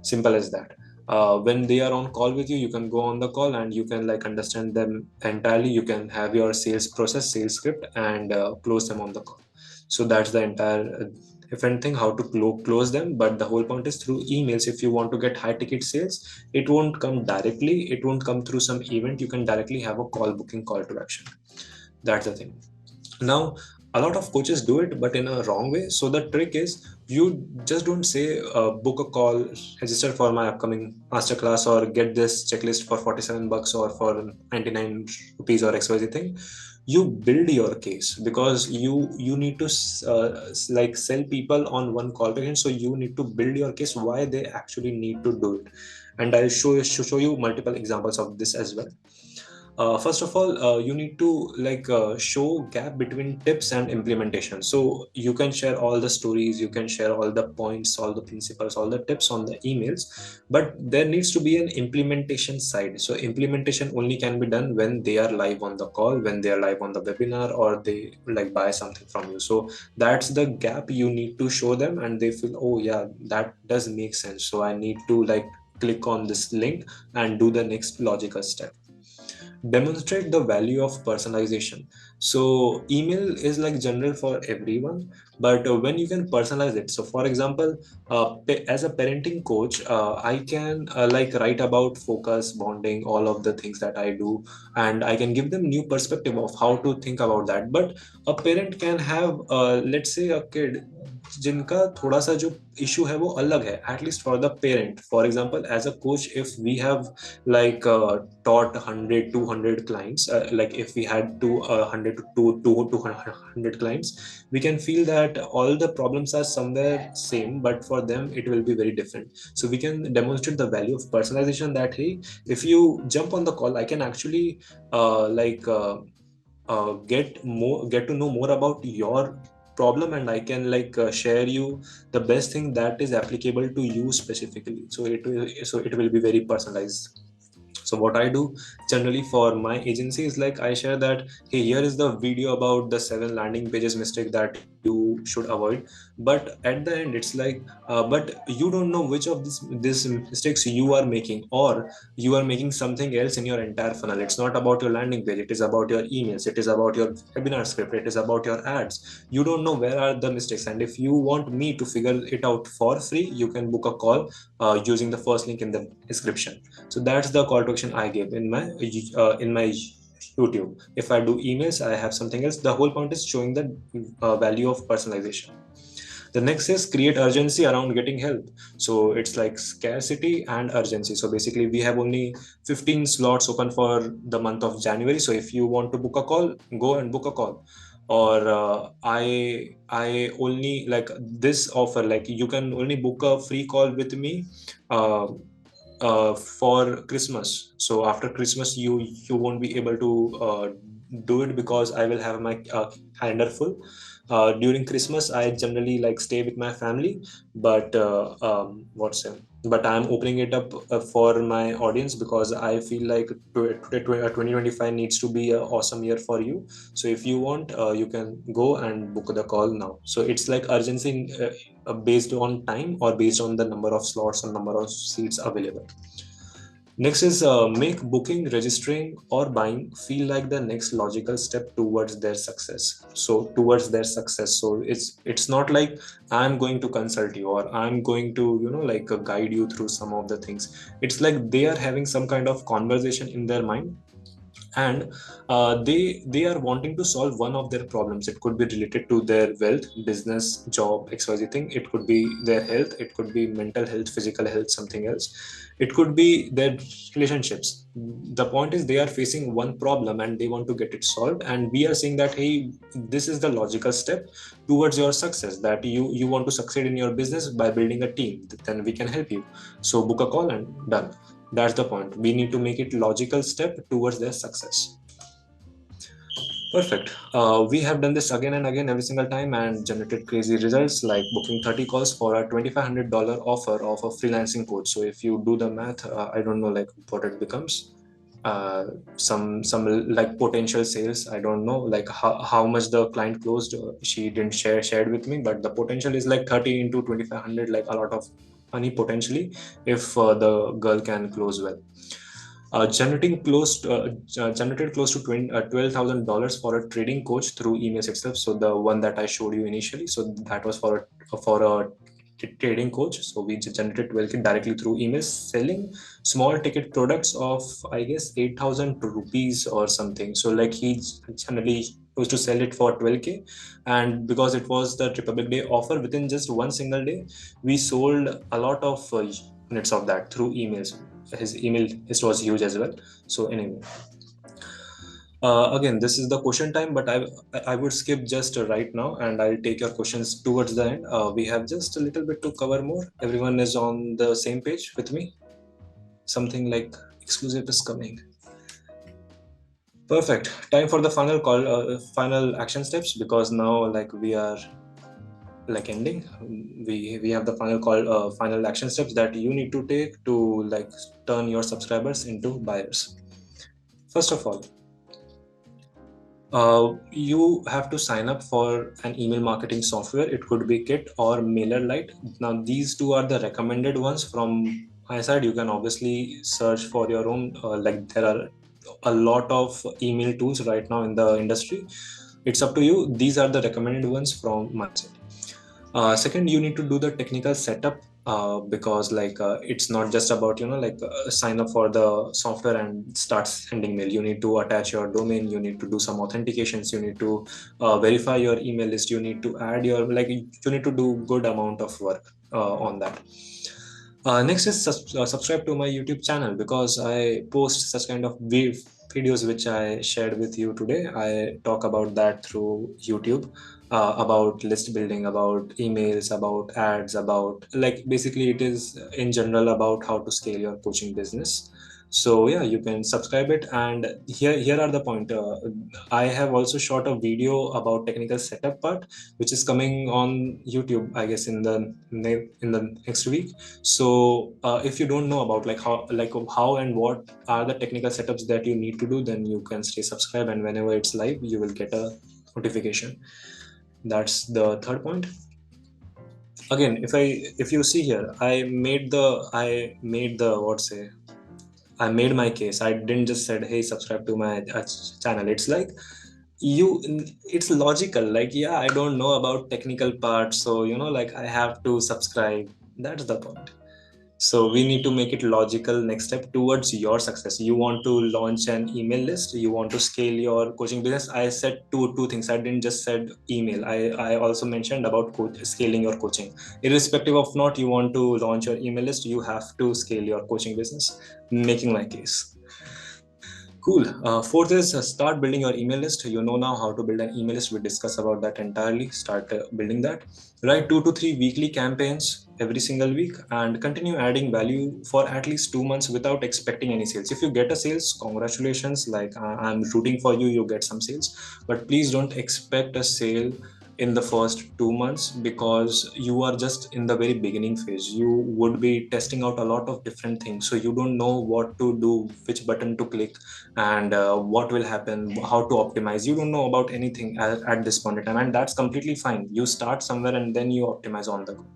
Simple as that. When they are on call with you, you can go on the call and you can like understand them entirely. You can have your sales process, sales script, and close them on the call. So that's the entire different thing, how to close them. But the whole point is through emails. If you want to get high ticket sales, it won't come directly, it won't come through some event. You can directly have a call booking call to action. That's the thing. Now a lot of coaches do it, but in a wrong way. So the trick is, you just don't say book a call, register for my upcoming masterclass, or get this checklist for 47 bucks or for 99 rupees or XYZ thing. You build your case, because you need to like sell people on one call to action. So you need to build your case why they actually need to do it. And I'll show you multiple examples of this as well. First of all, you need to like show gap between tips and implementation. So you can share all the stories, you can share all the points, all the principles, all the tips on the emails, but there needs to be an implementation side. So implementation only can be done when they are live on the call, when they are live on the webinar, or they like buy something from you. So that's the gap you need to show them, and they feel, oh yeah, that does make sense, so I need to like click on this link and do the next logical step. Demonstrate the value of personalization. So email is like general for everyone, but when you can personalize it. So for example, as a parenting coach, I can like write about focus, bonding, all of the things that I do, and I can give them new perspective of how to think about that. But a parent can have let's say a kid जिनका थोड़ा सा जो issue है वो अलग है, at least for the parent. For example, as a coach, if we have like taught 100 200 clients, like if we had 100 to 200 clients, we can feel that all the problems are somewhere same, but for them it will be very different. So we can demonstrate the value of personalization, that hey, if you jump on the call, I can actually get to know more about your problem, and I can share you the best thing that is applicable to you specifically. So it will be very personalized. So what I do generally for my agency is like I share that, hey, here is the video about the 7 landing pages mistake that you should avoid. But at the end, it's like, but you don't know which of these mistakes you are making, or you are making something else in your entire funnel. It's not about your landing page. It is about your emails. It is about your webinar script. It is about your ads. You don't know where are the mistakes. And if you want me to figure it out for free, you can book a call using the first link in the description. So that's the call to action I give in my YouTube. If I do emails, I have something else. The whole point is showing the value of personalization. The next is create urgency around getting help. So it's like scarcity and urgency. So basically we have only 15 slots open for the month of January. So if you want to book a call, go and book a call. Or I only like this offer, like you can only book a free call with me for Christmas. So after Christmas, you won't be able to do it because I will have my calendar full. During Christmas, I generally like stay with my family, but but I'm opening it up for my audience because I feel like 2025 needs to be an awesome year for you. So if you want, you can go and book the call now. So it's like urgency based on time or based on the number of slots or number of seats available. Next is make booking, registering, or buying feel like the next logical step towards their success. So it's not like I'm going to consult you or I'm going to guide you through some of the things. It's like they are having some kind of conversation in their mind, and they are wanting to solve one of their problems. It could be related to their wealth, business, job, xyz thing. It could be their health, it could be mental health, physical health, something else. It could be their relationships. The point is they are facing one problem and they want to get it solved, and we are saying that, hey, this is the logical step towards your success, that you want to succeed in your business by building a team, then we can help you. So book a call and done. That's the point. We need to make it logical step towards their success. Perfect. We have done this again and again every single time and generated crazy results, like booking 30 calls for a $2,500 offer of a freelancing coach. So if you do the math, I don't know like what it becomes. Some like potential sales. I don't know like how much the client closed. She didn't shared with me, but the potential is like 30 into 2,500, like a lot of money potentially if the girl can close well. Generated close to $12,000 for a trading coach through emails itself. So the one that I showed you initially, so that was for a trading coach. So we generated 12K directly through emails, selling small ticket products of I guess 8,000 rupees or something. So like he generally used to sell it for 12K, and because it was the Republic Day offer, within just one single day we sold a lot of units of that through emails. His email list was huge as well. So anyway, again, this is the question time, but I would skip just right now and I'll take your questions towards the end. We have just a little bit to cover more. Everyone is on the same page with me? Something like exclusive is coming. Perfect. Time for the final call, final action steps, because now like we are like ending. We have the final call, final action steps that you need to take to like turn your subscribers into buyers. First of all, you have to sign up for an email marketing software. It could be Kit or MailerLite. Now these two are the recommended ones from my side. You can obviously search for your own. Like there are a lot of email tools right now in the industry. It's up to you. These are the recommended ones from my side. Second, you need to do the technical setup because it's not just about sign up for the software and start sending mail. You need to attach your domain, you need to do some authentications, you need to verify your email list, you need to add your you need to do good amount of work on that. Next is subscribe to my YouTube channel, because I post such kind of videos which I shared with you today. I talk about that through YouTube, about list building, about emails, about ads, about basically it is in general about how to scale your coaching business. So yeah, you can subscribe it. And here are the point. I have also shot a video about technical setup part, which is coming on YouTube, I guess in the next week. So if you don't know about how and what are the technical setups that you need to do, then you can stay subscribed, and whenever it's live you will get a notification. That's the third point. Again, if you see here, I made my case. I didn't just said, hey, subscribe to my channel. It's like it's logical. Yeah, I don't know about technical parts, so I have to subscribe. That's the point. So we need to make it logical next step towards your success. You want to launch an email list, you want to scale your coaching business. I said two things. I didn't just said email. I also mentioned about scaling your coaching. Irrespective of not you want to launch your email list, you have to scale your coaching business. Making my case. Cool. Fourth is start building your email list. You know now how to build an email list. We discussed about that entirely. Start building that. Write 2 to 3 weekly campaigns every single week, and continue adding value for at least 2 months without expecting any sales. If you get a sales, congratulations. I'm rooting for you. You get some sales, but please don't expect a sale in the first 2 months, because you are just in the very beginning phase. You would be testing out a lot of different things, so you don't know what to do, which button to click, and what will happen, how to optimize. You don't know about anything at this point in time, and that's completely fine. You start somewhere and then you optimize on the go.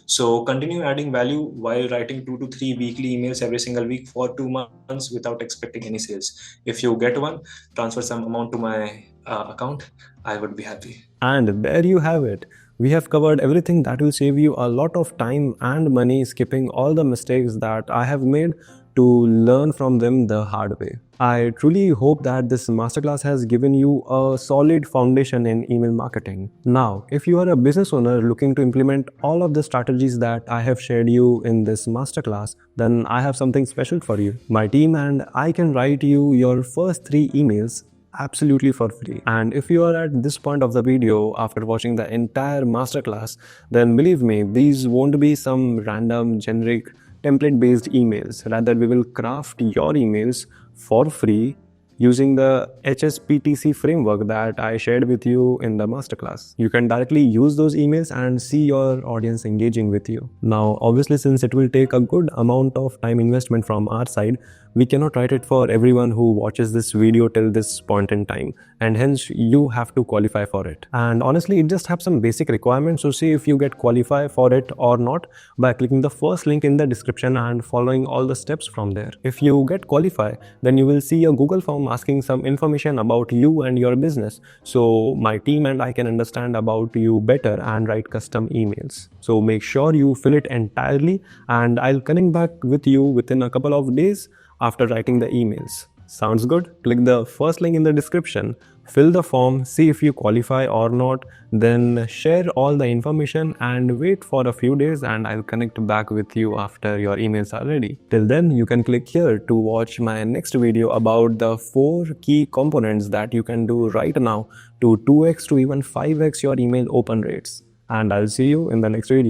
So continue adding value while writing 2 to 3 weekly emails every single week for 2 months without expecting any sales. If you get one, transfer some amount to my account. I would be happy. And there you have it. We have covered everything that will save you a lot of time and money, skipping all the mistakes that I have made to learn from them the hard way. I truly hope that this masterclass has given you a solid foundation in email marketing. Now, if you are a business owner looking to implement all of the strategies that I have shared you in this masterclass, then I have something special for you. My team and I can write you your first 3 emails absolutely for free. And if you are at this point of the video after watching the entire masterclass, then believe me, these won't be some random generic template based emails. Rather, we will craft your emails for free using the HSPTC framework that I shared with you in the masterclass. You can directly use those emails and see your audience engaging with you. Now, obviously, since it will take a good amount of time investment from our side, we cannot write it for everyone who watches this video till this point in time, and hence you have to qualify for it. And honestly, it just has some basic requirements to see if you get qualified for it or not by clicking the first link in the description and following all the steps from there. If you get qualified, then you will see a Google form asking some information about you and your business, so my team and I can understand about you better and write custom emails. So make sure you fill it entirely, and I'll connect back with you within a couple of days after writing the emails. Sounds good? Click the first link in the description, fill the form, see if you qualify or not, then share all the information and wait for a few days, and I'll connect back with you after your emails are ready. Till then, you can click here to watch my next video about the 4 key components that you can do right now to 2x to even 5x your email open rates. And I'll see you in the next video.